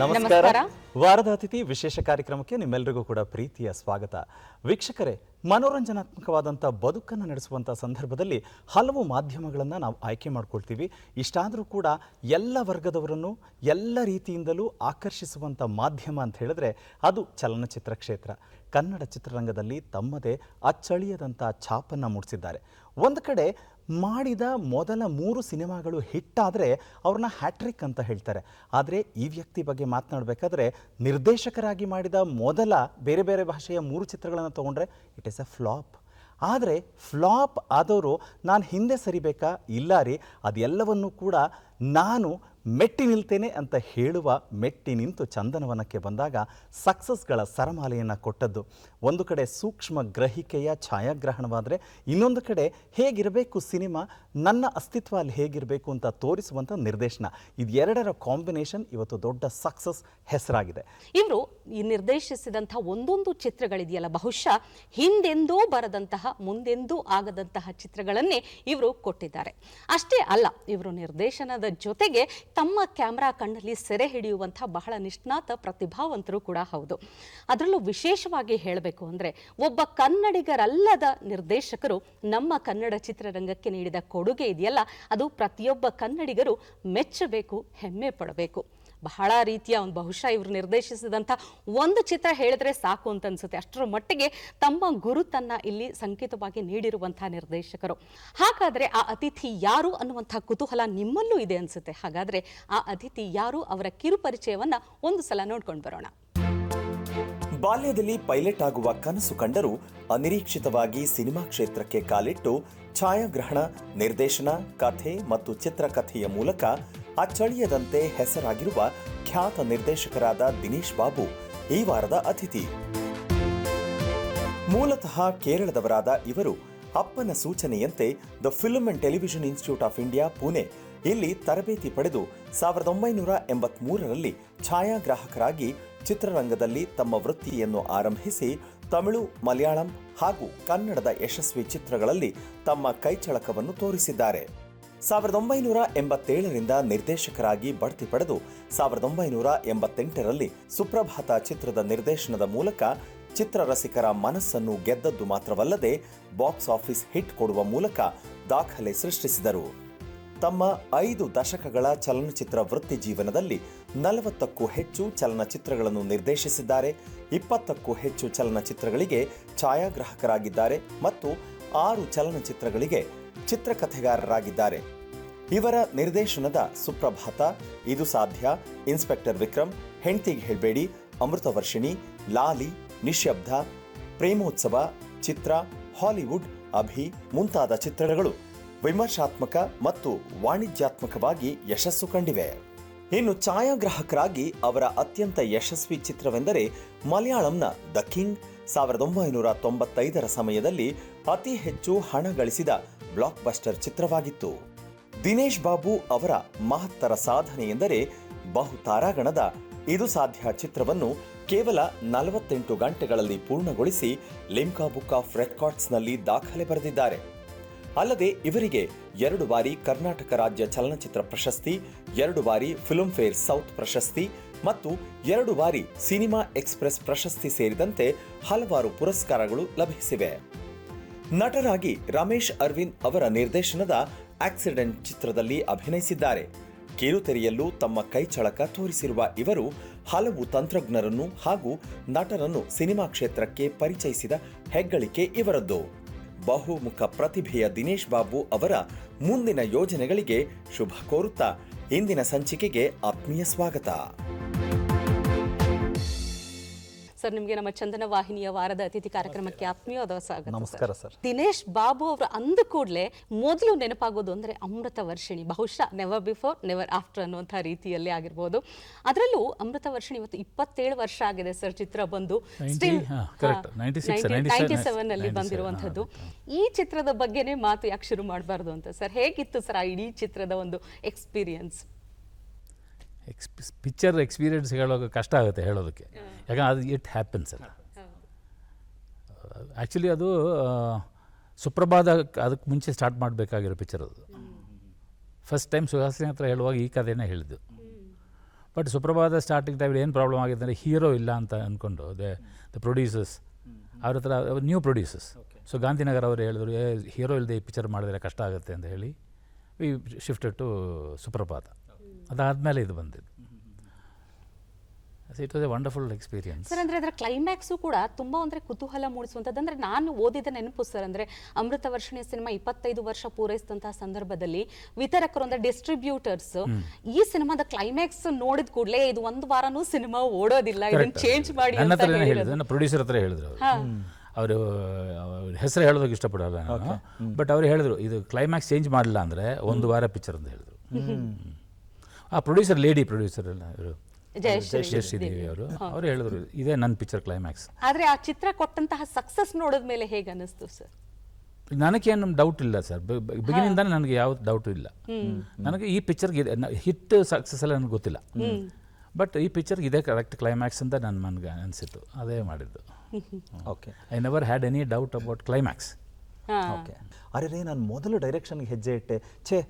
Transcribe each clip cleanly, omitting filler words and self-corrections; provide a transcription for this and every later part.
ನಮಸ್ಕಾರ. ವಾರದ ಅತಿಥಿ ವಿಶೇಷ ಕಾರ್ಯಕ್ರಮಕ್ಕೆ ನಿಮ್ಮೆಲ್ಲರಿಗೂ ಕೂಡ ಪ್ರೀತಿಯ ಸ್ವಾಗತ. ವೀಕ್ಷಕರೇ, ಮನೋರಂಜನಾತ್ಮಕವಾದಂಥ ಬದುಕನ್ನು ನಡೆಸುವಂಥ ಸಂದರ್ಭದಲ್ಲಿ ಹಲವು ಮಾಧ್ಯಮಗಳನ್ನು ನಾವು ಆಯ್ಕೆ ಮಾಡ್ಕೊಳ್ತೀವಿ. ಇಷ್ಟಾದರೂ ಕೂಡ ಎಲ್ಲ ವರ್ಗದವರನ್ನು ಎಲ್ಲ ರೀತಿಯಿಂದಲೂ ಆಕರ್ಷಿಸುವಂಥ ಮಾಧ್ಯಮ ಅಂತ ಹೇಳಿದ್ರೆ ಅದು ಚಲನಚಿತ್ರ ಕ್ಷೇತ್ರ. ಕನ್ನಡ ಚಿತ್ರರಂಗದಲ್ಲಿ ತಮ್ಮದೇ ಅಚ್ಚಳಿಯದಂಥ ಛಾಪನ್ನು ಮೂಡಿಸಿದ್ದಾರೆ. ಒಂದು ಕಡೆ ಮಾಡಿದ ಮೊದಲ 3 ಸಿನಿಮಾಗಳು ಹಿಟ್ಟಾದರೆ ಅವ್ರನ್ನ ಹ್ಯಾಟ್ರಿಕ್ ಅಂತ ಹೇಳ್ತಾರೆ. ಆದರೆ ಈ ವ್ಯಕ್ತಿ ಬಗ್ಗೆ ಮಾತನಾಡಬೇಕಾದ್ರೆ ನಿರ್ದೇಶಕರಾಗಿ ಮಾಡಿದ ಮೊದಲ ಬೇರೆ ಬೇರೆ ಭಾಷೆಯ 3 ಚಿತ್ರಗಳನ್ನು ತೊಗೊಂಡ್ರೆ ಇಟ್ ಈಸ್ ಅ ಫ್ಲಾಪ್. ಆದರೆ ಫ್ಲಾಪ್ ಆದವರು ನಾನು ಹಿಂದೆ ಸರಿಬೇಕಾ? ಇಲ್ಲ ರೀ, ಅದೆಲ್ಲವನ್ನೂ ಕೂಡ ನಾನು ಮೆಟ್ಟಿ ನಿಲ್ತೇನೆ ಅಂತ ಹೇಳುವ ಮೆಟ್ಟಿ ನಿಂತು ಚಂದನವನಕ್ಕೆ ಬಂದಾಗ ಸಕ್ಸಸ್ಗಳ ಸರಮಾಲೆಯನ್ನು ಕೊಟ್ಟದ್ದು. ಒಂದು ಕಡೆ ಸೂಕ್ಷ್ಮ ಗ್ರಹಿಕೆಯ ಛಾಯಾಗ್ರಹಣವಾದರೆ, ಇನ್ನೊಂದು ಕಡೆ ಹೇಗಿರಬೇಕು ಸಿನಿಮಾ, ನನ್ನ ಅಸ್ತಿತ್ವ ಅಲ್ಲಿ ಹೇಗಿರಬೇಕು ಅಂತ ತೋರಿಸುವಂಥ ನಿರ್ದೇಶನ. ಇದೆರಡರ ಕಾಂಬಿನೇಷನ್ ಇವತ್ತು ದೊಡ್ಡ ಸಕ್ಸಸ್ ಹೆಸರಾಗಿದೆ. ಇವರು ಈ ನಿರ್ದೇಶಿಸಿದಂಥ ಒಂದೊಂದು ಚಿತ್ರಗಳಿದೆಯಲ್ಲ, ಬಹುಶಃ ಹಿಂದೆಂದೂ ಬರದಂತಹ ಮುಂದೆಂದೂ ಆಗದಂತಹ ಚಿತ್ರಗಳನ್ನೇ ಇವರು ಕೊಟ್ಟಿದ್ದಾರೆ. ಅಷ್ಟೇ ಅಲ್ಲ, ಇವರು ನಿರ್ದೇಶನದ ಜೊತೆಗೆ ತಮ್ಮ ಕ್ಯಾಮ್ರಾ ಕಣ್ಣಲ್ಲಿ ಸೆರೆ ಹಿಡಿಯುವಂಥ ಬಹಳ ನಿಷ್ಣಾತ ಪ್ರತಿಭಾವಂತರು ಕೂಡ ಹೌದು. ಅದರಲ್ಲೂ ವಿಶೇಷವಾಗಿ ಹೇಳಬೇಕು ಅಂದರೆ, ಒಬ್ಬ ಕನ್ನಡಿಗರಲ್ಲದ ನಿರ್ದೇಶಕರು ನಮ್ಮ ಕನ್ನಡ ಚಿತ್ರರಂಗಕ್ಕೆ ನೀಡಿದ ಕೊಡುಗೆ ಇದೆಯಲ್ಲ, ಅದು ಪ್ರತಿಯೊಬ್ಬ ಕನ್ನಡಿಗರು ಮೆಚ್ಚಬೇಕು, ಹೆಮ್ಮೆ ಪಡಬೇಕು. ಬಹಳ ರೀತಿಯ ಬಹುಶಃ ಇವರು ನಿರ್ದೇಶಿಸಿದಂಥ ಒಂದು ಚಿತ್ರ ಹೇಳಿದ್ರೆ ಸಾಕು ಅಂತ ಅನ್ಸುತ್ತೆ. ಅಷ್ಟರ ಮಟ್ಟಿಗೆ ತಮ್ಮ ಗುರುತನ್ನ ಇಲ್ಲಿ ಸಂಕೇತವಾಗಿ ನೀಡಿರುವಂಥ ನಿರ್ದೇಶಕರು. ಹಾಗಾದ್ರೆ ಆ ಅತಿಥಿ ಯಾರು ಅನ್ನುವಂಥ ಕುತೂಹಲ ನಿಮ್ಮಲ್ಲೂ ಇದೆ ಅನ್ಸುತ್ತೆ. ಹಾಗಾದ್ರೆ ಆ ಅತಿಥಿ ಯಾರು, ಅವರ ಕಿರುಪರಿಚಯವನ್ನ ಒಂದು ಸಲ ನೋಡ್ಕೊಂಡು ಬರೋಣ. ಬಾಲ್ಯದಲ್ಲಿ ಪೈಲಟ್ ಆಗುವ ಕನಸು ಕಂಡರೂ ಅನಿರೀಕ್ಷಿತವಾಗಿ ಸಿನಿಮಾ ಕ್ಷೇತ್ರಕ್ಕೆ ಕಾಲಿಟ್ಟು ಛಾಯಾಗ್ರಹಣ, ನಿರ್ದೇಶನ, ಕಥೆ ಮತ್ತು ಚಿತ್ರಕಥೆಯ ಮೂಲಕ ಅಚ್ಚಳಿಯದಂತೆ ಹೆಸರಾಗಿರುವ ಖ್ಯಾತ ನಿರ್ದೇಶಕರಾದ ದಿನೇಶ್ ಬಾಬು ಈ ವಾರದ ಅತಿಥಿ. ಮೂಲತಃ ಕೇರಳದವರಾದ ಇವರು ಅಪ್ಪನ ಸೂಚನೆಯಂತೆ the film and television institute of India, Pune ಇಲ್ಲಿ ತರಬೇತಿ ಪಡೆದು 1983ರಲ್ಲಿ ಛಾಯಾಗ್ರಾಹಕರಾಗಿ ಚಿತ್ರರಂಗದಲ್ಲಿ ತಮ್ಮ ವೃತ್ತಿಯನ್ನು ಆರಂಭಿಸಿ ತಮಿಳು, ಮಲಯಾಳಂ ಹಾಗೂ ಕನ್ನಡದ ಯಶಸ್ವಿ ಚಿತ್ರಗಳಲ್ಲಿ ತಮ್ಮ ಕೈಚಳಕವನ್ನು ತೋರಿಸಿದ್ದಾರೆ. 1987ರಿಂದ ನಿರ್ದೇಶಕರಾಗಿ ಬಡ್ತಿ ಪಡೆದು 1988ರಲ್ಲಿ ಸುಪ್ರಭಾತ ಚಿತ್ರದ ನಿರ್ದೇಶನದ ಮೂಲಕ ಚಿತ್ರರಸಿಕರ ಮನಸ್ಸನ್ನು ಗೆದ್ದದ್ದು ಮಾತ್ರವಲ್ಲದೆ ಬಾಕ್ಸ್ ಆಫೀಸ್ ಹಿಟ್ ಕೊಡುವ ಮೂಲಕ ದಾಖಲೆ ಸೃಷ್ಟಿಸಿದರು. ತಮ್ಮ 5 ದಶಕಗಳ ಚಲನಚಿತ್ರ ವೃತ್ತಿ ಜೀವನದಲ್ಲಿ 40ಕ್ಕೂ ಹೆಚ್ಚು ಚಲನಚಿತ್ರಗಳನ್ನು ನಿರ್ದೇಶಿಸಿದ್ದಾರೆ. 20ಕ್ಕೂ ಹೆಚ್ಚು ಚಲನಚಿತ್ರಗಳಿಗೆ ಛಾಯಾಗ್ರಾಹಕರಾಗಿದ್ದಾರೆ ಮತ್ತು 6 ಚಲನಚಿತ್ರಗಳಿಗೆ ಚಿತ್ರಕಥೆಗಾರರಾಗಿದ್ದಾರೆ. ಇವರ ನಿರ್ದೇಶನದ ಸುಪ್ರಭಾತ, ಇದು ಸಾಧ್ಯ, ಇನ್ಸ್ಪೆಕ್ಟರ್ ವಿಕ್ರಮ್, ಹೆಂಡ್ತಿಗೆ ಹೇಳ್ಬೇಡಿ, ಅಮೃತವರ್ಷಿಣಿ, ಲಾಲಿ, ನಿಶ್ಶಬ್ದ, ಪ್ರೇಮೋತ್ಸವ, ಚಿತ್ರ, ಹಾಲಿವುಡ್, ಅಭಿ ಮುಂತಾದ ಚಿತ್ರಗಳು ವಿಮರ್ಶಾತ್ಮಕ ಮತ್ತು ವಾಣಿಜ್ಯಾತ್ಮಕವಾಗಿ ಯಶಸ್ಸು ಕಂಡಿವೆ. ಇನ್ನು ಛಾಯಾಗ್ರಾಹಕರಾಗಿ ಅವರ ಅತ್ಯಂತ ಯಶಸ್ವಿ ಚಿತ್ರವೆಂದರೆ ಮಲಯಾಳಂನ ದ ಕಿಂಗ್. 1995ರ ಸಮಯದಲ್ಲಿ ಅತಿ ಹೆಚ್ಚು ಹಣ ಗಳಿಸಿದ ಬ್ಲಾಕ್ ಬಸ್ಟರ್ ಚಿತ್ರವಾಗಿತ್ತು. ದಿನೇಶ್ ಬಾಬು ಅವರ ಮಹತ್ತರ ಸಾಧನೆ ಎಂದರೆ ಬಹುತಾರಾಗಣದ ಇದು ಸಾಧ್ಯ ಚಿತ್ರವನ್ನು ಕೇವಲ 48 ಗಂಟೆಗಳಲ್ಲಿ ಪೂರ್ಣಗೊಳಿಸಿ ಲಿಮ್ಕಾ ಬುಕ್ ಆಫ್ ರೆಕಾರ್ಡ್ಸ್ನಲ್ಲಿ ದಾಖಲೆ ಬರೆದಿದ್ದಾರೆ. ಅಲ್ಲದೆ ಇವರಿಗೆ 2 ಬಾರಿ ಕರ್ನಾಟಕ ರಾಜ್ಯ ಚಲನಚಿತ್ರ ಪ್ರಶಸ್ತಿ, 2 ಬಾರಿ ಫಿಲ್ಮ್ ಫೇರ್ ಸೌತ್ ಪ್ರಶಸ್ತಿ ಮತ್ತು 2 ಬಾರಿ ಸಿನಿಮಾ ಎಕ್ಸ್‌ಪ್ರೆಸ್ ಪ್ರಶಸ್ತಿ ಸೇರಿದಂತೆ ಹಲವಾರು ಪುರಸ್ಕಾರಗಳು ಲಭಿಸಿವೆ. ನಟರಾಗಿ ರಮೇಶ್ ಅರವಿಂದ್ ಅವರ ನಿರ್ದೇಶನದ ಆಕ್ಸಿಡೆಂಟ್ ಚಿತ್ರದಲ್ಲಿ ಅಭಿನಯಿಸಿದ್ದಾರೆ. ಕಿರುತೆರೆಯಲ್ಲೂ ತಮ್ಮ ಕೈಚಳಕ ತೋರಿಸಿರುವ ಇವರು ಹಲವು ತಂತ್ರಜ್ಞರನ್ನು ಹಾಗೂ ನಟರನ್ನು ಸಿನಿಮಾ ಕ್ಷೇತ್ರಕ್ಕೆ ಪರಿಚಯಿಸಿದ ಹೆಗ್ಗಳಿಕೆ ಇವರದ್ದು. ಬಹುಮುಖ ಪ್ರತಿಭೆಯ ದಿನೇಶ್ ಬಾಬು ಅವರ ಮುಂದಿನ ಯೋಜನೆಗಳಿಗೆ ಶುಭ ಕೋರುತ್ತಾ ಇಂದಿನ ಸಂಚಿಕೆಗೆ ಆತ್ಮೀಯ ಸ್ವಾಗತ. ಸರ್, ನಿಮಗೆ ನಮ್ಮ ಚಂದನ ವಾಹಿನಿಯ ವಾರದ ಅತಿಥಿ ಕಾರ್ಯಕ್ರಮಕ್ಕೆ ಆತ್ಮೀಯವಾದ ಸ್ವಾಗತ. ನಮಸ್ಕಾರ ಸರ್. ದಿನೇಶ್ ಬಾಬು ಅವರು ಅಂದ ಕೂಡಲೇ ಮೊದಲು ನೆನಪಾಗೋದು ಅಂದ್ರೆ ಅಮೃತ ವರ್ಷಿಣಿ. ಬಹುಶಃ ನೆವರ್ ಬಿಫೋರ್ ನೆವರ್ ಆಫ್ಟರ್ ಅನ್ನುವಂಥ ರೀತಿಯಲ್ಲಿ ಆಗಿರ್ಬೋದು. ಅದರಲ್ಲೂ ಅಮೃತ ವರ್ಷಿಣಿ ಇವತ್ತು 27 ವರ್ಷ ಆಗಿದೆ ಸರ್ ಚಿತ್ರ ಬಂದು. ಸ್ಟಿಲ್ 97 ನಲ್ಲಿ ಬಂದಿರುವಂಥದ್ದು. ಈ ಚಿತ್ರದ ಬಗ್ಗೆನೇ ಮಾತು ಯಾಕೆ ಶುರು ಮಾಡಬಾರ್ದು ಅಂತ ಸರ್, ಹೇಗಿತ್ತು ಸರ್ ಆ ಇಡೀ ಚಿತ್ರದ ಒಂದು ಎಕ್ಸ್ಪೀರಿಯನ್ಸ್? ಪಿಕ್ಚರ್ ಎಕ್ಸ್ಪೀರಿಯನ್ಸ್ ಹೇಳೋಕೆ ಕಷ್ಟ ಆಗುತ್ತೆ ಹೇಳೋದಕ್ಕೆ, ಯಾಕಂದ್ರೆ ಅದು ಇಟ್ ಹ್ಯಾಪನ್ಸ್ ಅಲ್ಲ. ಆ್ಯಕ್ಚುಲಿ ಅದು ಸುಪ್ರಭಾತ ಅದಕ್ಕೆ ಮುಂಚೆ ಸ್ಟಾರ್ಟ್ ಮಾಡಬೇಕಾಗಿರೋ ಪಿಕ್ಚರ್ ಅದು. ಫಸ್ಟ್ ಟೈಮ್ ಸುಹಾಸಿನಿ ಹತ್ರ ಹೇಳುವಾಗ ಈ ಕಥೆನೇ ಹೇಳಿದ್ದು. ಬಟ್ ಸುಪ್ರಭಾತ ಸ್ಟಾರ್ಟಿಂಗ್ ಟೈಮಲ್ಲಿ ಏನು ಪ್ರಾಬ್ಲಮ್ ಆಗಿದೆ ಅಂದರೆ ಹೀರೋ ಇಲ್ಲ ಅಂತ ಅಂದ್ಕೊಂಡು ದ ಪ್ರೊಡ್ಯೂಸರ್ಸ್ ಅವ್ರ ಹತ್ರ ನ್ಯೂ ಪ್ರೊಡ್ಯೂಸರ್ಸ್. ಸೊ ಗಾಂಧಿನಗರ್ ಅವರು ಹೇಳಿದ್ರು ಹೀರೋ ಇಲ್ಲದೆ ಈ ಪಿಕ್ಚರ್ ಮಾಡಿದ್ರೆ ಕಷ್ಟ ಆಗುತ್ತೆ ಅಂತ ಹೇಳಿ ವಿ ಶಿಫ್ಟೆಡ್ ಟು ಸುಪ್ರಭಾತ. ಅದಾದಮೇಲೆ ಇದು ಬಂದಿದ್ದು. It was A wonderful experience. Sir ಅಂದರೆ ಅದರ ಕ್ಲೈಮ್ಯಾಕ್ಸು ಕೂಡ ತುಂಬ ಅಂದರೆ ಕುತೂಹಲ ಮೂಡಿಸುವಂಥದ್ದು. ಅಂದರೆ ನಾನು ಓದಿದ ನೆನಪು ಸರ್, ಅಂದರೆ ಅಮೃತ ವರ್ಷಿಣಿ ಸಿನಿಮಾ 25 ವರ್ಷ ಪೂರೈಸಿದಂತಹ ಸಂದರ್ಭದಲ್ಲಿ ವಿತರಕರು ಅಂದರೆ ಡಿಸ್ಟ್ರಿಬ್ಯೂಟರ್ಸ್ ಈ ಸಿನಿಮಾದ ಕ್ಲೈಮ್ಯಾಕ್ಸ್ ನೋಡಿದ ಕೂಡಲೇ ಇದು ಒಂದು ವಾರನೂ ಸಿನಿಮಾ ಓಡೋದಿಲ್ಲ, ಇದನ್ನು ಚೇಂಜ್ ಮಾಡಿ ನನ್ನ ಅಂತ ಹತ್ರ ಹೇಳಿದ್ರು, ನನ್ನ ಪ್ರೊಡ್ಯೂಸರ್ ಹತ್ರ ಹೇಳಿದ್ರು ಅವರು ಹೆಸರು ಹೇಳೋದಕ್ಕೆ ಇಷ್ಟಪಡಲ್ಲ ನಾನು. ಬಟ್ ಅವ್ರು ಹೇಳಿದ್ರು ಇದು ಕ್ಲೈಮ್ಯಾಕ್ಸ್ ಚೇಂಜ್ ಮಾಡಲಿಲ್ಲ ಅಂದರೆ ಒಂದು ವಾರ ಪಿಕ್ಚರ್ ಅಂತ ಹೇಳಿದ್ರು. ಆ ಪ್ರೊಡ್ಯೂಸರ್ ಲೇಡಿ ಪ್ರೊಡ್ಯೂಸರ್ ಎಲ್ಲ ಇವರು ಜಯಶ್ರೀ ದೇವಿ ಅವರು ಹೇಳಿದ್ರು ಇದೇ ನನ್ನ ಪಿಕ್ಚರ್ ಕ್ಲೈಮ್ಯಾಕ್ಸ್. ಆದರೆ ಆ ಚಿತ್ರ ಕೊಟ್ಟಂತಹ ಸಕ್ಸಸ್ ನೋಡಿದ ಮೇಲೆ ಹೇಗೆ ಅನ್ನಿಸ್ತು ಸರ್? ನನಗೇನು ಡೌಟ್ ಇಲ್ಲ ಸರ್, ಬಿಗಿನಿಂದಾನೆ ನನಗೆ ಯಾವ ಡೌಟು ಇಲ್ಲ. ನನಗೆ ಈ ಪಿಕ್ಚರ್ಗೆ ಹಿಟ್ ಸಕ್ಸಸ್ ಎಲ್ಲ ನನಗೆ ಗೊತ್ತಿಲ್ಲ, ಬಟ್ ಈ ಪಿಕ್ಚರ್ಗೆ ಇದೇ ಕರೆಕ್ಟ್ ಕ್ಲೈಮ್ಯಾಕ್ಸ್ ಅಂತ ನನಗೆ ಅನಿಸಿತ್ತು, ಅದೇ ಮಾಡಿದ್ದು. Okay, I never had any doubt about climax. Okay. ಅರೆ ನಾನು ಮೊದಲು ಡೈರೆಕ್ಷನ್ಗೆ ಹೆಜ್ಜೆ ಇಟ್ಟೆ,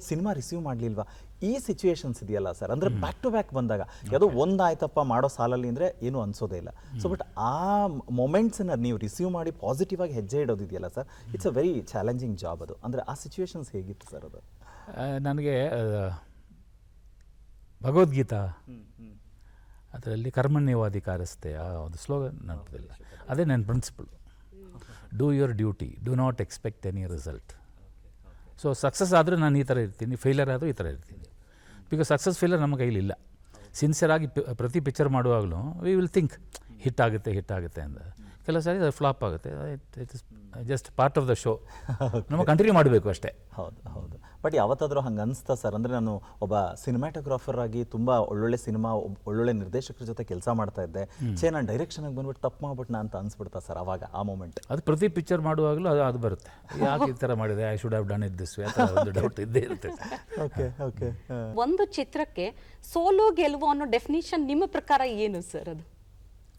ಸಿನಿಮಾ ರಿಸೀವ್ ಮಾಡಲಿಲ್ವಾ, ಈ ಸಿಚುವೇಶನ್ಸ್ ಇದೆಯಲ್ಲ ಸರ್, ಅಂದರೆ ಬ್ಯಾಕ್ ಟು ಬ್ಯಾಕ್ ಬಂದಾಗ ಯಾವುದೋ ಒಂದಾಯ್ತಪ್ಪ ಮಾಡೋ ಸಾಲಲ್ಲಿ ಅಂದರೆ ಏನೂ ಅನಿಸೋದೇ ಇಲ್ಲ. ಸೊ ಬಟ್ ಆ ಮೊಮೆಂಟ್ಸನ್ನು ನೀವು ರಿಸೀವ್ ಮಾಡಿ ಪಾಸಿಟಿವ್ ಆಗಿ ಹೆಜ್ಜೆ ಇಡೋದಿದೆಯಲ್ಲ sir, it's a very challenging job ಅದು. ಅಂದರೆ ಆ ಸಿಚುವೇಶನ್ಸ್ ಹೇಗಿತ್ತು ಸರ್ ಅದು? ನನಗೆ ಭಗವದ್ಗೀತಾ ಅದರಲ್ಲಿ ಕರ್ಮಣ್ಯವಾಧಿಕಾರಸ್ಥೆ ಆ ಒಂದು ಸ್ಲೋಗನ್ ನೆನಪಿಲ್ಲ, ಅದೇ ನನ್ನ principle. Do your duty, do not expect any result. So success ಆದರೆ ನಾನು ಈ ಥರ ಇರ್ತೀನಿ, ಫೇಲಿಯರ್ ಆದರೂ ಈ ಥರ ಇರ್ತೀನಿ. ಬಿಕಾಸ್ ಸಕ್ಸಸ್ ಫೇಲಿಯರ್ ನಮ್ಮ ಕೈಲಿಲ್ಲ. ಸಿನ್ಸಿಯರಾಗಿ ಪ್ರತಿ ಪಿಕ್ಚರ್ ಮಾಡುವಾಗಲೂ ವಿ ವಿಲ್ ಥಿಂಕ್ ಹಿಟ್ ಆಗುತ್ತೆ ಅಂತ. ಕೆಲವು ಸಾರಿ ಅದು ಫ್ಲಾಪ್ ಆಗುತ್ತೆ, it is just part of the show. ನಮ್ಮ ಕಂಟಿನ್ಯೂ ಮಾಡಬೇಕು ಅಷ್ಟೇ. ಹೌದು. ಬಟ್ ಯಾವತ್ತಾದರೂ ಹಂಗೆ ಅನಿಸ್ತಾ ಸರ್? ಅಂದರೆ ನಾನು ಒಬ್ಬ ಸಿನಿಮ್ಯಾಟೋಗ್ರಾಫರ್ ಆಗಿ ತುಂಬ ಒಳ್ಳೊಳ್ಳೆ ಸಿನಿಮಾ, ಒಳ್ಳೊಳ್ಳೆ ನಿರ್ದೇಶಕರ ಜೊತೆ ಕೆಲಸ ಮಾಡ್ತಾ ಇದ್ದೆ, ನಾನು ಡೈರೆಕ್ಷನ್ಗೆ ಬಂದ್ಬಿಟ್ಟು ತಪ್ಪು ಮಾಡ್ಬಿಟ್ನಾ ಅಂತ ಅನ್ಸ್ಬಿಡ್ತಾ ಸರ್ ಅವಾಗ ಆ ಮೂಮೆಂಟ್? ಅದು ಪ್ರತಿ ಪಿಕ್ಚರ್ ಮಾಡುವಾಗಲೂ ಅದು ಬರುತ್ತೆ, ಯಾಕೆ ಈ ಥರ ಮಾಡಿದೆ, I should have done it this way, ಒಂದು ಡೌಟ್ ಇದ್ದೇ ಇರುತ್ತೆ. ಓಕೆ. ಒಂದು ಚಿತ್ರಕ್ಕೆ ಸೋಲು ಗೆಲುವು ಅನ್ನೋ ಡೆಫಿನಿಷನ್ ನಿಮ್ಮ ಪ್ರಕಾರ ಏನು ಸರ್? ಅದು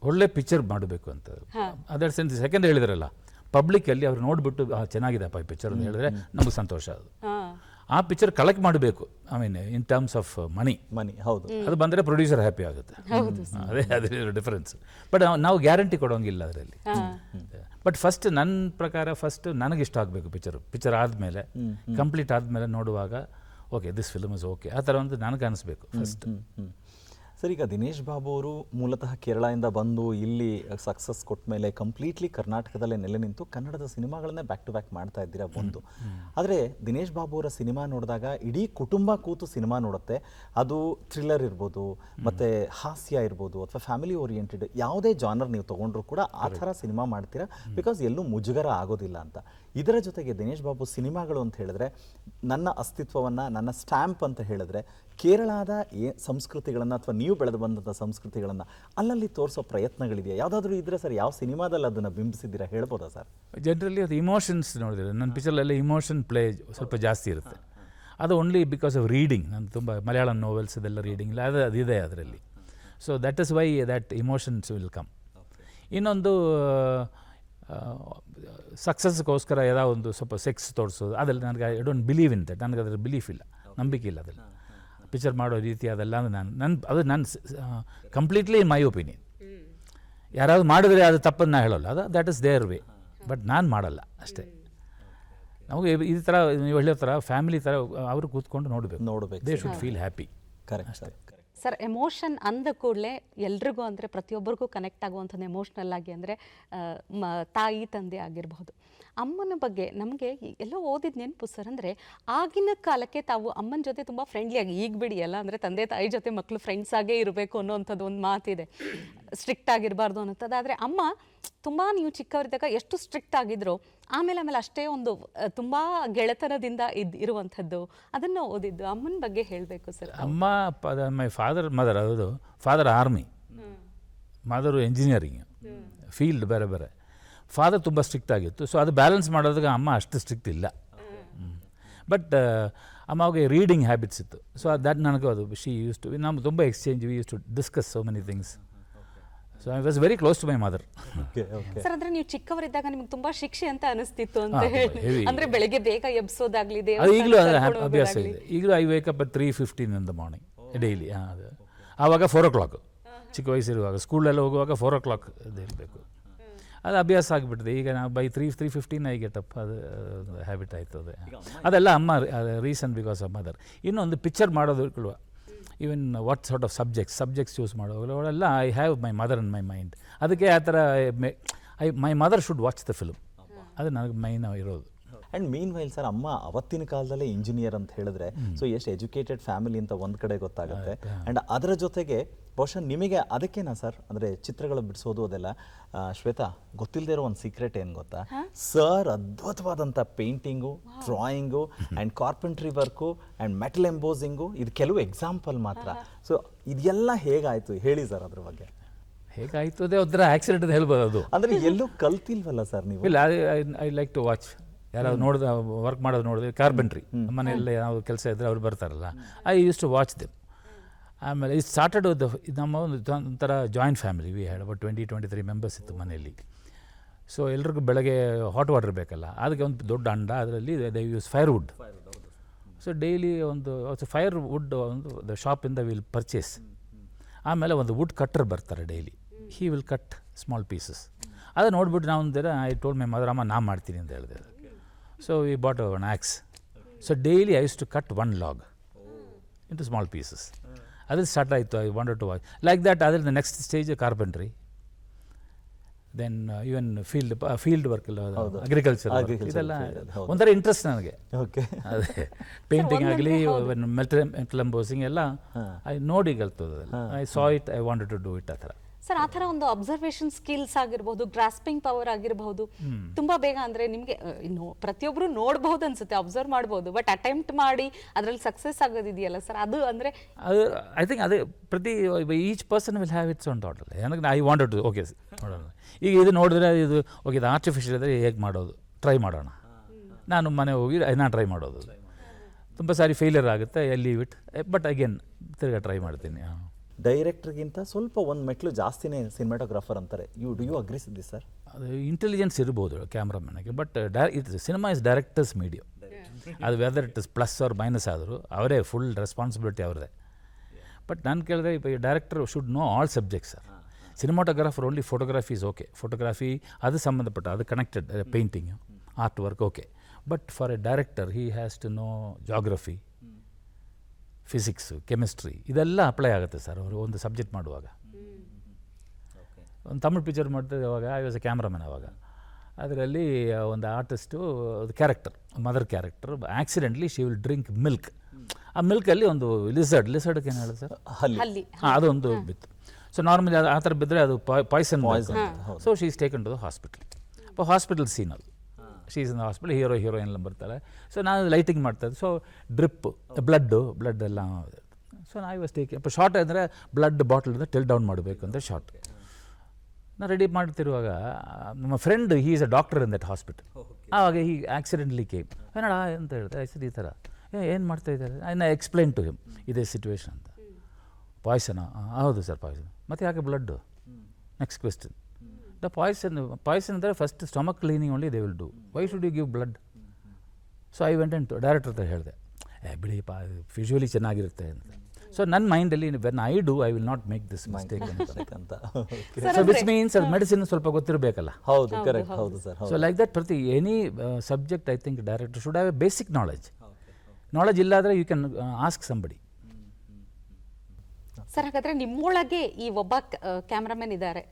ಒಳ್ಳೆ ಪಿಕ್ಚರ್ ಮಾಡಬೇಕು ಅಂತ. ಅದರ ಸೆನ್ಸ್ ಸೆಕೆಂಡ್ ಹೇಳಿದ್ರಲ್ಲ, ಪಬ್ಲಿಕ್ಕಲ್ಲಿ ಅವ್ರು ನೋಡಿಬಿಟ್ಟು ಚೆನ್ನಾಗಿದೆಪ್ಪ ಈ ಪಿಕ್ಚರ್ ಅಂತ ಹೇಳಿದ್ರೆ ನಮಗೆ ಸಂತೋಷ. ಅದು ಆ ಪಿಕ್ಚರ್ ಕಲೆಕ್ಟ್ ಮಾಡಬೇಕು, I mean in terms of money. ಹೌದು. ಅದು ಬಂದರೆ ಪ್ರೊಡ್ಯೂಸರ್ ಹ್ಯಾಪಿ ಆಗುತ್ತೆ, ಅದೇ ಡಿಫರೆನ್ಸ್. ಬಟ್ ನಾವು ಗ್ಯಾರಂಟಿ ಕೊಡೋಂಗಿಲ್ಲ ಅದರಲ್ಲಿ. ಬಟ್ ಫಸ್ಟ್ ನನ್ನ ಪ್ರಕಾರ ಫಸ್ಟ್ ನನಗಿಷ್ಟ ಆಗಬೇಕು ಪಿಕ್ಚರ್ ಆದಮೇಲೆ, ಕಂಪ್ಲೀಟ್ ಆದಮೇಲೆ ನೋಡುವಾಗ okay this film is okay, ಆ ಥರ ಒಂದು ನನಗೆ ಅನಿಸ್ಬೇಕು ಫಸ್ಟ್. ಸರ್, ಈಗ ದಿನೇಶ್ ಬಾಬು ಅವರು ಮೂಲತಃ ಕೇರಳದಿಂದ ಬಂದು ಇಲ್ಲಿ ಸಕ್ಸಸ್ ಕೊಟ್ಟ ಮೇಲೆ ಕಂಪ್ಲೀಟ್ಲಿ ಕರ್ನಾಟಕದಲ್ಲೇ ನೆಲೆ ನಿಂತು ಕನ್ನಡದ ಸಿನಿಮಾಗಳನ್ನೇ ಬ್ಯಾಕ್ ಟು ಬ್ಯಾಕ್ ಮಾಡ್ತಾ ಇದ್ದೀರಾ ಒಂದು. ಆದರೆ ದಿನೇಶ್ ಬಾಬು ಅವರ ಸಿನಿಮಾ ನೋಡಿದಾಗ ಇಡೀ ಕುಟುಂಬ ಕೂತು ಸಿನಿಮಾ ನೋಡುತ್ತೆ. ಅದು ಥ್ರಿಲ್ಲರ್ ಇರ್ಬೋದು, ಮತ್ತು ಹಾಸ್ಯ ಇರ್ಬೋದು, ಅಥವಾ ಫ್ಯಾಮಿಲಿ ಓರಿಯೆಂಟೆಡ್ ಯಾವುದೇ ಜಾನರ್ ನೀವು ತೊಗೊಂಡ್ರು ಕೂಡ ಆ ಥರ ಸಿನಿಮಾ ಮಾಡ್ತೀರಾ, ಬಿಕಾಸ್ ಎಲ್ಲೂ ಮುಜುಗರ ಆಗೋದಿಲ್ಲ ಅಂತ. ಇದರ ಜೊತೆಗೆ ದಿನೇಶ್ ಬಾಬು ಸಿನಿಮಾಗಳು ಅಂತ ಹೇಳಿದ್ರೆ ನನ್ನ ಅಸ್ತಿತ್ವವನ್ನು, ನನ್ನ ಸ್ಟ್ಯಾಂಪ್ ಅಂತ ಹೇಳಿದ್ರೆ ಕೇರಳದ ಸಂಸ್ಕೃತಿಗಳನ್ನು ಅಥವಾ ನೀವು ಬೆಳೆದು ಬಂದಂಥ ಸಂಸ್ಕೃತಿಗಳನ್ನು ಅಲ್ಲಲ್ಲಿ ತೋರಿಸೋ ಪ್ರಯತ್ನಗಳಿದೆಯಾ? ಯಾವುದಾದ್ರೂ ಇದ್ರೆ ಸರ್, ಯಾವ ಸಿನಿಮಾದಲ್ಲಿ ಅದನ್ನು ಬಿಂಬಿಸಿದ್ದೀರಾ ಹೇಳ್ಬೋದಾ ಸರ್? ಜನರಲಿ ಅದು ಇಮೋಷನ್ಸ್ ನೋಡಿದ್ರೆ ನನ್ನ ಪಿಕ್ಚರ್ಲೆಲ್ಲ ಇಮೋಷನ್ ಪ್ಲೇ ಸ್ವಲ್ಪ ಜಾಸ್ತಿ ಇರುತ್ತೆ. ಅದು ಓನ್ಲಿ ಬಿಕಾಸ್ ಆಫ್ ರೀಡಿಂಗ್. ನಾನು ತುಂಬ ಮಲಯಾಳಂ ನೋವೆಲ್ಸ್ ಇದೆಲ್ಲ ರೀಡಿಂಗ್ ಇಲ್ಲ, ಅದಿದೆ ಅದರಲ್ಲಿ. So that is Y that emotions will come. ಇನ್ನೊಂದು ಸಕ್ಸಸ್ಗೋಸ್ಕರ ಯಾವುದೋ ಒಂದು ಸ್ವಲ್ಪ ಸೆಕ್ಸ್ ತೋರಿಸೋದು, ಅದರಲ್ಲಿ ನನಗೆ I don't believe in that. ನನಗೆ ಅದರ ಬಿಲೀಫ್ ಇಲ್ಲ, ನಂಬಿಕೆ ಇಲ್ಲ ಅದರಲ್ಲಿ. ಪಿಕ್ಚರ್ ಮಾಡೋ ರೀತಿ ಅದೆಲ್ಲ ಅದು ನಾನು ಕಂಪ್ಲೀಟ್ಲಿ ಇನ್ ಮೈ ಒಪಿನಿಯನ್. ಯಾರಾದ್ರು ಮಾಡಿದ್ರೆ ಅದು ತಪ್ಪನ್ನು ನಾನು ಹೇಳೋಲ್ಲ, ಅದು that is their way. But ನಾನು ಮಾಡಲ್ಲ ಅಷ್ಟೇ. ನಮಗೆ ಈ ಥರ ನೀವು ಹೇಳೋ ಥರ ಫ್ಯಾಮಿಲಿ ಥರ ಅವರು ಕೂತ್ಕೊಂಡು ನೋಡಬೇಕು, they should feel happy. Correct sir. Sir, emotion ಅಂದ ಕೂಡಲೇ ಎಲ್ರಿಗೂ ಅಂದರೆ ಪ್ರತಿಯೊಬ್ಬರಿಗೂ ಕನೆಕ್ಟ್ ಆಗುವಂಥದ್ದು ಎಮೋಷ್ನಲ್ ಆಗಿ ಅಂದರೆ ತಾಯಿ ತಂದೆ ಆಗಿರಬಹುದು. ಅಮ್ಮನ ಬಗ್ಗೆ ನಮಗೆ ಎಲ್ಲೋ ಓದಿದ ನೆನಪು ಸರ್, ಅಂದರೆ ಆಗಿನ ಕಾಲಕ್ಕೆ ತಾವು ಅಮ್ಮನ ಜೊತೆ ತುಂಬ ಫ್ರೆಂಡ್ಲಿಯಾಗಿ, ಈಗ ಬಿಡಿ ಎಲ್ಲ ಅಂದರೆ ತಂದೆ ತಾಯಿ ಜೊತೆ ಮಕ್ಕಳು ಫ್ರೆಂಡ್ಸ್ ಆಗೇ ಇರಬೇಕು ಅನ್ನೋವಂಥದ್ದು ಒಂದು ಮಾತಿದೆ, ಸ್ಟ್ರಿಕ್ಟ್ ಆಗಿರಬಾರ್ದು ಅನ್ನೋಂಥದ್ದು. ಆದರೆ ಅಮ್ಮ ತುಂಬ ನೀವು ಚಿಕ್ಕವರಿದ್ದಾಗ ಎಷ್ಟು ಸ್ಟ್ರಿಕ್ಟ್ ಆಗಿದ್ರು, ಆಮೇಲೆ ಅಷ್ಟೇ ಒಂದು ತುಂಬ ಗೆಳೆತನದಿಂದ ಇರುವಂಥದ್ದು, ಅದನ್ನು ಓದಿದ್ದು. ಅಮ್ಮನ ಬಗ್ಗೆ ಹೇಳಬೇಕು ಸರ್. ಅಮ್ಮ ಮೈ ಮದರ್ ಅದು father army, mother engineering field ಬೇರೆ ಬೇರೆ. ಫಾದರ್ ತುಂಬ ಸ್ಟ್ರಿಕ್ಟ್ ಆಗಿತ್ತು. ಸೊ ಅದು ಬ್ಯಾಲೆನ್ಸ್ ಮಾಡೋದಕ್ಕೆ ಅಮ್ಮ ಅಷ್ಟು ಸ್ಟ್ರಿಕ್ಟ್ ಇಲ್ಲ. ಬಟ್ ಅಮ್ಮಗೆ ರೀಡಿಂಗ್ ಹ್ಯಾಬಿಟ್ಸ್ ಇತ್ತು. ಸೊ ದಟ್ ನನಗೂ ಅದು ಶಿ ಯೂಸ್ ಟು, ನಾವು ತುಂಬ ಎಕ್ಸ್ಚೇಂಜ್, we use to discuss so many things. So I was very close to my mother. Sir, ಅಂದ್ರೆ ನೀವು ಚಿಕ್ಕವರಿದ್ದಾಗ ನಿಮ್ಗೆ ತುಂಬಾ ಶಿಕ್ಷೆ ಅಂತ ಅನಿಸ್ತಿತ್ತು ಅಂತ ಹೇಳಿ, ಅಂದ್ರೆ ಬೆಳಗ್ಗೆ ಬೇಗ ಎಬ್ಸೋದಾಗ್ಲಿ, ಈಗಲೂ ಅಭ್ಯಾಸ ಇದೆ. ಈಗಲೂ I wake up at 3:15 in the morning daily. ಆವಾಗ 4 o'clock ಚಿಕ್ಕ ವಯಸ್ಸಿರುವಾಗ ಸ್ಕೂಲೆಲ್ಲ ಹೋಗುವಾಗ 4 o'clock ಅದು ಇರಬೇಕು. ಅದು ಅಭ್ಯಾಸ ಆಗಿಬಿಟ್ಟಿದೆ. ಈಗ ನಾವು ಬೈ 3:15 ಐ ಗೆಟ್ ಅಪ್, ಅದು ಹ್ಯಾಬಿಟ್ ಆಯಿತು. ಅದೆಲ್ಲ ಅಮ್ಮ ರೀಸನ್ ಬಿಕಾಸ್ ಆಫ್ ಮದರ್. ಇನ್ನೊಂದು ಪಿಕ್ಚರ್ ಮಾಡೋದು even what sort of subjects choose ಮಾಡೋವೆಲ್ಲ I have my mother in my mind. ಅದಕ್ಕೆ ಆ ಥರ my mother should watch the film, ಅದು ನನಗೆ ಮೈನ್ ಇರೋದು. ಆ್ಯಂಡ್ ಮೀನ್ ವೈಲ್ ಸರ್, ಅಮ್ಮ ಅವತ್ತಿನ ಕಾಲದಲ್ಲೇ ಇಂಜಿನಿಯರ್ ಅಂತ ಹೇಳಿದ್ರೆ ಸೊ ಎಷ್ಟು ಎಜುಕೇಟೆಡ್ ಫ್ಯಾಮಿಲಿ ಅಂತ ಒಂದು ಕಡೆ ಗೊತ್ತಾಗುತ್ತೆ. ಆ್ಯಂಡ್ ಅದರ ಜೊತೆಗೆ ಬಹುಶಃ ನಿಮಗೆ ಅದಕ್ಕೇನಾ ಸರ್, ಅಂದರೆ ಚಿತ್ರಗಳು ಬಿಡಿಸೋದು ಅದೆಲ್ಲ, ಶ್ವೇತಾ ಗೊತ್ತಿಲ್ಲದೆ ಇರೋ ಒಂದು ಸೀಕ್ರೆಟ್ ಏನು ಗೊತ್ತಾ ಸರ್, ಅದ್ಭುತವಾದಂಥ painting, drawing and carpentry work and metal embossing, ಇದು ಕೆಲವು ಎಕ್ಸಾಂಪಲ್ ಮಾತ್ರ. ಸೊ ಇದೆಲ್ಲ ಹೇಗಾಯಿತು ಹೇಳಿ ಸರ್ ಅದ್ರ ಬಗ್ಗೆ. ಹೇಗಾಯಿತು ಅದೇ ಒಂಥರ ಆಕ್ಸಿಡೆಂಟ್ ಅಂತ ಹೇಳ್ಬೋದು. ಅದು ಅಂದರೆ ಎಲ್ಲೂ ಕಲ್ತಿಲ್ವಲ್ಲ ಸರ್ ನೀವು? ಇಲ್ಲ, ಐ ಲೈಕ್ ಟು ವಾಚ್. ಯಾರಾದ್ರು ನೋಡಿದ ವರ್ಕ್ ಮಾಡೋದು ನೋಡಿದ್ರೆ, ಕಾರ್ಪೆಂಟ್ರಿ ಮನೆಯಲ್ಲಿ ಯಾವ ಕೆಲಸ ಇದ್ದರೆ ಅವ್ರು ಬರ್ತಾರಲ್ಲ, I use to watch them. ಆಮೇಲೆ ಇದು ಸ್ಟಾರ್ಟೆಡ್ ನಮ್ಮ ಒಂಥರ joint family. We had about 20-23 members ಇತ್ತು ಮನೆಯಲ್ಲಿ. ಸೊ ಎಲ್ರಿಗೂ ಬೆಳಗ್ಗೆ ಹಾಟ್ ವಾಟರ್ ಬೇಕಲ್ಲ, ಅದಕ್ಕೆ ಒಂದು ದೊಡ್ಡ ಅಂಡ, ಅದರಲ್ಲಿ they use firewood. So daily ಒಂದು ಫೈರ್ ವುಡ್ ಒಂದು ದ ಶಾಪಿಂದ ವಿಲ್ ಪರ್ಚೇಸ್. ಆಮೇಲೆ ಒಂದು ವುಡ್ ಕಟ್ಟರ್ ಬರ್ತಾರೆ daily, he will cut small pieces. ಅದು ನೋಡ್ಬಿಟ್ಟು ನಾವು ಒಂಥರ ಐ ಟೋಲ್ಡ್ ಮೈ ಮದರ್, ಅಮ್ಮ ನಾ ಮಾಡ್ತೀನಿ ಅಂತ ಹೇಳಿದೆ. So we bought one axe. So daily I use to cut 1 log into small pieces. ಅದು ಸ್ಟಾರ್ಟ್ ಆಯಿತು. I wanted to watch like that. ಅದರಿಂದ next stage carpentry, then even field work ಎಲ್ಲ, agriculture, ಇದೆಲ್ಲ ಒಂಥರ ಇಂಟ್ರೆಸ್ಟ್ ನನಗೆ. Okay, ಅದೇ painting ಆಗಲಿ, metal embossing ಎಲ್ಲ ಐ ನೋಡಿ ಕಲ್ತದ್ದು. I saw it, I wanted to do it. ಆ ಥರ ಸರ್, ಆ ಥರ ಒಂದು ಅಬ್ಸರ್ವೇಷನ್ ಸ್ಕಿಲ್ಸ್ ಆಗಿರ್ಬೋದು, ಗ್ರಾಸ್ಪಿಂಗ್ ಪವರ್ ಆಗಿರಬಹುದು, ತುಂಬಾ ಬೇಗ ಅಂದರೆ ನಿಮಗೆ ಪ್ರತಿಯೊಬ್ಬರು ನೋಡಬಹುದು ಅನ್ಸುತ್ತೆ, ಅಬ್ಸರ್ವ್ ಮಾಡ್ಬೋದು, ಬಟ್ ಅಟೆಂಪ್ಟ್ ಮಾಡಿ ಅದರಲ್ಲಿ ಸಕ್ಸಸ್ ಆಗೋದಿದೆಯಲ್ಲ ಸರ್, ಅದು ಅಂದರೆ ಅದು ಐ ಥಿಂಕ್ ಅದೇ ಪ್ರತಿ each person will have its own thought. ಅಲ್ಲ ನನಗೆ ಐ ವಾಂಟೆಡ್ ಟು ಓಕೆ ನೋಡೋಣ, ಈಗ ಇದು ನೋಡಿದ್ರೆ ಇದು ಓಕೆ ಇದು ಆರ್ಟಿಫಿಷಿಯಲ್ ಇದ್ದರೆ ಹೇಗೆ ಮಾಡೋದು ಟ್ರೈ ಮಾಡೋಣ. ನಾನು ಮನೆ ಹೋಗಿ ನಾನು ಟ್ರೈ ಮಾಡೋದು. ತುಂಬ ಸಾರಿ ಫೇಲಿಯರ್ ಆಗುತ್ತೆ, I leave it, but again ತಿರ್ಗಾ ಟ್ರೈ ಮಾಡ್ತೀನಿ. ಡೈರೆಕ್ಟ್ರಿಗಿಂತ ಸ್ವಲ್ಪ ಒಂದು ಮೆಟ್ಲು ಜಾಸ್ತಿನೇ ಸಿನಿಮಾಟೋಗ್ರಾಫರ್ ಅಂತಾರೆ. Do you agrees this sir? ಅದು ಇಂಟೆಲಿಜೆನ್ಸ್ ಇರ್ಬೋದು ಕ್ಯಾಮ್ರಾಮನ್ಗೆ, but cinema is director's medium. ಅದು whether it is plus or minus ಆದರೂ ಅವರೇ ಫುಲ್ ರೆಸ್ಪಾನ್ಸಿಬಿಲಿಟಿ ಅವ್ರದ್ದೇ. ಬಟ್ ನಾನು ಕೇಳಿದ್ರೆ director should know all subjects sir. Cinematographer only photography is okay, photography ಅದು ಸಂಬಂಧಪಟ್ಟ, ಅದು connected, painting, art work okay. But for a director he has to know geography, physics, chemistry, ಇದೆಲ್ಲ apply ಆಗುತ್ತೆ sir ಅವರು ಒಂದು subject ಮಾಡುವಾಗ. ಒಂದು Tamil picture ಮಾಡ್ತಾ ಇರುವಾಗ ಐ ವಾಸ್ ಎ ಕ್ಯಾಮ್ರಾಮನ್. ಆವಾಗ ಅದರಲ್ಲಿ ಒಂದು artist character, mother character, accidentally she will drink milk. ಆ ಮಿಲ್ಕಲ್ಲಿ ಒಂದು ಲಿಸರ್ಡ್ಗೆ ಏನು ಹೇಳೋದು ಸರ್, ಹಲ್ಲಿ, ಅದೊಂದು ಬಿತ್ತು. ಸೊ ನಾರ್ಮಲಿ ಆ ಥರ ಬಿದ್ದರೆ ಅದು poison. So she is taken to the hospital. Hospital scene ಅದು, she is in the hospital, heroine ಎಲ್ಲ ಬರ್ತಾರೆ. ಸೊ ನಾನು ಲೈಟಿಂಗ್ ಮಾಡ್ತಾಯಿದ್ದೆ. ಸೊ ಡ್ರಿಪ್, ಬ್ಲಡ್ ಎಲ್ಲ. So I was taking shot ಅಂದರೆ ಬ್ಲಡ್ ಬಾಟಲಿಂದ ಟೆಲ್ ಡೌನ್ ಮಾಡಬೇಕು ಅಂತ ಶಾರ್ಟ್. ನಾನು ರೆಡಿ ಮಾಡ್ತಿರುವಾಗ ನಮ್ಮ friend he is a doctor in that hospital. ಆವಾಗ ಈ ಆಕ್ಸಿಡೆಂಟ್ಲಿ ಕೇಮ್ ಏನಡ ಅಂತ ಹೇಳಿದೆ. ಐ ಸರ್ ಈ ಥರ ಏನು ಮಾಡ್ತಾಯಿದ್ದಾರೆ, ಐ ಎಕ್ಸ್ಪ್ಲೈನ್ ಟು ಹಿಮ್ ಇದೇ ಸಿಚುವೇಶನ್ ಅಂತ. ಪಾಯ್ಸನಾ? ಹೌದು ಸರ್ ಪಾಯ್ಸನ್. ಮತ್ತು ಯಾಕೆ blood? Next question. The poison ಅಂದರೆ first stomach cleaning only they will do, why should you give blood? So I went and director ಹತ್ರ ಹೇಳಿದೆ, ಬಿಡಿಯಪ್ಪ ವಿಜುವಲಿ ಚೆನ್ನಾಗಿರುತ್ತೆ ಅಂತ. ಸೊ ನನ್ನ ಮೈಂಡಲ್ಲಿ when I do I will not make this mistake ಅಂತ. So which means ಅದು medicine ಸ್ವಲ್ಪ ಗೊತ್ತಿರಬೇಕಲ್ಲ. ಹೌದು, ಕರೆಕ್ಟ್, ಹೌದು ಸರ್. ಸೊ ಲೈಕ್ ದಟ್ ಪ್ರತಿ any subject I think director should have a basic knowledge. Knowledge ಇಲ್ಲಾದರೆ you can ask somebody. Sir, ಹಾಗಾದ್ರೆ ನಿಮ್ಮೊಳಗೆ ಈ ಒಬ್ಬ ಕ್ಯಾಮ್ರಾಮನ್ ಇದ್ದಾರೆ,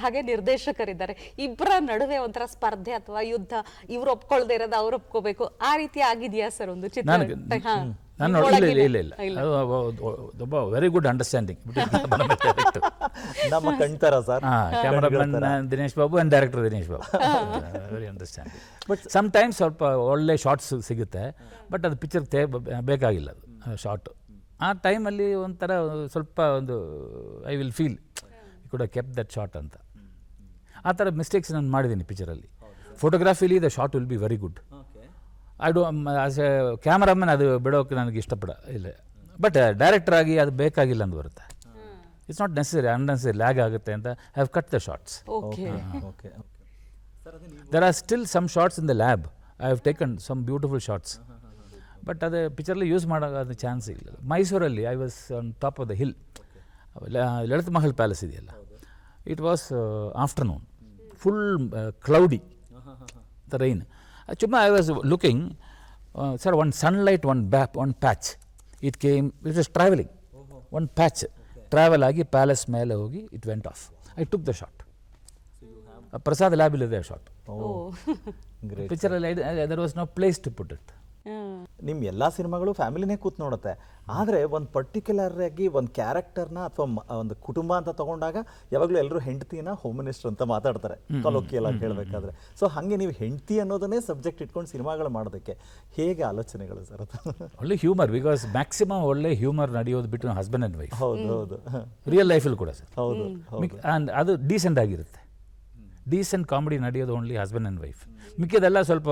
ಹಾಗೆ ನಿರ್ದೇಶಕರಿದ್ದಾರೆ, ಇಬ್ಬರ ನಡುವೆ ಒಂಥರ ಸ್ಪರ್ಧೆ ಅಥವಾ ಯುದ್ಧ, ಇವ್ರು ಒಪ್ಕೊಳ್ದೇ ಇರೋದು ಅವ್ರು ಒಪ್ಕೋಬೇಕು, ಆ ರೀತಿ ಆಗಿದೆಯಾ ಸರ್ ಒಂದು ಚಿತ್ರ? ನಾನು ಇಲ್ಲ, ಒಬ್ಬ ವೆರಿ ಗುಡ್ ಅಂಡರ್ಸ್ಟ್ಯಾಂಡಿಂಗ್ ನಮ್ಮ ಕಣ್ತಾರ sir. Cameraman Dinesh Babu and director Dinesh Babu, very understanding. But sometimes ಸ್ವಲ್ಪ ಒಳ್ಳೆ ಶಾರ್ಟ್ಸ್ ಸಿಗುತ್ತೆ, ಬಟ್ ಅದು ಪಿಕ್ಚರ್ ಬೇಕಾಗಿಲ್ಲ ಅದು ಶಾರ್ಟು. ಆ ಟೈಮಲ್ಲಿ ಒಂಥರ ಸ್ವಲ್ಪ ಒಂದು I will feel could have kept that shot ಅಂತ. ಆ ಥರ ಮಿಸ್ಟೇಕ್ಸ್ ನಾನು ಮಾಡಿದ್ದೀನಿ ಪಿಕ್ಚರಲ್ಲಿ. ಫೋಟೋಗ್ರಾಫಿಲಿ the shot will be very good. I do as a cameraman ಅದು ಬಿಡೋಕ್ಕೆ ನನಗೆ ಇಲ್ಲ. ಬಟ್ ಡೈರೆಕ್ಟರ್ ಆಗಿ ಅದು ಬೇಕಾಗಿಲ್ಲ ಅಂತ ಬರುತ್ತೆ. It's not necessary, unnecessary lag ಆಗುತ್ತೆ ಅಂತ have cut the shots. There are still some shots in the lab. I have taken some beautiful shots, but ಅದೇ ಪಿಕ್ಚರ್ಲಿ ಯೂಸ್ ಮಾಡೋ ಅದು ಚಾನ್ಸ್ ಇಲ್ಲ. ಮೈಸೂರಲ್ಲಿ I was on top of the hill. Lalit Mahal Palace ಇದೆಯಲ್ಲ, it was afternoon, full cloudy, the rain. ಚುಮ್ಮ I was looking, sir, one sunlight, one patch, it was travelling, one patch travel ಆಗಿ palace ಮೇಲೆ ಹೋಗಿ it went off. I took the shot. Prasad ಲ್ಯಾಬಲ್ಲಿದೆ shot. ಪಿಕ್ಚರಲ್ಲಿ there was no place to put it. ನಿಮ್ಮ ಎಲ್ಲ ಸಿನಿಮಾಗಳು ಫ್ಯಾಮಿಲಿನೇ ಕೂತ್ ನೋಡುತ್ತೆ, ಆದರೆ ಒಂದು ಪರ್ಟಿಕ್ಯುಲರ್ ಆಗಿ ಒಂದು ಕ್ಯಾರೆಕ್ಟರ್ನ ಅಥವಾ ಒಂದು ಕುಟುಂಬ ಅಂತ ತಗೊಂಡಾಗ ಯಾವಾಗಲೂ ಎಲ್ಲರೂ ಹೆಂಡತಿನ ಹೋಮ್ ಮಿನಿಸ್ಟರ್ ಅಂತ ಮಾತಾಡ್ತಾರೆ ಕಲೋಕಿಯಲ್ ಆಗಿ ಹೇಳಬೇಕಾದ್ರೆ. ಸೊ ಹಾಗೆ ನೀವು ಹೆಂಡತಿ ಅನ್ನೋದನ್ನೇ ಸಬ್ಜೆಕ್ಟ್ ಇಟ್ಕೊಂಡು ಸಿನಿಮಾಗಳು ಮಾಡೋದಕ್ಕೆ ಹೇಗೆ ಆಲೋಚನೆಗಳು ಸರ್? ಒಳ್ಳೆ ಹ್ಯೂಮರ್, ಬಿಕಾಸ್ ಮ್ಯಾಕ್ಸಿಮಮ್ ಒಳ್ಳೆ ಹ್ಯೂಮರ್ ನಡೆಯೋದು ಬಿಟ್ಟು ಹಸ್ಬೆಂಡ್ ಆ್ಯಂಡ್ ವೈಫ್. ಹೌದು ಹೌದು ರಿಯಲ್ ಲೈಫಲ್ಲಿ ಕೂಡ ಸರ್. ಹೌದು ಆ್ಯಂಡ್ ಅದು ಡೀಸೆಂಟ್ ಆಗಿರುತ್ತೆ. ಡೀಸೆಂಟ್ ಕಾಮಿಡಿ ನಡೆಯೋದು ಓನ್ಲಿ ಹಸ್ಬೆಂಡ್ ಆ್ಯಂಡ್ ವೈಫ್. ಮಿಕ್ಕಿದೆಲ್ಲ ಸ್ವಲ್ಪ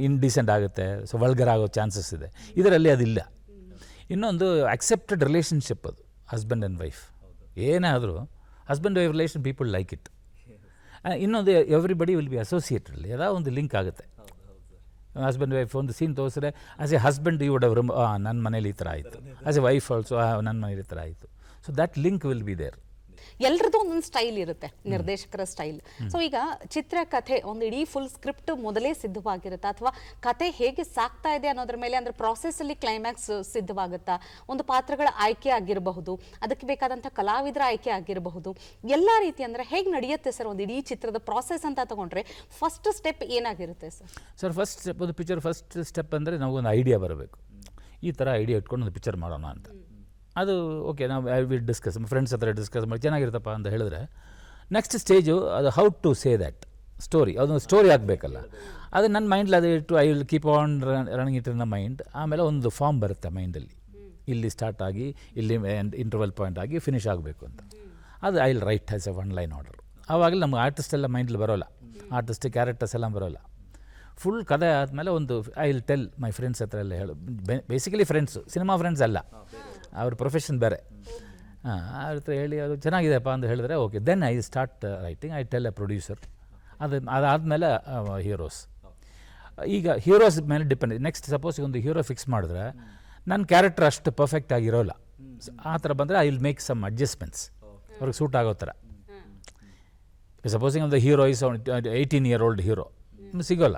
ಇನ್ಡೀಸೆಂಟ್ ಆಗುತ್ತೆ, ಸೊ ವಲ್ಗರ್ ಆಗೋ ಚಾನ್ಸಸ್ ಇದೆ. ಇದರಲ್ಲಿ ಅದಿಲ್ಲ. ಇನ್ನೊಂದು ಅಕ್ಸೆಪ್ಟೆಡ್ ರಿಲೇಷನ್ಶಿಪ್ ಅದು ಹಸ್ಬೆಂಡ್ ಆ್ಯಂಡ್ ವೈಫ್. ಏನೇ ಆದರೂ husband wife relation, people like it. ಇನ್ನೊಂದು ಎವ್ರಿಬಡಿ ವಿಲ್ ಬಿ ಅಸೋಸಿಯೇಟೆಡ್, ಯಾವುದೋ ಒಂದು ಲಿಂಕ್ ಆಗುತ್ತೆ. ಹಸ್ಬೆಂಡ್ ವೈಫ್ ಒಂದು ಸೀನ್ ತೋರಿಸಿದ್ರೆ as a husband you would have ನನ್ನ ಮನೇಲಿ ಈ ಥರ ಆಯಿತು, ಆಸ್ ಎ ವೈಫ್ ಆಲ್ಸೋ ನನ್ನ ಮನೇಲಿ ಈ ಥರ ಆಯಿತು. So that link will be there. ಎಲ್ರದ್ದು ಒಂದೊಂದು ಸ್ಟೈಲ್ ಇರುತ್ತೆ, ನಿರ್ದೇಶಕರ ಸ್ಟೈಲ್. ಸೊ ಈಗ ಚಿತ್ರಕಥೆ ಒಂದು ಇಡೀ ಫುಲ್ ಸ್ಕ್ರಿಪ್ಟ್ ಮೊದಲೇ ಸಿದ್ಧವಾಗಿರುತ್ತಾ, ಅಥವಾ ಕಥೆ ಹೇಗೆ ಸಾಕ್ತಾ ಇದೆ ಅನ್ನೋದ್ರ ಮೇಲೆ, ಅಂದ್ರೆ ಪ್ರಾಸೆಸ್ ಅಲ್ಲಿ ಕ್ಲೈಮ್ಯಾಕ್ಸ್ ಸಿದ್ಧವಾಗುತ್ತಾ, ಒಂದು ಪಾತ್ರಗಳ ಆಯ್ಕೆ ಆಗಿರಬಹುದು, ಅದಕ್ಕೆ ಬೇಕಾದಂಥ ಕಲಾವಿದರ ಆಯ್ಕೆ ಆಗಿರಬಹುದು, ಎಲ್ಲ ರೀತಿ ಅಂದ್ರೆ ಹೇಗೆ ನಡೆಯುತ್ತೆ ಸರ್ ಒಂದು ಇಡೀ ಚಿತ್ರದ ಪ್ರಾಸೆಸ್ ಅಂತ ತಗೊಂಡ್ರೆ ಫಸ್ಟ್ ಸ್ಟೆಪ್ ಏನಾಗಿರುತ್ತೆ ಸರ್? ಸರ್, ಫಸ್ಟ್ ಸ್ಟೆಪ್, ಒಂದು ಪಿಕ್ಚರ್ ಫಸ್ಟ್ ಸ್ಟೆಪ್ ಅಂದರೆ ನಾವೊಂದು ಐಡಿಯಾ ಬರಬೇಕು. ಈ ಥರ ಐಡಿಯಾ ಇಟ್ಕೊಂಡು ಒಂದು ಪಿಕ್ಚರ್ ಮಾಡೋಣ ಅಂತ. ಅದು ಓಕೆ, ನಾವು ಐ ವಿಲ್ ಡಿಸ್ಕಸ್, ಫ್ರೆಂಡ್ಸ್ ಹತ್ರ ಡಿಸ್ಕಸ್ ಮಾಡಿ ಚೆನ್ನಾಗಿರುತ್ತಪ್ಪ ಅಂತ ಹೇಳಿದ್ರೆ ನೆಕ್ಸ್ಟ್ ಸ್ಟೇಜು ಅದು how to say that story. ಅದೊಂದು ಸ್ಟೋರಿ ಆಗಬೇಕಲ್ಲ, ಅದು ನನ್ನ ಮೈಂಡ್ಲಿ ಅದು ಇಟ್ಟು I will keep on running it in the mind. ಆಮೇಲೆ ಒಂದು ಫಾರ್ಮ್ ಬರುತ್ತೆ ಮೈಂಡಲ್ಲಿ, ಇಲ್ಲಿ ಸ್ಟಾರ್ಟ್ ಆಗಿ ಇಲ್ಲಿ ಇಂಟರ್ವಲ್ ಪಾಯಿಂಟ್ ಆಗಿ ಫಿನಿಷ್ ಆಗಬೇಕು ಅಂತ. ಅದು I will write as A one line order. ಆವಾಗಲೇ ನಮ್ಗೆ ಆರ್ಟಿಸ್ಟ್ ಎಲ್ಲ ಮೈಂಡಲ್ಲಿ ಬರೋಲ್ಲ, ಆರ್ಟಿಸ್ಟ್ ಕ್ಯಾರೆಕ್ಟರ್ಸ್ ಎಲ್ಲ ಬರೋಲ್ಲ. ಫುಲ್ ಕಥೆ ಆದಮೇಲೆ ಒಂದು I will tell my friends ಹತ್ರ ಎಲ್ಲ ಹೇಳು. ಬೇಸಿಕಲಿ ಫ್ರೆಂಡ್ಸು, ಸಿನಿಮಾ ಫ್ರೆಂಡ್ಸ್ ಅಲ್ಲ, ಅವ್ರ ಪ್ರೊಫೆಷನ್ ಬೇರೆ. ಅವ್ರ ಹತ್ರ ಹೇಳಿ ಅದು ಚೆನ್ನಾಗಿದೆಯಪ್ಪ ಅಂತ ಹೇಳಿದ್ರೆ okay, then I start writing. I tell a producer. ಅದಾದಮೇಲೆ ಹೀರೋಸ್. ಈಗ ಹೀರೋಸ್ ಮೇಲೆ ಡಿಪೆಂಡ್. ನೆಕ್ಸ್ಟ್ ಸಪೋಸ್ ಒಂದು ಹೀರೋ ಫಿಕ್ಸ್ ಮಾಡಿದ್ರೆ ನನ್ನ ಕ್ಯಾರೆಕ್ಟರ್ ಅಷ್ಟು ಪರ್ಫೆಕ್ಟ್ ಆಗಿರೋಲ್ಲ. ಆ ಥರ ಬಂದರೆ I will make some adjustments ಅವ್ರಿಗೆ ಸೂಟ್ ಆಗೋ ಥರ. ಸಪೋಸಿಂಗ್ ಒಂದು ಹೀರೋ ಇಸ್ 18-year-old ಹೀರೋ ಸಿಗೋಲ್ಲ,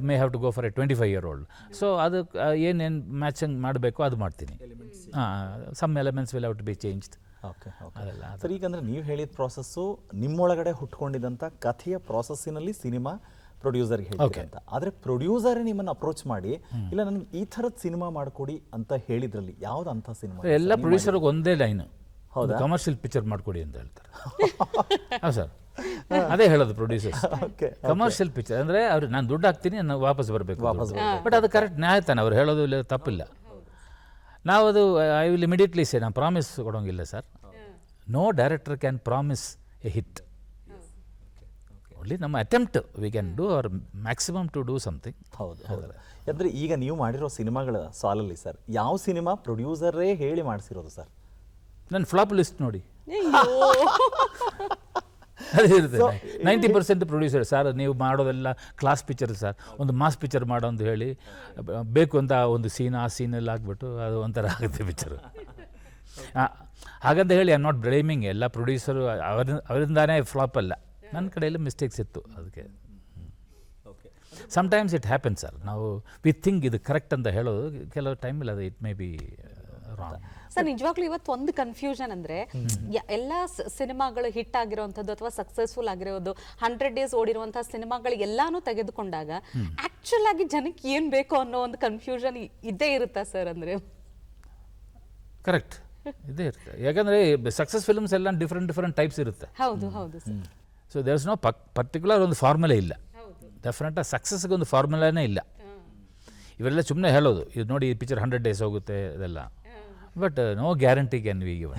may have to go for a 25-year-old. So ಅದಕ್ಕೆ ಏನೇನು ಮ್ಯಾಚಿಂಗ್ ಮಾಡಬೇಕು ಅದು ಮಾಡ್ತೀನಿ. Some elements will have to be changed. Okay ಅದೆಲ್ಲ ಸರ್. ಈಗ ಅಂದರೆ ನೀವು ಹೇಳಿದ ಪ್ರಾಸೆಸ್ಸು ನಿಮ್ಮೊಳಗಡೆ ಹುಟ್ಕೊಂಡಿದ್ದಂಥ ಕಥೆಯ ಪ್ರಾಸೆಸ್ಸಿನಲ್ಲಿ ಸಿನಿಮಾ ಪ್ರೊಡ್ಯೂಸರ್ಗೆ ಹೇಳಿ ಅಂತ. ಆದರೆ ಪ್ರೊಡ್ಯೂಸರೇ ನಿಮ್ಮನ್ನು ಅಪ್ರೋಚ್ ಮಾಡಿ ಇಲ್ಲ ನನಗೆ ಈ ಥರದ ಸಿನಿಮಾ ಮಾಡಿಕೊಡಿ ಅಂತ ಹೇಳಿದ್ರಲ್ಲಿ ಯಾವ್ದು ಅಂಥ ಸಿನಿಮಾ? ಎಲ್ಲ ಪ್ರೊಡ್ಯೂಸರ್ಗೆ ಒಂದೇ ಲೈನು, ಹೌದಾ, ಕಮರ್ಷಿಯಲ್ ಪಿಕ್ಚರ್ ಮಾಡಿಕೊಡಿ ಅಂತ ಹೇಳ್ತಾರೆ. ಹೌದು ಸರ್, ಅದೇ ಹೇಳೋದು ಪ್ರೊಡ್ಯೂಸರ್ಸ್. ಕಮರ್ಷಿಯಲ್ ಪಿಕ್ಚರ್ ಅಂದರೆ ಅವ್ರು ನಾನು ದುಡ್ಡು ಹಾಕ್ತೀನಿ, ನಾನು ವಾಪಸ್ ಬರಬೇಕು. ಬಟ್ ಅದು ಕರೆಕ್ಟ್ ನ್ಯಾಯ ತಾನೆ, ಅವ್ರು ಹೇಳೋದು ಇಲ್ಲ, ತಪ್ಪಿಲ್ಲ. ನಾವು ಅದು ಐ ವಿಲ್ ಇಮಿಡಿಯೇಟ್ಲಿ ಸೇ, ನಾನು ಪ್ರಾಮಿಸ್ ಕೊಡೋಂಗಿಲ್ಲ sir. No director can promise a hit. Only ನಮ್ಮ attempt we can do our maximum to do something. ಹೌದು ಹೌದು. ಅಂದರೆ ಈಗ ನೀವು ಮಾಡಿರೋ ಸಿನಿಮಾಗಳ ಸಾಲಲ್ಲಿ ಸರ್ ಯಾವ ಸಿನಿಮಾ ಪ್ರೊಡ್ಯೂಸರೇ ಹೇಳಿ ಮಾಡಿಸಿರೋದು ಸರ್? ನನ್ನ ಫ್ಲಾಪ್ ಲಿಸ್ಟ್ ನೋಡಿ, ಅದೇ ಇರುತ್ತೆ. 90% ಪ್ರೊಡ್ಯೂಸರ್ ಸರ್ ನೀವು ಮಾಡೋದೆಲ್ಲ ಕ್ಲಾಸ್ ಪಿಕ್ಚರ್ ಸರ್, ಒಂದು ಮಾಸ್ ಪಿಕ್ಚರ್ ಮಾಡೋ ಅಂತ ಹೇಳಿ ಬೇಕು ಅಂತ ಒಂದು ಸೀನ್, ಆ ಸೀನಲ್ಲಿ ಹಾಕ್ಬಿಟ್ಟು ಅದು ಒಂಥರ ಆಗುತ್ತೆ ಪಿಕ್ಚರು. ಹಾಗಂತ ಹೇಳಿ ಐ ಆಮ್ ನಾಟ್ ಬ್ಲೇಮಿಂಗ್. ಎಲ್ಲ ಪ್ರೊಡ್ಯೂಸರು ಅವರಿಂದಾನೇ ಫ್ಲಾಪ್ ಅಲ್ಲ, ನನ್ನ ಕಡೆಯಲ್ಲಿ ಮಿಸ್ಟೇಕ್ಸ್ ಇತ್ತು. ಅದಕ್ಕೆ ಸಮ್ಟೈಮ್ಸ್ ಇಟ್ ಹ್ಯಾಪನ್ ಸರ್. ನಾವು ವಿ ಥಿಂಕ್ ಇದು ಕರೆಕ್ಟ್ ಅಂತ ಹೇಳೋದು ಕೆಲವು ಟೈಮಲ್ಲಿ ಅದು it may be wrong. Sir ನಿಜವಾಗ್ಲೂ ಇವತ್ತು ಒಂದು ಕನ್ಫ್ಯೂಷನ್ ಅಂದ್ರೆ ಎಲ್ಲ ಸಿನಿಮಾಗಳು ಹಿಟ್ ಆಗಿರುವಂಥದ್ದು ಅಥವಾ ಸಕ್ಸಸ್ಫುಲ್ ಆಗಿರೋದು 100 days ಓಡಿರುವಂತಹ ಸಿನಿಮಾಗಳು ಎಲ್ಲಾನು ತೆಗೆದುಕೊಂಡಾಗ ಆಕ್ಚುಲ್ ಆಗಿ ಜನಕ್ಕೆ ಏನ್ ಬೇಕು ಅನ್ನೋ ಒಂದು ಕನ್ಫ್ಯೂಷನ್ ಇದ್ದೇ ಇರುತ್ತಾ ಸರ್? ಅಂದ್ರೆ ಕರೆಕ್ಟ್ ಇದೇ ಇರುತ್ತೆ, ಯಾಕಂದ್ರೆ ಸಕ್ಸಸ್ ಫಿಲ್ಮ್ಸ್ ಎಲ್ಲ ಡಿಫ್ರೆಂಟ್ ಟೈಪ್ಸ್ ಇರುತ್ತೆ. ಹೌದು ಹೌದು sir. So there is no particular ಒಂದು ಫಾರ್ಮುಲಾ ಇಲ್ಲ. ಡೆಫಿನೆಟ್ ಸಕ್ಸಸ್ಗೆ ಒಂದು ಫಾರ್ಮುಲಾನೇ ಇಲ್ಲ. ಇವೆಲ್ಲ ಸುಮ್ಮನೆ ಹೇಳೋದು, ಇದು ನೋಡಿ ಈ ಪಿಕ್ಚರ್ 100 days ಹೋಗುತ್ತೆ ಇದೆಲ್ಲ, but no guarantee can we give.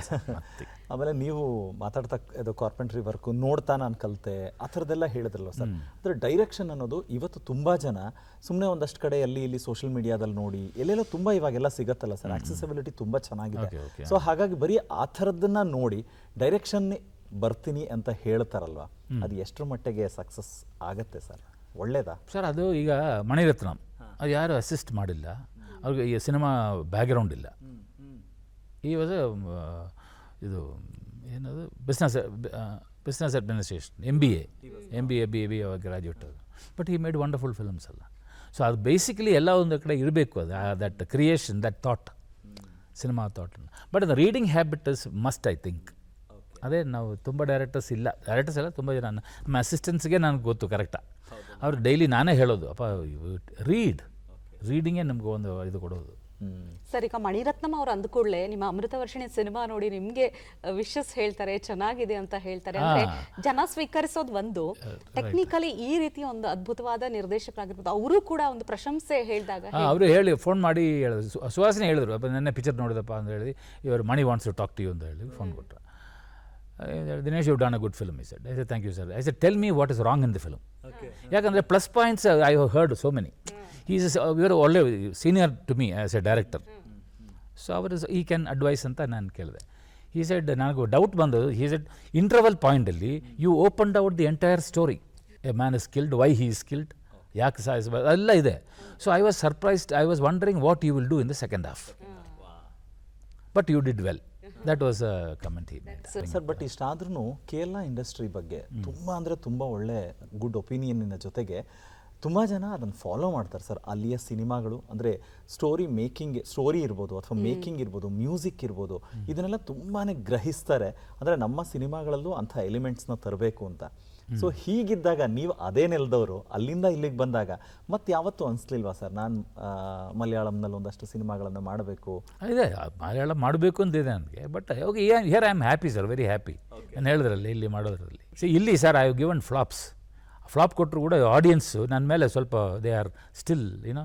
ಆಮೇಲೆ ನೀವು ಮಾತಾಡ್ತಾ ಇದು ಕಾರ್ಪೆಂಟ್ರಿ ವರ್ಕು ನೋಡ್ತಾ ನಾನು ಕಲಿತೆ ಆ ಥರದ್ದೆಲ್ಲ ಹೇಳಿದ್ರಲ್ಲ ಸರ್. ಅಂದರೆ ಡೈರೆಕ್ಷನ್ ಅನ್ನೋದು ಇವತ್ತು ತುಂಬ ಜನ ಸುಮ್ಮನೆ ಒಂದಷ್ಟು ಕಡೆ ಅಲ್ಲಿ ಇಲ್ಲಿ ಸೋಷಿಯಲ್ ಮೀಡಿಯಾದಲ್ಲಿ ನೋಡಿ ಎಲ್ಲೆಲ್ಲೋ ತುಂಬ ಇವಾಗೆಲ್ಲ ಸಿಗತ್ತಲ್ಲ ಸರ್, ಆಕ್ಸೆಸಿಬಿಲಿಟಿ ತುಂಬ ಚೆನ್ನಾಗಿದೆ. ಸೊ ಹಾಗಾಗಿ ಬರೀ ಆ ಥರದ್ದನ್ನು ನೋಡಿ ಡೈರೆಕ್ಷನ್ ಬರ್ತೀನಿ ಅಂತ ಹೇಳ್ತಾರಲ್ವ, ಅದು ಎಷ್ಟರ ಮಟ್ಟಿಗೆ ಸಕ್ಸಸ್ ಆಗತ್ತೆ ಸರ್? ಒಳ್ಳೇದಾ ಸರ್? ಅದು ಈಗ ಮಣಿರತ್ನಂ ಅದು ಯಾರು ಅಸಿಸ್ಟ್ ಮಾಡಿಲ್ಲ, ಅವ್ರಿಗೆ ಈ ಸಿನಿಮಾ ಬ್ಯಾಕ್ಗ್ರೌಂಡ್ ಇಲ್ಲ. ಈ ವಾಸ್ ಇದು ಏನದು business administration MBA BA graduate ಅದು. But he made wonderful films ಅಲ್ಲ. ಸೊ ಅದು ಬೇಸಿಕಲಿ ಎಲ್ಲ ಒಂದು ಕಡೆ ಇರಬೇಕು, ಅದು that creation, that thought, cinema thought. But ಅದು reading habit is must, I think. ಅದೇ ನಾವು ತುಂಬ ಡೈರೆಕ್ಟರ್ಸ್ ಎಲ್ಲ ತುಂಬ ಜನ ನಮ್ಮ ಅಸಿಸ್ಟೆಂಟ್ಸ್ಗೆ ನನಗೆ ಗೊತ್ತು ಕರೆಕ್ಟಾಗಿ. ಅವ್ರು ಡೈಲಿ ನಾನೇ ಹೇಳೋದು, ಅಪ್ಪ ರೀಡಿಂಗೇ ನಮ್ಗೆ ಒಂದು ಇದು ಕೊಡೋದು. ಸರ್, ಈಗ ಮಣಿರತ್ನಂ ಅವ್ರು ಅಂದ್ಕೂಡ್ಲೆ ನಿಮ್ಮ ಅಮೃತವರ್ಷಿಣಿ ಸಿನಿಮಾ ನೋಡಿ ನಿಮ್ಗೆ ವಿಶಸ್ ಹೇಳ್ತಾರೆ, ಚೆನ್ನಾಗಿದೆ ಅಂತ ಹೇಳ್ತಾರೆ. ಅಂದ್ರೆ ಜನ ಸ್ವೀಕರಿಸೋದು ಒಂದು, ಟೆಕ್ನಿಕಲಿ ಈ ರೀತಿ ಒಂದು ಅದ್ಭುತವಾದ ನಿರ್ದೇಶಕರಾಗಿರ್ಬೋದು, ಅವರು ಕೂಡ ಒಂದು ಪ್ರಶಂಸೆ ಹೇಳಿದಾಗ ಅವರು ಹೇಳಿ ಫೋನ್ ಮಾಡಿ ಹೇಳಿದ್ರು, ಸುಹಾಸಿನಿ ಹೇಳಿದ್ರು, ಅಪ್ಪ ನೆನ್ನೆ ಪಿಕ್ಚರ್ ನೋಡಿದಪ್ಪ ಅಂತ ಹೇಳಿ, ಇವರು Mani wants to talk to you ಅಂತ ಹೇಳಿ ಫೋನ್ ಕೊಟ್ಟರು. Dinesh, you done a good film. I said thank you sir. I said tell me what is wrong in the film. ಯಾಕಂದರೆ plus points I have heard so many. ಇವರು ಒಳ್ಳೆ senior to me as a director. So ಅವರು he can advice ಅಂತ ನಾನು ಕೇಳಿದೆ. ಈ side ನನಗೂ doubt ಬಂದದ್ದು, ಈ ಸೈಡ್ ಇಂಟರ್ವಲ್ ಪಾಯಿಂಟಲ್ಲಿ you opened out the entire story. A man is killed, why he is killed, ಯಾಕೆ ಸಾಯಿಸಬಾರ್ದು, ಎಲ್ಲ ಇದೆ. So I was surprised, I was wondering what you will do in the second half. But you did well. That was a comment he made. Sir, but ಇಷ್ಟಾದ್ರೂ Kerala industry ಬಗ್ಗೆ ತುಂಬ ಅಂದರೆ ತುಂಬ ಒಳ್ಳೆ ಗುಡ್ ಒಪಿನಿಯನ್ನಿನ ಜೊತೆಗೆ ತುಂಬ ಜನ ಅದನ್ನು ಫಾಲೋ ಮಾಡ್ತಾರೆ ಸರ್. ಅಲ್ಲಿಯ ಸಿನಿಮಾಗಳು ಅಂದರೆ ಸ್ಟೋರಿ ಇರ್ಬೋದು, ಅಥವಾ ಮೇಕಿಂಗ್ ಇರ್ಬೋದು, ಮ್ಯೂಸಿಕ್ ಇರ್ಬೋದು, ಇದನ್ನೆಲ್ಲ ತುಂಬಾ ಗ್ರಹಿಸ್ತಾರೆ. ಅಂದರೆ ನಮ್ಮ ಸಿನಿಮಾಗಳಲ್ಲೂ ಅಂಥ ಎಲಿಮೆಂಟ್ಸ್ನ ತರಬೇಕು ಅಂತ. ಸೊ ಹೀಗಿದ್ದಾಗ ನೀವು ಅದೇ ನೆಲದವರು ಅಲ್ಲಿಂದ ಇಲ್ಲಿಗೆ ಬಂದಾಗ ಮತ್ತೆ ಯಾವತ್ತೂ ಅನಿಸ್ಲಿಲ್ವಾ ಸರ್, ನಾನು ಮಲಯಾಳಂನಲ್ಲಿ ಒಂದಷ್ಟು ಸಿನಿಮಾಗಳನ್ನು ಮಾಡಬೇಕು ಇದೆ, ಮಲಯಾಳ ಮಾಡಬೇಕು ಅಂತಿದೆ ನನಗೆ. But okay, here I am happy sir, very happy. ನಾನು ಹೇಳಿದ್ರಲ್ಲಿ ಇಲ್ಲಿ ಮಾಡೋದ್ರಲ್ಲಿ. ಇಲ್ಲಿ sir I have given flop ಕೊಟ್ಟರು ಕೂಡ ಆಡಿಯನ್ಸು ನನ್ನ ಮೇಲೆ ಸ್ವಲ್ಪ ದೇ ಆರ್ ಸ್ಟಿಲ್ ಏನೋ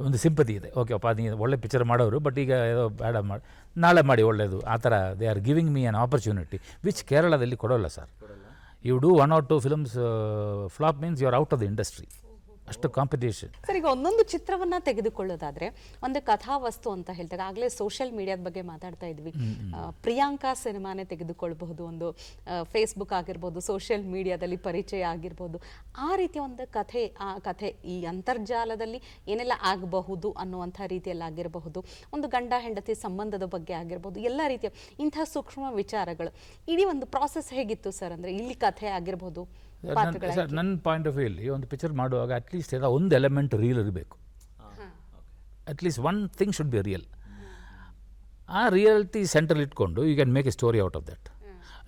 ಒಂದು ಸಿಂಪತಿ ಇದೆ. ಓಕೆ ಅಪ್ಪ, ನೀವು ಒಳ್ಳೆ ಪಿಕ್ಚರ್ ಮಾಡೋರು, ಬಟ್ ಈಗ ಏನೋ ಬೇಡ ಮಾಡಿ, ನಾಳೆ ಮಾಡಿ ಒಳ್ಳೆಯದು, ಆ ಥರ they are giving me an opportunity which ಕೇರಳದಲ್ಲಿ ಕೊಡೋಲ್ಲ sir. You do 1 or 2 films flop means you are out of the industry. ಅಷ್ಟು ಕಾಂಪಿಟೇಷನ್. ಸರ್, ಈಗ ಒಂದೊಂದು ಚಿತ್ರವನ್ನ ತೆಗೆದುಕೊಳ್ಳೋದಾದ್ರೆ ಒಂದು ಕಥಾವಸ್ತು ಅಂತ ಹೇಳ್ತಾರೆ. ಆಗಲೇ ಸೋಷಿಯಲ್ ಮೀಡಿಯಾದ ಬಗ್ಗೆ ಮಾತಾಡ್ತಾ ಇದ್ವಿ. ಪ್ರಿಯಾಂಕಾ ಸಿನಿಮಾನೇ ತೆಗೆದುಕೊಳ್ಳಬಹುದು, ಒಂದು ಫೇಸ್ಬುಕ್ ಆಗಿರ್ಬೋದು, ಸೋಷಿಯಲ್ ಮೀಡಿಯಾದಲ್ಲಿ ಪರಿಚಯ ಆಗಿರ್ಬೋದು. ಆ ರೀತಿಯ ಒಂದು ಆ ಕಥೆ ಈ ಅಂತರ್ಜಾಲದಲ್ಲಿ ಏನೆಲ್ಲ ಆಗಬಹುದು ಅನ್ನುವಂಥ ರೀತಿಯಲ್ಲಿ ಆಗಿರಬಹುದು, ಒಂದು ಗಂಡ ಹೆಂಡತಿ ಸಂಬಂಧದ ಬಗ್ಗೆ ಆಗಿರ್ಬೋದು, ಎಲ್ಲ ರೀತಿಯ ಇಂಥ ಸೂಕ್ಷ್ಮ ವಿಚಾರಗಳು. ಇಡೀ ಒಂದು ಪ್ರಾಸೆಸ್ ಹೇಗಿತ್ತು ಸರ್? ಅಂದರೆ ಇಲ್ಲಿ ಕಥೆ ಆಗಿರ್ಬೋದು, ಸರ್, ನನ್ನ ಪಾಯಿಂಟ್ ಆಫ್ ವ್ಯೂಲಿ ಒಂದು ಪಿಕ್ಚರ್ ಮಾಡುವಾಗ ಅಟ್ಲೀಸ್ಟ್ ಏನೋ ಒಂದು ಎಲಿಮೆಂಟ್ ರಿಯಲ್ ಇರಬೇಕು. At least one thing should be real. ಆ ರಿಯಾಲಿಟಿ ಸೆಂಟ್ರಲ್ ಇಟ್ಕೊಂಡು you can make a story out of that.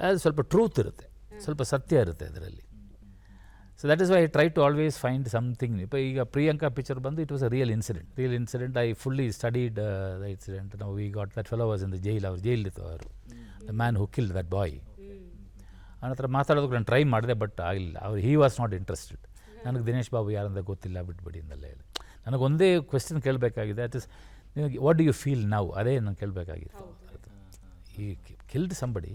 ಅದು ಸ್ವಲ್ಪ ಟ್ರೂತ್ ಇರುತ್ತೆ, ಸ್ವಲ್ಪ ಸತ್ಯ ಇರುತ್ತೆ ಅದರಲ್ಲಿ. So that is why I try to always find something. ಈಗ ಪ್ರಿಯಾಂಕಾ ಪಿಕ್ಚರ್ ಬಂದು it was a real incident. I fully studied the incident. ನಾವು we got that fellow was in the jail. ಅವ್ರು ಜೈಲಿತ್ತು, ಅವರು the man who killed that boy. ಅವನ ಹತ್ರ ಮಾತಾಡೋದಕ್ಕೆ ನಾನು ಟ್ರೈ ಮಾಡಿದೆ, ಬಟ್ ಆಗಲಿಲ್ಲ. ಅವ್ರು ಹಿ ವಾಸ್ ನಾಟ್ ಇಂಟ್ರೆಸ್ಟೆಡ್. ನನಗೆ ದಿನೇಶ್ ಬಾಬು ಯಾರಂತ ಗೊತ್ತಿಲ್ಲ, ಬಿಟ್ಬಿಡಿ ಅಂದಲ್ಲೇ. ನನಗೊಂದೇ ಕ್ವೆಶ್ಚನ್ ಕೇಳಬೇಕಾಗಿದೆ, ದಟ್ ಇಸ್ ನಿಮಗೆ ವಾಟ್ ಡು ಯು ಫೀಲ್ ನಾವು, ಅದೇ ನಾನು ಕೇಳಬೇಕಾಗಿತ್ತು. ಈ ಕಿಲ್ಡ್ ಸಂಬಡಿ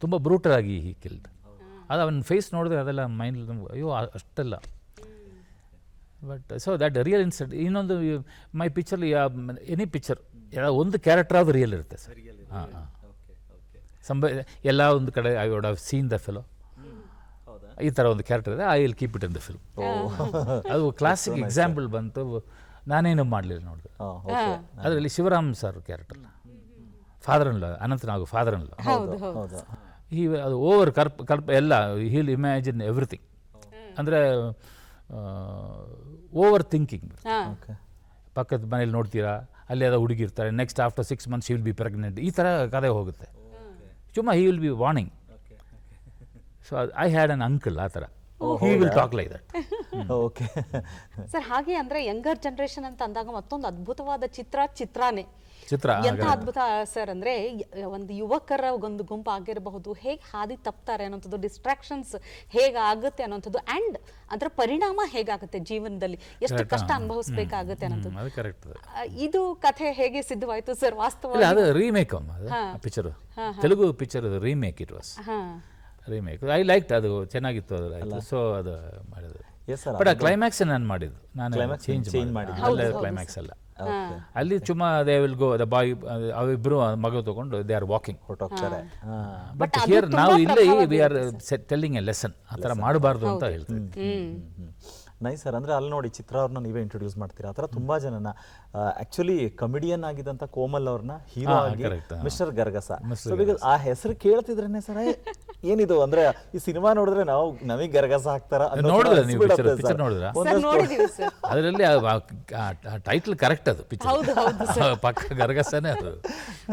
ತುಂಬ ಬ್ರೂಟರಾಗಿ ಹಿ ಕಿಲ್ಡ್. ಅದು ಅವನ ಫೇಸ್ ನೋಡಿದ್ರೆ ಅದೆಲ್ಲ ಮೈಂಡ್ ನಮ್ಗೆ ಅಯ್ಯೋ ಅಷ್ಟೆಲ್ಲ. But so that real incident. ಇನ್ನೊಂದು ಮೈ ಪಿಕ್ಚರ್ಲಿ ಎನಿ ಪಿಕ್ಚರ್ ಒಂದು ಕ್ಯಾರೆಕ್ಟರ್ ಆದರೂ ರಿಯಲ್ ಇರುತ್ತೆ ಸರ್. ಎಲ್ಲ ಒಂದು ಕಡೆ I would have seen the film. ಈ ಥರ ಒಂದು ಕ್ಯಾರೆಕ್ಟರ್ ಇದೆ, I will keep it in the film. ಅದು ಕ್ಲಾಸಿಕ್ ಎಕ್ಸಾಂಪಲ್ ಬಂತು. ನಾನೇನು ಮಾಡಲಿಲ್ಲ ನೋಡಿದೆ ಅದರಲ್ಲಿ. Shivaram sir character, father in law, Anant Nag father in law. ಅದು ಓವರ್ ಕರ್ಪ್ ಎಲ್ಲ ಹೀಲ್ ಇಮ್ಯಾಜಿನ್ ಎವ್ರಿಥಿಂಗ್. ಅಂದರೆ ಓವರ್ ಥಿಂಕಿಂಗ್. ಪಕ್ಕದ ಮನೇಲಿ ನೋಡ್ತೀರಾ, ಅಲ್ಲಿ ಅದು ಹುಡುಗಿರ್ತಾರೆ, next after 6 months she will be pregnant, ಈ ಥರ ಕಥೆ ಹೋಗುತ್ತೆ. ಸುಮ್ಮ he will be warning. So I had an uncle, ಆ ಥರ he will talk like that. Okay sir, ಹಾಗೆ ಅಂದರೆ ಯಂಗರ್ ಜನರೇಷನ್ ಅಂತ ಅಂದಾಗ ಮತ್ತೊಂದು ಅದ್ಭುತವಾದ ಚಿತ್ರ ಎಂತ ಅದ್ಭುತ ಸರ್. ಅಂದರೆ ಒಂದು ಯುವಕರ ಒಂದು ಗುಂಪು ಆಗಿರಬಹುದು, ಹೇಗೆ ಹಾದಿ ತಪ್ತಾರೆ ಅನ್ನೋಂಥದ್ದು, ಡಿಸ್ಟ್ರಾಕ್ಷನ್ಸ್ ಹೇಗಾಗುತ್ತೆ ಅನ್ನೋಂಥದ್ದು, ಆ್ಯಂಡ್ ಅದರ ಪರಿಣಾಮ ಹೇಗಾಗುತ್ತೆ ಜೀವನದಲ್ಲಿ, ಎಷ್ಟು ಕಷ್ಟ ಅನುಭವಿಸ್ಬೇಕಾಗುತ್ತೆ ಅನ್ನೋದು. ಇದು ಕಥೆ ಹೇಗೆ ಸಿದ್ಧವಾಯಿತು ಸರ್ ವಾಸ್ತವವಾಗಿ? ಅದು remake picture, Telugu picture remake. It was remake. I like ಅದು, ಚೆನ್ನಾಗಿತ್ತು ಅದು. ಸೊ ಅದು ಮಾಡಿದ್ರು. ಬಟ್ ಆ ಕ್ಲೈಮ್ಯಾಕ್ಸ್ ನಾನು ಮಾಡಿದ್ದು, ನಾನು ಚೇಂಜ್ ಮಾಡಿದ್ದು ಕ್ಲೈಮ್ಯಾಕ್ಸ್ ಅಲ್ಲ. ಅಲ್ಲಿ ಚುಮ್ಮಾ they will go the boy, ಅವಿಬ್ರು ಮಗ ತಗೊಂಡು ದೇ ಆರ್ ವಾಕಿಂಗ್ ಹೊರಟೋಗ್ತಾರೆ. ಬಟ್ ಹಿಯರ್ ನಾವು ಇಲ್ಲೇ we are telling a lesson, ಆ ಥರ ಮಾಡಬಾರ್ದು ಅಂತ ಹೇಳ್ತೀವಿ. Nice sir. ಅಂದರೆ ಅಲ್ಲಿ ನೋಡಿ ಚಿತ್ರ ಅವ್ರನ್ನ ನೀವೇ ಇಂಟ್ರೊಡ್ಯೂಸ್ ಮಾಡ್ತೀರಾ. ಆ ಥರ ತುಂಬ ಜನನ ಆ್ಯಕ್ಚುಲಿ ಕಮಿಡಿಯನ್ ಆಗಿದ್ದಂಥ ಕೋಮಲ್ ಅವ್ರನ್ನ ಹೀರೋ ಆಗಿ correct. ಮಿಸ್ಟರ್ ಗರ್ಗಸ. ಸೊ ಬಿಕಾಸ್ ಆ ಹೆಸರು ಕೇಳ್ತಿದ್ರೇನೆ ಸರ್ ಏನಿದು ಅಂದರೆ ಈ ಸಿನಿಮಾ ನೋಡಿದ್ರೆ ನಮಗೆ ಗರ್ಗಸ ಹಾಕ್ತಾರ ನೋಡಿದ್ರೆ ನೀವು ಪಿಕ್ಚರ್ ನೋಡಿದ್ರ ಸರ್ ನೋಡಿದೀವಿ ಸರ್. ಅದರಲ್ಲಿ ಟೈಟ್ಲ್ ಕರೆಕ್ಟ್ ಅದು ಹೌದು, ಪಿಕ್ಚರ್ ಪಕ್ಕ ಗರ್ಗಸನೇ ಅದು.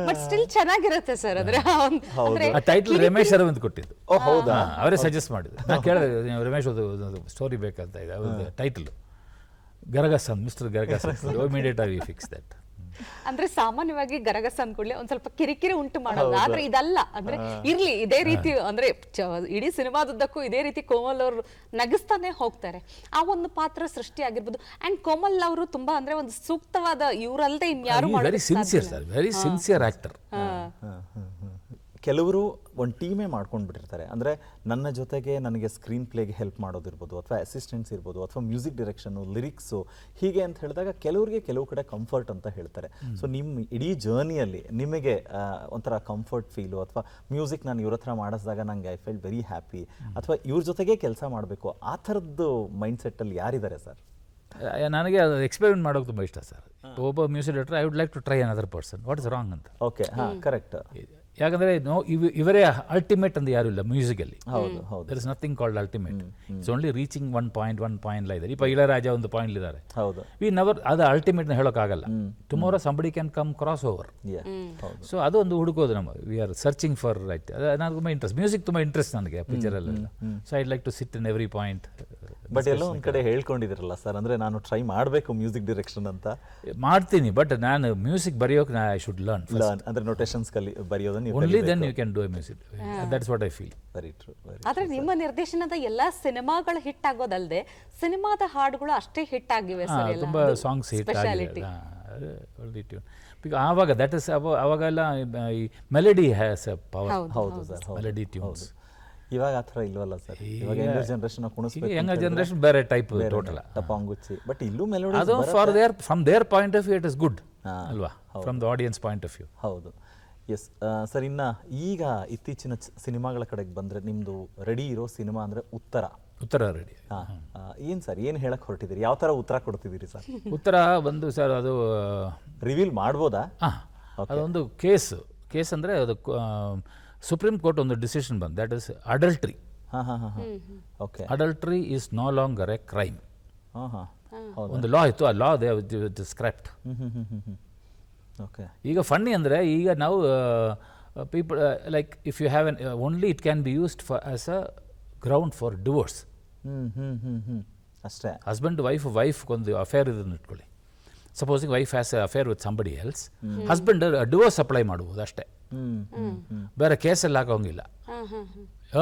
ಬಟ್ ಸ್ಟಿಲ್ ಚೆನ್ನಾಗಿರುತ್ತೆ ಸರ್. ಅಂದ್ರೆ ಆ ಟೈಟ್ಲ್ ರಮೇಶ್ ಅರವಿಂದ್ ಕೊಟ್ಟಿದ್ದು. ಓ ಹೌದಾ? ಅವರೇ ಸಜೆಸ್ಟ್ ಮಾಡಿದ್ರು. ನಾನು ಕೇಳಿದೆ ರಮೇಶ್ ಒಂದು ಸ್ಟೋರಿ ಬೇಕಂತ ಇದೆ, ಅವ್ರದ್ದು ಟೈಟಲ್ ಗರಗಸ್ ಅಂತ, ಮಿಸ್ಟರ್ ಗರಗಸ್. ಇಮಿಡಿಯೇಟ್ ಆಗಿ ಫಿಕ್ಸ್ ದಟ್. ಅಂದ್ರೆ ಸಾಮಾನ್ಯವಾಗಿ ಗರಗಸ ಅಂದ್ಕೊಳ್ಳಿ ಒಂದ್ ಸ್ವಲ್ಪ ಕಿರಿಕಿರಿ ಉಂಟು ಮಾಡೋದು. ಆದ್ರೆ ಇದಲ್ಲ, ಅಂದ್ರೆ ಇರ್ಲಿ ಇದೇ ರೀತಿ ಅಂದ್ರೆ ಇಡೀ ಸಿನಿಮಾದುದ್ದಕ್ಕೂ ಇದೇ ರೀತಿ ಕೋಮಲ್ ಅವರು ನಗಿಸ್ತಾನೆ ಹೋಗ್ತಾರೆ. ಆ ಒಂದು ಪಾತ್ರ ಸೃಷ್ಟಿ ಆಗಿರ್ಬೋದು. ಅಂಡ್ ಕೋಮಲ್ ಅವರು ತುಂಬಾ ಅಂದ್ರೆ ಒಂದು ಸೂಕ್ತವಾದ ಇವ್ರಲ್ದೆ ಇನ್ಯಾರು very sincere sir, very sincere actor. ಕೆಲವರು ಒಂದು ಟೀಮೇ ಮಾಡ್ಕೊಂಡು ಬಿಟ್ಟಿರ್ತಾರೆ. ಅಂದರೆ ನನ್ನ ಜೊತೆಗೆ ನನಗೆ ಸ್ಕ್ರೀನ್ ಪ್ಲೇಗೆ ಹೆಲ್ಪ್ ಮಾಡೋದಿರ್ಬೋದು, ಅಥವಾ ಅಸಿಸ್ಟೆಂಟ್ಸ್ ಇರ್ಬೋದು, ಅಥವಾ ಮ್ಯೂಸಿಕ್ ಡೈರೆಕ್ಷನ್ನು, ಲಿರಿಕ್ಸು, ಹೀಗೆ ಅಂತ ಹೇಳಿದಾಗ ಕೆಲವರಿಗೆ ಕೆಲವು ಕಡೆ ಕಂಫರ್ಟ್ ಅಂತ ಹೇಳ್ತಾರೆ. ಸೊ ನಿಮ್ಮ ಇಡೀ ಜರ್ನಿಯಲ್ಲಿ ನಿಮಗೆ ಒಂಥರ ಕಂಫರ್ಟ್ ಫೀಲು, ಅಥವಾ ಮ್ಯೂಸಿಕ್ ನಾನು ಇವ್ರ ಹತ್ರ ಮಾಡಿಸಿದಾಗ ನನಗೆ ಐ ಫೆಲ್ ವೆರಿ ಹ್ಯಾಪಿ, ಅಥವಾ ಇವ್ರ ಜೊತೆಗೆ ಕೆಲಸ ಮಾಡಬೇಕು, ಆ ಥರದ್ದು ಮೈಂಡ್ಸೆಟ್ಟಲ್ಲಿ ಯಾರಿದ್ದಾರೆ ಸರ್? ನನಗೆ ಅದು ಎಕ್ಸ್ಪೆರಿಮೆಂಟ್ ಮಾಡೋಕೆ ತುಂಬ ಇಷ್ಟ ಸರ್. ಒಬ್ಬ music director I would like to try another person, what is wrong ಅಂತ. ಓಕೆ, ಹಾಂ, ಕರೆಕ್ಟ್. ಯಾಕಂದರೆ ಇವರೇ ಅಲ್ಟಿಮೇಟ್ ಅಂತ ಯಾರು ಇಲ್ಲ ಮ್ಯೂಸಿಕಲ್ಲಿ. ಹೌದು ಹೌದು. There is nothing called ultimate. It's only reaching one point ಇದೆ. ಈಗ ಇಳರಾಜ ಒಂದು ಪಾಯಿಂಟ್ ಇದ್ದಾರೆ. ಹೌದು. ವಿ ನೆವರ್ ಅದು ಅಲ್ಟಿಮೇಟ್ನ ಹೇಳೋಕ್ಕಾಗಲ್ಲ. Tomorrow somebody can come cross over. So ಅದು ಒಂದು ಹುಡುಕೋದು ನಮ್ಮ we are searching for right. ಅದು ನನಗೆ ತುಂಬ ಇಂಟ್ರೆಸ್ಟ್, ಮ್ಯೂಸಿಕ್ ತುಂಬ ಇಂಟ್ರೆಸ್ಟ್ ನನಗೆ ಪಿಕ್ಚರಲ್ಲೆಲ್ಲ. So I like to sit in every point. But ಎಲ್ಲೋ ಒಂದು ಕಡೆ ಹೇಳ್ಕೊಂಡಿದ್ದೀರಲ್ಲ ಸರ್, ಅಂದರೆ ನಾನು ಟ್ರೈ ಮಾಡಬೇಕು ಮ್ಯೂಸಿಕ್ ಡೈರೆಕ್ಷನ್ ಅಂತ. ಮಾಡ್ತೀನಿ, ಬಟ್ ನಾನು ಮ್ಯೂಸಿಕ್ ಬರೆಯೋಕೆ ಐ ಶುಡ್ ಲರ್ನ್. ಅಂದರೆ ನೋಟೇಷನ್ಸ್ ಬರೆಯೋದನ್ನ only then you can do a music. That's what I feel. Very true. ಆದ್ರೆ ನಿಮ್ಮ ನಿರ್ದೇಶನದ ಎಲ್ಲಾ ಸಿನಿಮಾಗಳು ಹಿಟ್ ಆಗೋದಲ್ಲದೆ ಸಿನಿಮಾದ ಹಾಡುಗಳು ಅಷ್ಟೇ ಹಿಟ್ ಆಗಿವೆ ಸರ್. ತುಂಬ ಸಾಂಗ್ಸ್ ಹಿಟ್ ಆಗಿದೆ. ಆವಾಗ ದಟ್ ಇಸ್ ಅವಾಗೆಲ್ಲ ಈ ಮೆಲಡಿ ಹ್ಯಾಸ್ ಎ ಪವರ್. ಹೌದು ಸರ್, ಮೆಲಡಿ ಟ್ಯೂನ್ಸ್. ಇವಾಗ ಆ ಥರ ಇಲ್ವಲ್ಲ ಸರ್. ಇವಾಗ ಯಂಗರ್ ಜನರೇಷನ್ ಕುಣಿಸ್ಬೇಕು. ಯಂಗರ್ ಜನರೇಷನ್ ಬೇರೆ ಟೈಪ್ ಟೋಟಲ್. ಟಪಾಂಗುಚ್ಚಿ. ಬಟ್ ಇಲ್ಲೂ ಮೆಲೋಡಿ. ಅದು from their point of view it is good ಅಲ್ವಾ, from the audience point of view. ಹೌದು. Yes sir. ಇನ್ನು ಈಗ ಇತ್ತೀಚಿನ ಸಿನಿಮಾಗಳ ಕಡೆಗೆ ಬಂದರೆ ನಿಮ್ಮದು ರೆಡಿ ಇರೋ ಸಿನಿಮಾ ಅಂದರೆ ಉತ್ತರ ರೆಡಿ. ಹಾಂ, ಏನು ಸರ್, ಏನು ಹೇಳಕ್ಕೆ ಹೊರಟಿದ್ದೀರಿ? ಯಾವ ಥರ ಉತ್ತರ ಕೊಡ್ತಿದ್ದೀರಿ ಸರ್? ಉತ್ತರ ಬಂದು ಸರ್ ಅದು ರಿವೀಲ್ ಮಾಡ್ಬೋದಾ? ಅದೊಂದು ಕೇಸ್ ಅಂದರೆ ಅದು ಸುಪ್ರೀಂ ಕೋರ್ಟ್ ಒಂದು ಡಿಸಿಷನ್ ಬಂದು, that is adultery. Okay. Adultery is no longer a crime. ಒಂದು ಲಾ ಇತ್ತು, ಆ ಲಾ ದೇ ಸ್ಕ್ರಾಪ್ಡ್. ಓಕೆ. ಈಗ ಫನ್ನಿ ಅಂದರೆ ಈಗ ನಾವು people like if you have an only it can be used for as a ground for divorce. ಅಷ್ಟೇ. Husband wife ಒಂದು affair ಇದನ್ನು ಇಟ್ಕೊಳ್ಳಿ. Supposing wife has a affair with somebody else, husband divorce apply ಮಾಡ್ಬೋದು ಅಷ್ಟೇ, ಬೇರೆ ಕೇಸಲ್ಲಿ ಹಾಕೋಂಗಿಲ್ಲ.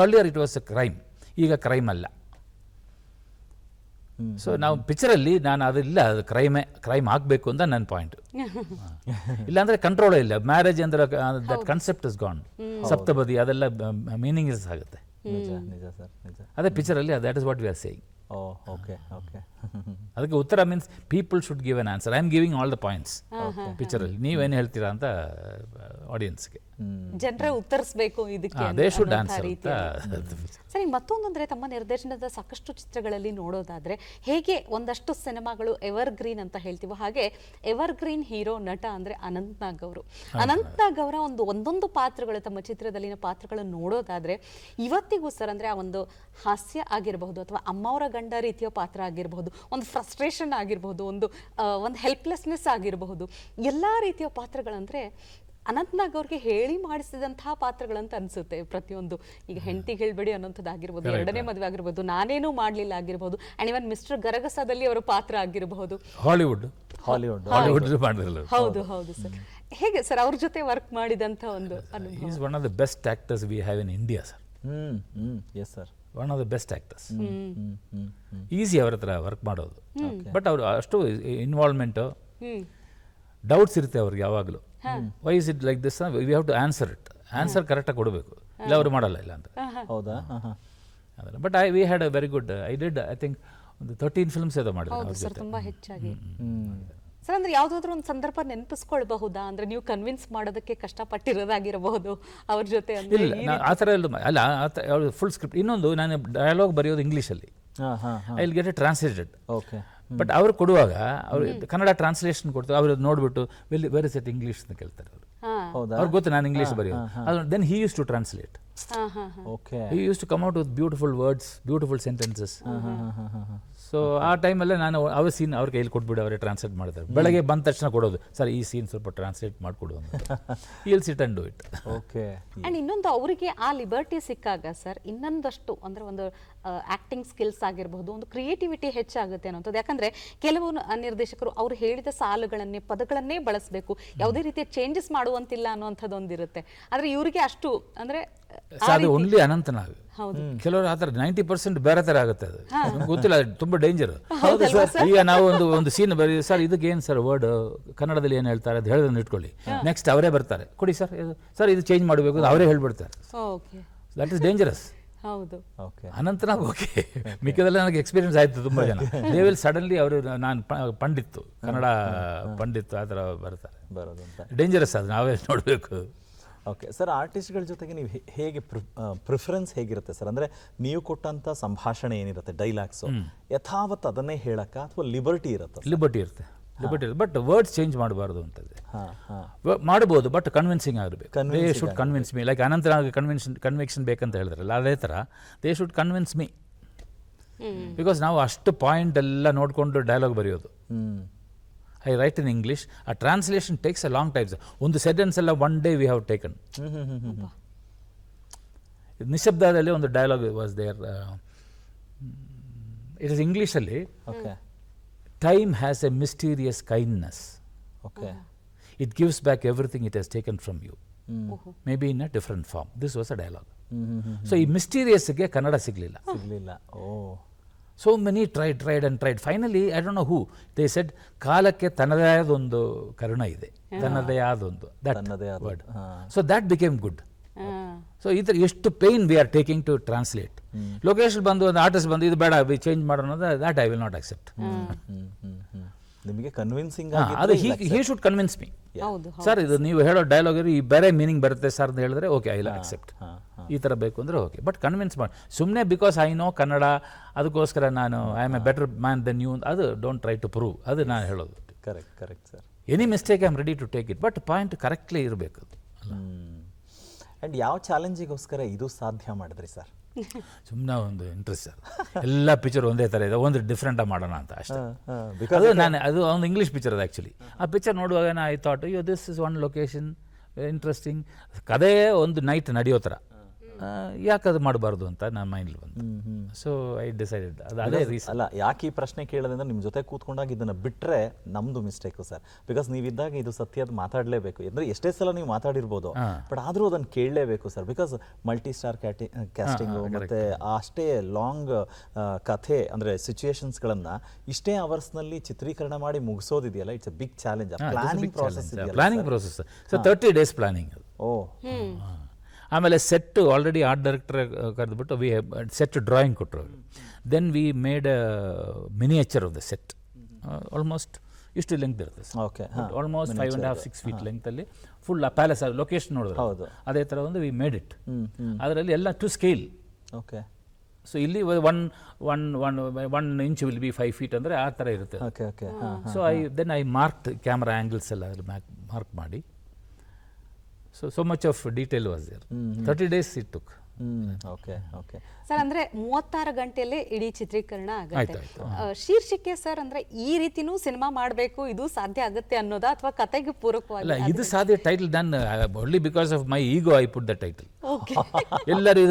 Earlier it was a crime, ಈಗ ಕ್ರೈಮ್ ಅಲ್ಲ. ಸೊ ನಾವು ಪಿಕ್ಚರಲ್ಲಿ ನಾನು ಅದಿಲ್ಲ, ಅದು ಕ್ರೈಮ್ ಆಗಬೇಕು ಅಂತ ನನ್ನ ಪಾಯಿಂಟ್. ಇಲ್ಲಾಂದರೆ ಕಂಟ್ರೋಲೇ ಇಲ್ಲ. ಮ್ಯಾರೇಜ್ ಅಂದರೆ ದಟ್ ಕನ್ಸೆಪ್ಟ್ ಇಸ್ ಗಾನ್. ಸಪ್ತಪದಿ ಅದೆಲ್ಲ ಮೀನಿಂಗ್ಲೆಸ್ ಆಗುತ್ತೆ. ನಿಜ ಸರ್, ನಿಜ. ಅದೇ ಪಿಕ್ಚರಲ್ಲಿ that is what we are saying. Okay okay. ಅದಕ್ಕೆ ಉತ್ತರ means people should give an answer. I am giving all the points ಪಿಕ್ಚರಲ್ಲಿ. ನೀವೇನು ಹೇಳ್ತೀರಾ ಅಂತ ಆಡಿಯನ್ಸ್ಗೆ ಜನರೇ ಉತ್ತರಿಸಬೇಕು ಇದಕ್ಕೆ. They should answer. ಸರಿ, ಮತ್ತೊಂದಂದ್ರೆ ತಮ್ಮ ನಿರ್ದೇಶನದ ಸಾಕಷ್ಟು ಚಿತ್ರಗಳಲ್ಲಿ ನೋಡೋದಾದ್ರೆ ಹೇಗೆ ಒಂದಷ್ಟು ಸಿನಿಮಾಗಳು ಎವರ್ ಗ್ರೀನ್ ಅಂತ ಹೇಳ್ತೀವೋ ಹಾಗೆ ಎವರ್ ಗ್ರೀನ್ ಹೀರೋ ನಟ ಅಂದ್ರೆ ಅನಂತ್ ನಾಗ್ ಅವರು. ಅನಂತ್ ನಾಗ್ ಅವರ ಒಂದೊಂದು ಪಾತ್ರಗಳು, ತಮ್ಮ ಚಿತ್ರದಲ್ಲಿನ ಪಾತ್ರಗಳನ್ನು ನೋಡೋದಾದ್ರೆ ಇವತ್ತಿಗೂ ಸರ್ ಅಂದ್ರೆ ಆ ಒಂದು ಹಾಸ್ಯ ಆಗಿರಬಹುದು, ಅಥವಾ ಅಮ್ಮವರ ಗಂಡ ರೀತಿಯ ಪಾತ್ರ ಆಗಿರಬಹುದು, ಒಂದು ಫ್ರಸ್ಟ್ರೇಷನ್ ಆಗಿರಬಹುದು, ಒಂದು ಹೆಲ್ಪ್ಲೆಸ್ನೆಸ್ ಆಗಿರಬಹುದು, ಎಲ್ಲ ರೀತಿಯ ಪಾತ್ರಗಳಂದ್ರೆ ಅನಂತ್ ನಾಗ್ ಅವ್ರಿಗೆ ಹೇಳಿ ಮಾಡಿಸಿದಂತಹ ಪಾತ್ರಗಳಂತ ಅನ್ಸುತ್ತೆ ಪ್ರತಿಯೊಂದು. ಈಗ ಹೆಂಡತಿಗೆ ಹೇಳ್ಬೇಡಿ ಅನ್ನೋಂಥದ್ದಾಗಿರ್ಬೋದು, ಎರಡನೇ ಮದುವೆ ಆಗಿರ್ಬೋದು, ನಾನೇನು ಮಾಡಲಿಲ್ಲ ಆಗಿರ್ಬೋದು, ಅಂಡ್ ಇವನ್ ಮಿಸ್ಟರ್ ಗರಗಸದಲ್ಲಿ ಅವರ ಪಾತ್ರ ಆಗಿರಬಹುದು. ಹಾಲಿವುಡ್ ಹೌದು ಹೌದು ಸರ್. ಹೇಗೆ ಸರ್ ಅವ್ರ ಜೊತೆ ವರ್ಕ್ ಮಾಡಿದಂಥ ಒಂದು ಅನುಭವ? Is one of the best actors we have in India sir. Yes sir, one of the best actors. Easy ಅವ್ರ ಹತ್ರ ವರ್ಕ್ ಮಾಡೋದು. ಬಟ್ ಅವರು ಅಷ್ಟು ಇನ್ವಾಲ್ವ್ಮೆಂಟು, ಡೌಟ್ಸ್ ಇರುತ್ತೆ ಅವ್ರಿಗೆ ಯಾವಾಗಲೂ. Why is it like this, we have to answer it. Answer ಕರೆಕ್ಟಾಗಿ ಕೊಡಬೇಕು, ಇಲ್ಲ ಅವರು ಮಾಡಲ್ಲ. ಇಲ್ಲ ಅಂತ ಹೌದಾ? ಅದಲ್ಲ. But we had a very good, I did I think ಒಂದು 13 ಫಿಲ್ಮ್ಸ್ ಏನೋ ಮಾಡಿದ್ರು ಸರ್, ತುಂಬಾ ಹೆಚ್ಚಾಗಿ. ಸರ್ ಅಂದ್ರೆ ಯಾವುದಾದ್ರೂ ಒಂದು ಸಂದರ್ಭ ನೆನಪಿಸ್ಕೊಳ್ಬಹುದಾ? ಅಂದ್ರೆ ನೀವು ಕನ್ವಿನ್ಸ್ ಮಾಡೋದಕ್ಕೆ ಕಷ್ಟಪಟ್ಟಿರೋದಾಗಿರಬಹುದು ಅವ್ರ ಜೊತೆ? ಇಲ್ಲ, ಆ ಥರ ಎಲ್ಲ ಅಲ್ಲ, ಫುಲ್ ಸ್ಕ್ರಿಪ್ಟ್. ಇನ್ನೊಂದು, ನಾನು ಡಯಲಾಗ್ ಬರೆಯೋದು ಇಂಗ್ಲೀಷಲ್ಲಿ. ಹಾಂ ಹಾಂ ಹಾಂ I will get A translated. Okay but ಅವ್ರು ಕೊಡುವಾಗ ಅವರು ಕನ್ನಡ ಟ್ರಾನ್ಸ್ಲೇಷನ್ ಕೊಡ್ತಾರೆ, ಅವ್ರು ನೋಡ್ಬಿಟ್ಟು ವೆರಿ ಸೆಟ್ ಇಂಗ್ಲೀಷ್ ಅಂತ ಕೇಳ್ತಾರೆ ಅವರು. ಹೌದಾ ಅವ್ರಿಗೆ ಗೊತ್ತು ನಾನು ಇಂಗ್ಲೀಷ್ ಬರೆಯೋದು. Then he use to translate. Okay he use to come out with beautiful words, beautiful sentences. So ಆ ಟೈಮಲ್ಲೇ ನಾನು ಅವ್ರ ಸೀನ್ ಅವ್ರ ಕೈಯಲ್ಲಿ ಕೊಟ್ಬಿಟ್ಟು ಅವರೇ ಟ್ರಾನ್ಸ್ಲೇಟ್ ಮಾಡ್ತಾರೆ. ಬೆಳಗ್ಗೆ ಬಂದ ತಕ್ಷಣ ಕೊಡೋದು, ಸರ್ ಈ ಸೀನ್ ಸ್ವಲ್ಪ ಟ್ರಾನ್ಸ್ಲೇಟ್ ಮಾಡಿಕೊಡು ಅಂತ. Will sit and do it. Okay and ಇನ್ನೊಂದು ಅವರಿಗೆ ಆ ಲಿಬರ್ಟಿ ಸಿಕ್ಕಾಗ ಸರ್ ಇನ್ನೊಂದಷ್ಟು ಅಂದ್ರೆ ಒಂದು ಆಕ್ಟಿಂಗ್ ಸ್ಕಿಲ್ಸ್ ಆಗಿರಬಹುದು, ಒಂದು ಕ್ರಿಯೇಟಿವಿಟಿ ಹೆಚ್ಚಾಗುತ್ತೆ ಅನ್ನೋಂಥದ್ದು. ಯಾಕಂದ್ರೆ ಕೆಲವು ನಿರ್ದೇಶಕರು ಅವ್ರು ಹೇಳಿದ ಸಾಲುಗಳನ್ನೇ ಪದಗಳನ್ನೇ ಬಳಸಬೇಕು, ಯಾವುದೇ ರೀತಿಯ ಚೇಂಜಸ್ ಮಾಡುವಂತಿಲ್ಲ ಅನ್ನುವಂಥದ್ದು ಒಂದಿರುತ್ತೆ. ಆದ್ರೆ ಇವರಿಗೆ ಅಷ್ಟು ಅಂದ್ರೆ ಅದು ಓನ್ಲಿ ಅನಂತನಾಗ್. ಕೆಲವರು ಆ ಥರ 90% ಬೇರೆ ಥರ ಆಗುತ್ತೆ. ಅದು ನಮ್ಗೆ ಗೊತ್ತಿಲ್ಲ, ಅದು ತುಂಬ ಡೇಂಜರ್. ಈಗ ನಾವು ಒಂದು ಸೀನ್ ಬರೀ ಸರ್ ಇದಕ್ಕೆ ಏನು ಸರ್ ವರ್ಡ್ ಕನ್ನಡದಲ್ಲಿ ಏನು ಹೇಳ್ತಾರೆ ಅದು ಹೇಳೋದನ್ನ ಇಟ್ಕೊಳ್ಳಿ, ನೆಕ್ಸ್ಟ್ ಅವರೇ ಬರ್ತಾರೆ ಕೊಡಿ ಸರ್ ಸರ್ ಇದು ಚೇಂಜ್ ಮಾಡಬೇಕು ಅಂತ ಅವರೇ ಹೇಳ್ಬಿಡ್ತಾರೆ. That is dangerous. ಹೌದು ಓಕೆ ಅನಂತನಾಗ್ ಓಕೆ. ಮಿಕ್ಕದೆಲ್ಲ ನನಗೆ ಎಕ್ಸ್ಪೀರಿಯನ್ಸ್ ಆಯಿತು ತುಂಬ ಜನ. ದೇ ವಿಲ್ ಸಡನ್ಲಿ ಅವರು ನಾನು ಪಂಡಿತ್ತು, ಕನ್ನಡ ಪಂಡಿತ್ತು ಆ ಥರ ಬರ್ತಾರೆ. ಬರೋದು ಅಂತ ಡೇಂಜರಸ್ ಅದು, ನಾವೇ ನೋಡಬೇಕು. ಓಕೆ ಸರ್, ಆರ್ಟಿಸ್ಟ್ಗಳ ಜೊತೆಗೆ ನೀವು ಹೇಗೆ ಪ್ರಿಫರೆನ್ಸ್ ಹೇಗಿರುತ್ತೆ ಸರ್? ಅಂದರೆ ನೀವು ಕೊಟ್ಟಂಥ ಸಂಭಾಷಣೆ ಏನಿರುತ್ತೆ, ಡೈಲಾಗ್ಸು ಯಥಾವತ್ ಅದನ್ನೇ ಹೇಳಕ್ಕ ಅಥವಾ ಲಿಬರ್ಟಿ ಇರುತ್ತೆ? ಲಿಬರ್ಟಿ ಇರುತ್ತೆ, ಬಟ್ ವರ್ಡ್ಸ್ ಚೇಂಜ್ ಮಾಡಬಾರ್ದು ಅಂತದೆ. ಹಾಂ ಹಾಂ ಮಾಡ್ಬೋದು, ಬಟ್ ಕನ್ವಿನ್ಸಿಂಗ್ ಆಗಬೇಕು. They should convince me. Like Anant Nag conviction ಬೇಕಂತ ಹೇಳಿದ್ರಲ್ಲ, ಅದೇ ಥರ they should convince me. Because ನಾವು ಅಷ್ಟು ಪಾಯಿಂಟ್ ಎಲ್ಲ ನೋಡಿಕೊಂಡು ಡೈಲಾಗ್ ಬರೆಯೋದು. ಐ ರೈಟ್ ಇನ್ ಇಂಗ್ಲೀಷ್, ಆ translation takes a long times. ಒಂದು ಸೆಂಟೆನ್ಸ್ ಎಲ್ಲ one day we have taken. ನಿಶಬ್ದದಲ್ಲಿ ಒಂದು dialogue was there, it is ಇಂಗ್ಲೀಷಲ್ಲಿ. Okay time has a mysterious kindness. Okay it gives back everything it has taken from you, may be in a different form. This was a dialogue. So ಈ ಮಿಸ್ಟೀರಿಯಸ್ಗೆ ಕನ್ನಡ ಸಿಗಲಿಲ್ಲ. ಓ So many tried and tried. Finally, I don't know who, they said, ಕಾಲಕ್ಕೆ ತನ್ನದೇ ಆದೊಂದು ಕರುಣ ಇದೆ, ತನ್ನದೇ ಆದೊಂದು, that word. So that became good. So ಈ ಥರ ಎಷ್ಟು pain we are taking to translate. Location ಬಂದು ಒಂದು ಆರ್ಟಿಸ್ಟ್ ಬಂದು ಇದು ಬೇಡ ಚೇಂಜ್ ಮಾಡೋಣ, that I will not accept. ನಿಮಗೆ ಕನ್ವಿನ್ಸಿಂಗ್ ಅದು he should convince me. Sir ಇದು ನೀವು ಹೇಳೋ ಡೈಲಾಗ್ ಈ ಬೇರೆ ಮೀನಿಂಗ್ ಬರುತ್ತೆ ಸರ್ ಅಂತ ಹೇಳಿದ್ರೆ ಓಕೆ, ಐ ವಿಲ್ ಅಕ್ಸೆಪ್ಟ್. ಈ ಥರ ಬೇಕು ಅಂದರೆ ಓಕೆ, ಬಟ್ ಕನ್ವಿನ್ಸ್ ಮಾಡಿ. ಸುಮ್ಮನೆ ಬಿಕಾಸ್ ಐ ನೋ ಕನ್ನಡ ಅದಕ್ಕೋಸ್ಕರ ನಾನು I am a better man than you, ಅದು ಡೋಂಟ್ ಟ್ರೈ ಟು ಪ್ರೂವ್. ಅದು ನಾನು ಹೇಳೋದು. Correct sir. Any mistake I am ready to take it, but point correctly ಇರಬೇಕು. ಆ್ಯಂಡ್ ಯಾವ ಚಾಲೆಂಜಿಗೋಸ್ಕರ ಇದು ಸಾಧ್ಯ ಮಾಡಿದ್ರಿ ಸರ್? ಸುಮ್ಮನೆ ಒಂದು ಇಂಟ್ರೆಸ್ಟ್ ಸರ್. ಎಲ್ಲ ಪಿಕ್ಚರ್ ಒಂದೇ ಥರ ಇದೆ, ಒಂದು ಡಿಫ್ರೆಂಟಾಗಿ ಮಾಡೋಣ ಅಂತ ಅಷ್ಟೇ. ಅದು ಒಂದು ಇಂಗ್ಲೀಷ್ ಪಿಕ್ಚರ್ ಅದು ಆ್ಯಕ್ಚುಲಿ. ಆ ಪಿಕ್ಚರ್ ನೋಡುವಾಗ ಐ ಥಾಟ್ ಅಯ್ಯೋ this is one location interesting, ಕದೇ ಒಂದು ನೈಟ್ ನಡೆಯೋ ಥರ, ಯಾಕೆ ಅದು ಮಾಡಬಾರ್ದು ಅಂತ ನನ್ನ ಮೈಂಡ್ಲಿ ಬಂತು. So I decided. ಅದೇ ರೀಸನ್. ಅಲ್ಲ, ಯಾಕೆ ಈ ಪ್ರಶ್ನೆ ಕೇಳಿದೆ ಅಂದರೆ ನಿಮ್ಮ ಜೊತೆ ಕೂತ್ಕೊಂಡಾಗ ಇದನ್ನು ಬಿಟ್ಟರೆ ನಮ್ಮದು ಮಿಸ್ಟೇಕು ಸರ್. ಬಿಕಾಸ್ ನೀವಿದ್ದಾಗ ಇದು ಸತ್ಯದ ಮಾತಾಡಲೇಬೇಕು. ಅಂದರೆ ಎಷ್ಟೇ ಸಲ ನೀವು ಮಾತಾಡಿರ್ಬೋದು, ಬಟ್ ಆದರೂ ಅದನ್ನು ಕೇಳಲೇಬೇಕು sir. Because multi star casting ಮತ್ತು ಅಷ್ಟೇ ಲಾಂಗ್ ಕಥೆ ಅಂದರೆ ಸಿಚುಯೇಷನ್ಸ್ಗಳನ್ನು ಇಷ್ಟೇ ಅವರ್ಸ್ನಲ್ಲಿ ಚಿತ್ರೀಕರಣ ಮಾಡಿ ಮುಗಿಸೋದಿದೆಯಲ್ಲ, it's a big challenge. Planning process. So 30 days planning. ಆಮೇಲೆ ಸೆಟ್ ಆಲ್ರೆಡಿ ಆರ್ಟ್ ಡೈರೆಕ್ಟರ್ ಕರೆದುಬಿಟ್ಟು ಸೆಟ್ ಡ್ರಾಯಿಂಗ್ ಕೊಟ್ಟರು. Then we made a miniature of the set. Almost ಇಷ್ಟು ಲೆಂತ್ ಇರುತ್ತೆ ಸರ್. ಓಕೆ, ಆಲ್ಮೋಸ್ಟ್ 5.5-6 feet ಲೆಂತಲ್ಲಿ ಫುಲ್ ಆ ಪ್ಯಾಲೇಸ್ ಲೊಕೇಶನ್ ನೋಡಿದ್ರೆ ಅದೇ ಥರ ಒಂದು ವಿ ಮೇಡ್ ಇಟ್. ಅದರಲ್ಲಿ ಎಲ್ಲ ಟು ಸ್ಕೇಲ್. ಓಕೆ. ಸೊ ಇಲ್ಲಿ one inch will be 5 feet ಅಂದರೆ ಆ ಥರ ಇರುತ್ತೆ. So I marked camera angles ಎಲ್ಲ ಮಾರ್ಕ್ ಮಾಡಿ. So much of detail was there. 30 days it took. Okay sir, ಅಂದ್ರೆ 36 ಗಂಟೆಯಲ್ಲೇ ಇಡೀ ಚಿತ್ರೀಕರಣ ಆಗುತ್ತೆ. ಶೀರ್ಷಿಕೆ ಸರ್ ಅಂದ್ರೆ ಈ ರೀತಿನೂ ಸಿನಿಮಾ ಮಾಡಬೇಕು, ಇದು ಸಾಧ್ಯ ಆಗುತ್ತೆ ಅನ್ನೋದಾ ಅಥವಾ ಕತೆಗೆ ಪೂರಕವಾಗಿ? ಅಲ್ಲ, ಇದು ಸಾಧ್ಯ. Title done only because of my ego I put the title. ಎಲ್ಲರೂ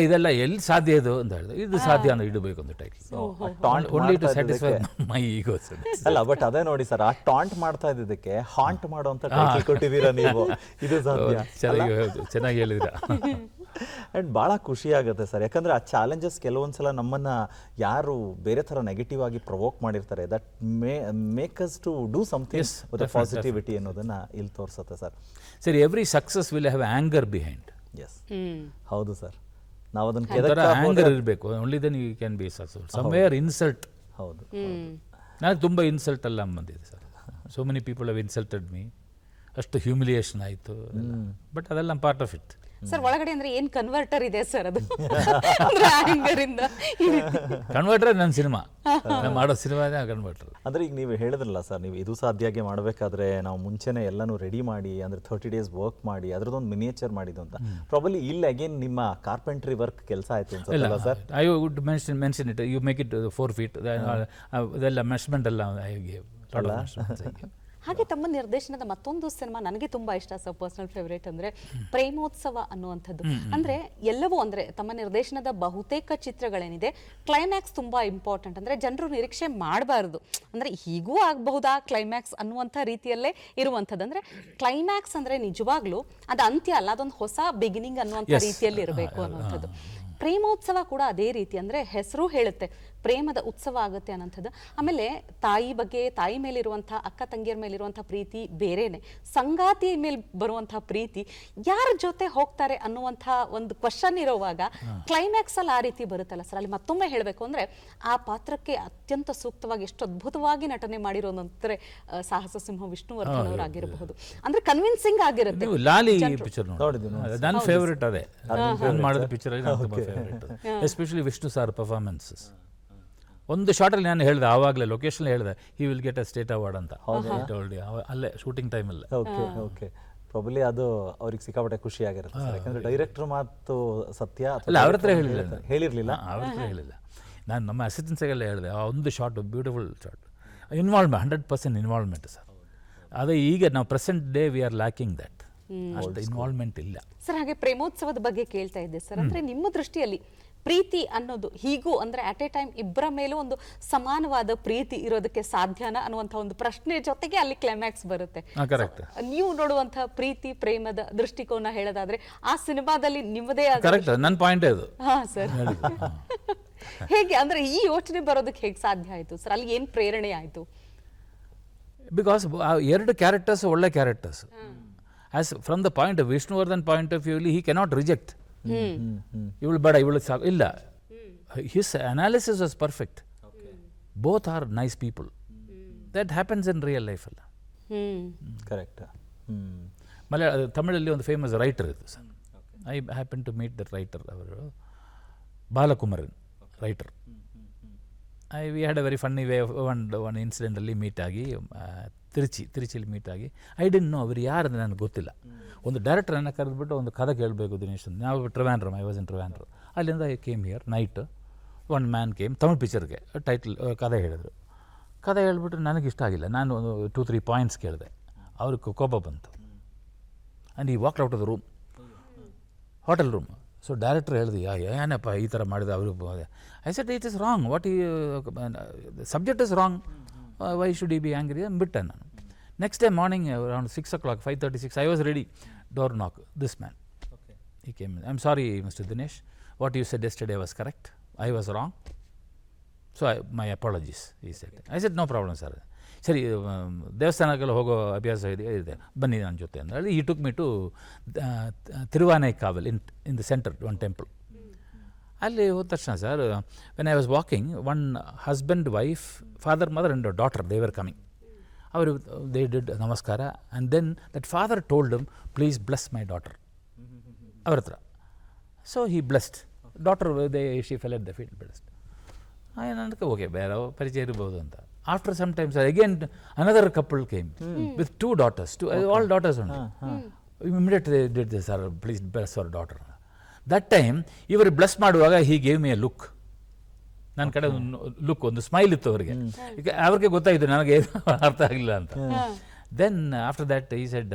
ಇದೆಲ್ಲ ಎಲ್ಲಿ ಸಾಧ್ಯ ಇದು ಅಂತ ಹೇಳಿದ್ರೆ ಇದು ಸಾಧ್ಯ ಅಂತ ಇಡಬೇಕು ಅಂತ ಟೈಟಲ್, ಓನ್ಲಿ ಟು ಸ್ಯಾಟಿಸ್ಫೈ ಮೈ ಈಗೋ. ಅಲ್ಲ, ಬಟ್ ಅದೇ ನೋಡಿ ಸರ್, ಆ ಟಾಂಟ್ ಮಾಡ್ತಾ ಇದ್ದಕ್ಕೆ ಹಾಂಟ್ ಮಾಡುವಂತ ಟೈಟಲ್ ಕೊಟ್ಟಿದ್ದೀರಾ ನೀವು. ಇದು ಸಾಧ್ಯ. ಚೆನ್ನಾಗಿ ಹೇಳಿದ್ರ. ಆ್ಯಂಡ್ ಭಾಳ ಖುಷಿ ಆಗುತ್ತೆ ಸರ್, ಯಾಕಂದರೆ ಆ ಚಾಲೆಂಜಸ್ ಕೆಲವೊಂದ್ಸಲ ನಮ್ಮನ್ನು ಯಾರು ಬೇರೆ ಥರ ನೆಗೆಟಿವ್ ಆಗಿ ಪ್ರವೋಕ್ ಮಾಡಿರ್ತಾರೆ, that make us to do something with positivity ಅನ್ನೋದನ್ನು ಇಲ್ಲಿ ತೋರಿಸುತ್ತೆ ಸರ್. ಸರಿ, every success will have anger behind. Yes, ಹೌದು ಸರ್. ನಾವು ಅದನ್ನು ಆ್ಯಂಗರ್ ಇರಬೇಕು, only then you can be successful. Somewhere insult. ಹೌದು, ನನಗೆ ತುಂಬ ಇನ್ಸಲ್ಟ್ ಎಲ್ಲ ಬಂದಿದೆ sir. So many people have insulted me. ಅಷ್ಟು ಹ್ಯೂಮಿಲಿಯೇಷನ್ ಆಯಿತು, ಬಟ್ ಅದೆಲ್ಲ ಪಾರ್ಟ್ ಆಫ್ ಇಟ್. ಸರ್ ಒಳಗಡೆ ಅಂದ್ರೆ ಏನ್ ಕನ್ವರ್ಟರ್ ಇದೆ ಸರ್ ಅದು ಅಂದ್ರೆ ಆಂಗರ್ ಇಂದ ಈ ರೀತಿ. ಕನ್ವರ್ಟರ್ ನನ್ನ ಸಿನಿಮಾ, ನಾನು ಮಾಡೋ ಸಿನಿಮಾನೇ ಕನ್ವರ್ಟರ್. ಅಂದ್ರೆ ಈಗ ನೀವು ಹೇಳಿದ್ರಲ್ಲ ಸರ್, ನೀವು ಇದು ಸಾಧ್ಯ ಮಾಡಬೇಕಾದ್ರೆ ನಾವು ಮುಂಚೆನೆ ಎಲ್ಲಾನು ರೆಡಿ ಮಾಡಿ ಅಂದ್ರೆ 30 days ವರ್ಕ್ ಮಾಡಿ ಅದರದೊಂದು ಮಿನಿಯೇಚರ್ ಮಾಡಿದ್ದು ಅಂತ. ಪ್ರಾಬಬ್ಲಿ ಇಲ್ಲಿ ಅಗೇನ್ ನಿಮ್ಮ ಕಾರ್ಪೆಂಟ್ರಿ ವರ್ಕ್ ಕೆಲಸ ಆಯ್ತು ಅನ್ಸುತ್ತಲ್ಲ sir? I would mention it, you make it 4 feet, ಅದೆಲ್ಲ ಮೆಷರ್ಮೆಂಟ್ ಎಲ್ಲ ಹಾಗೆ ತಮ್ಮ ನಿರ್ದೇಶನದ ಮತ್ತೊಂದು ಸಿನಿಮಾ ನನಗೆ ತುಂಬಾ ಇಷ್ಟ ಸರ್, ಪರ್ಸನಲ್ ಫೇವರೇಟ್ ಅಂದ್ರೆ ಪ್ರೇಮೋತ್ಸವ ಅನ್ನುವಂಥದ್ದು. ಅಂದ್ರೆ ಎಲ್ಲವೂ ಅಂದ್ರೆ ತಮ್ಮ ನಿರ್ದೇಶನದ ಬಹುತೇಕ ಚಿತ್ರಗಳೇನಿದೆ ಕ್ಲೈಮ್ಯಾಕ್ಸ್ ತುಂಬಾ ಇಂಪಾರ್ಟೆಂಟ್. ಅಂದ್ರೆ ಜನರು ನಿರೀಕ್ಷೆ ಮಾಡಬಾರದು, ಅಂದ್ರೆ ಹೀಗೂ ಆಗಬಹುದಾ ಕ್ಲೈಮ್ಯಾಕ್ಸ್ ಅನ್ನುವಂಥ ರೀತಿಯಲ್ಲೇ ಇರುವಂಥದ್ದು. ಅಂದ್ರೆ ಕ್ಲೈಮ್ಯಾಕ್ಸ್ ಅಂದ್ರೆ ನಿಜವಾಗ್ಲೂ ಅದು ಅಂತ್ಯ ಅಲ್ಲ, ಅದೊಂದು ಹೊಸ ಬಿಗಿನಿಂಗ್ ಅನ್ನುವಂಥ ರೀತಿಯಲ್ಲಿ ಇರಬೇಕು ಅನ್ನುವಂಥದ್ದು. ಪ್ರೇಮೋತ್ಸವ ಕೂಡ ಅದೇ ರೀತಿ, ಅಂದ್ರೆ ಹೆಸರು ಹೇಳುತ್ತೆ ಪ್ರೇಮದ ಉತ್ಸವ ಆಗುತ್ತೆ ಅನ್ನೋಂಥದ್ದು. ಆಮೇಲೆ ತಾಯಿ ಬಗ್ಗೆ, ತಾಯಿ ಮೇಲಿರುವಂತಹ, ಅಕ್ಕ ತಂಗಿಯರ ಮೇಲಿರುವಂತಹ ಪ್ರೀತಿ ಬೇರೆನೆ, ಸಂಗಾತಿ ಮೇಲೆ ಬರುವಂತಹ ಪ್ರೀತಿ, ಯಾರ ಜೊತೆ ಹೋಗ್ತಾರೆ ಅನ್ನುವಂಥ ಒಂದು ಕ್ವಶನ್ ಇರುವಾಗ ಕ್ಲೈಮ್ಯಾಕ್ಸ್ ಅಲ್ಲಿ ಆ ರೀತಿ ಬರುತ್ತಲ್ಲ ಸರ್. ಅಲ್ಲಿ ಮತ್ತೊಮ್ಮೆ ಹೇಳಬೇಕು ಅಂದ್ರೆ ಆ ಪಾತ್ರಕ್ಕೆ ಅತ್ಯಂತ ಸೂಕ್ತವಾಗಿ ಎಷ್ಟು ಅದ್ಭುತವಾಗಿ ನಟನೆ ಮಾಡಿರೋದಂದ್ರೆ ಸಾಹಸ ಸಿಂಹ ವಿಷ್ಣುವರ್ಧನ್ ಅವರಾಗಿರಬಹುದು. ಅಂದ್ರೆ ಕನ್ವಿನ್ಸಿಂಗ್ ಆಗಿರುತ್ತೆ. ಲಾಲಿ ಪಿಕ್ಚರ್ ನೋಡಿ, ನನ್ನ ಫೇವರೇಟ್ ಅದೇ, ನಾನು ಮಾಡಿದ ಪಿಕ್ಚರ್ ತುಂಬಾ favourite, especially Vishnu sir performances. ಒಂದು ಶಾರ್ಟಲ್ಲಿ ನಾನು ಹೇಳಿದೆ, ಆವಾಗಲೇ ಲೊಕೇಶನ್ ಹೇಳಿದೆ, he will get a state award ಅಂತ, ಅಲ್ಲೇ ಶೂಟಿಂಗ್ ಟೈಮಲ್ಲಿ. ಓಕೆ, ಪ್ರಾಬಬ್ಲಿ ಅದು ಅವ್ರಿಗೆ ಸಿಕ್ಕಾಪಟ್ಟೆ ಖುಷಿ ಆಗಿರುತ್ತೆ ಸರ್, ಯಾಕಂದ್ರೆ ಡೈರೆಕ್ಟರ್ ಮಾತು ಸತ್ಯ. ಅಲ್ಲ, ಅವ್ರ ಹತ್ರ ಹೇಳಿರ್ಲಿಲ್ಲ, ಅವ್ರ ಹತ್ರ ಹೇಳಿಲ್ಲ, ನಾನು ನಮ್ಮ ಅಸಿಸ್ಟೆನ್ಸಿಗೆಲ್ಲ ಹೇಳಿದೆ. ಆ ಒಂದು short, beautiful short, involvement 100% involvement sir. ಅದೇ ಈಗ ನಾವು present day we are lacking that, ಅಷ್ಟು ಇನ್ವಾಲ್ವ್ಮೆಂಟ್ ಇಲ್ಲ ಸರ್. ಹಾಗೆ ಪ್ರೇಮೋತ್ಸವದ ಬಗ್ಗೆ ಕೇಳ್ತಾ ಇದ್ದೆ ಸರ್, ಅಂದ್ರೆ ನಿಮ್ಮ ದೃಷ್ಟಿಯಲ್ಲಿ ಪ್ರೀತಿ ಅನ್ನೋದು ಹೀಗೂ ಅಂದ್ರೆ ಅಟ್ ಎ ಟೈಮ್ ಇಬ್ಬರ ಮೇಲೂ ಒಂದು ಸಮಾನವಾದ ಪ್ರೀತಿ ಇರೋದಕ್ಕೆ ಸಾಧ್ಯನಾ ಅನ್ನುವಂಥ ಒಂದು ಪ್ರಶ್ನೆ ಜೊತೆಗೆ ಅಲ್ಲಿ ಕ್ಲೈಮ್ಯಾಕ್ಸ್ ಬರುತ್ತೆ. ನೀವು ನೋಡುವಂತಹ ಪ್ರೀತಿ ಪ್ರೇಮದ ದೃಷ್ಟಿಕೋನ ಹೇಳೋದಾದ್ರೆ ಆ ಸಿನಿಮಾದಲ್ಲಿ ನಿಮ್ಮದೇ ಆದ ನನ್ನ ಪಾಯಿಂಟ್ ಅದು. ಹಾ ಸರ್, ಹೇಗೆ ಅಂದ್ರೆ ಈ ಯೋಚನೆ ಬರೋದಕ್ಕೆ ಹೇಗೆ ಸಾಧ್ಯ ಆಯ್ತು ಸರ್? ಅಲ್ಲಿ ಏನ್ ಪ್ರೇರಣೆ ಆಯ್ತು? ಬಿಕಾಸ್ ಎರಡು ಕ್ಯಾರೆಕ್ಟರ್ಸ್ ಒಳ್ಳೆ characters. As from the point of Vishnuvardhan point of view, he cannot reject ಇವಳು ಬೇಡ ಇವಳು ಸಾಕು ಇಲ್ಲ. His analysis was perfect. Both are nice people. That happens in real life ಅಲ್ಲ. ಕರೆಕ್ಟ್. ತಮಿಳಲ್ಲಿ ಒಂದು ಫೇಮಸ್ ರೈಟರ್ ಇತ್ತು sir, I happen to meet that writer. ಅವರು Balakumaran writer. We had a very funny way. One ಇನ್ಸಿಡೆಂಟಲ್ಲಿ meet ಆಗಿ, ತಿರುಚಿಲಿ meet ಆಗಿ, I didn't know ಅವ್ರು ಯಾರು ಅಂತ ನನಗೆ ಗೊತ್ತಿಲ್ಲ. ಒಂದು ಡೈರೆಕ್ಟರನ್ನು ಕರೆದುಬಿಟ್ಟು ಒಂದು ಕಥೆ ಕೇಳಬೇಕು ದಿನೇಶ್ ಅಂತ. ನಾವು Trivandrum, I was in Trivandrum. ಅಲ್ಲಿಂದ I came here night. One man came, Tamil ಪಿಕ್ಚರ್ಗೆ ಟೈಟಲ್ ಕಥೆ ಹೇಳಿದ್ರು. ಕಥೆ ಹೇಳ್ಬಿಟ್ಟು ನನಗೆ ಇಷ್ಟ ಆಗಿಲ್ಲ. ನಾನು ಒಂದು 2-3 ಪಾಯಿಂಟ್ಸ್ ಕೇಳಿದೆ, ಅವ್ರಿಗೆ ಕೋಪ ಬಂತು. And he walk out of the room, hotel room. So director ಹೇಳಿದೆ, ಏನಪ್ಪ ಈ ಥರ ಮಾಡಿದೆ ಅವರು. I said it is wrong, what ಈ subject is wrong, why should he be angry ಬಿಟ್ಟೆ ನಾನು. Next day morning around 6 o'clock, 5:36, I was ready. Door knock, this man he came. I am sorry mister Dinesh, what you said yesterday was correct, I was wrong, so my apologies he said. I said no problem sir. ಸರಿ, ದೇವಸ್ಥಾನಕ್ಕೆಲ್ಲ ಹೋಗೋ ಅಭ್ಯಾಸ ಇದೆ, ಬನ್ನಿ ನನ್ನ ಜೊತೆ ಅಂದರೆ he took me to Thiruvanaikaval in the centre, one temple. ಅಲ್ಲಿ ಹೋದ ತಕ್ಷಣ sir, when I was walking, one husband, wife, father, mother and daughter, they were coming. ಅವರು ದೇ ಡಿಡ್ ನಮಸ್ಕಾರ. And then that father told him, please bless my daughter ಅವ್ರ ಹತ್ರ. So he blessed daughter, she fell at the field, blessed. ನನಗೆ okay, ಬೇರೆ ಪರಿಚಯ ಇರ್ಬೋದು ಅಂತ. After some times again another couple came with 2 daughters, all daughters ಉಂಟು. Immediately did this, sir please bless our daughter. That time ಇವರು bless ಮಾಡುವಾಗ he gave me a look. ನನ್ನ ಕಡೆ ಒಂದು ಲುಕ್, ಒಂದು ಸ್ಮೈಲ್ ಇತ್ತು ಅವರಿಗೆ. ಈಗ ಅವ್ರಿಗೆ ಗೊತ್ತಾಯಿತು ನನಗೆ ಅರ್ಥ ಆಗಿಲ್ಲ ಅಂತ. Then after that he said,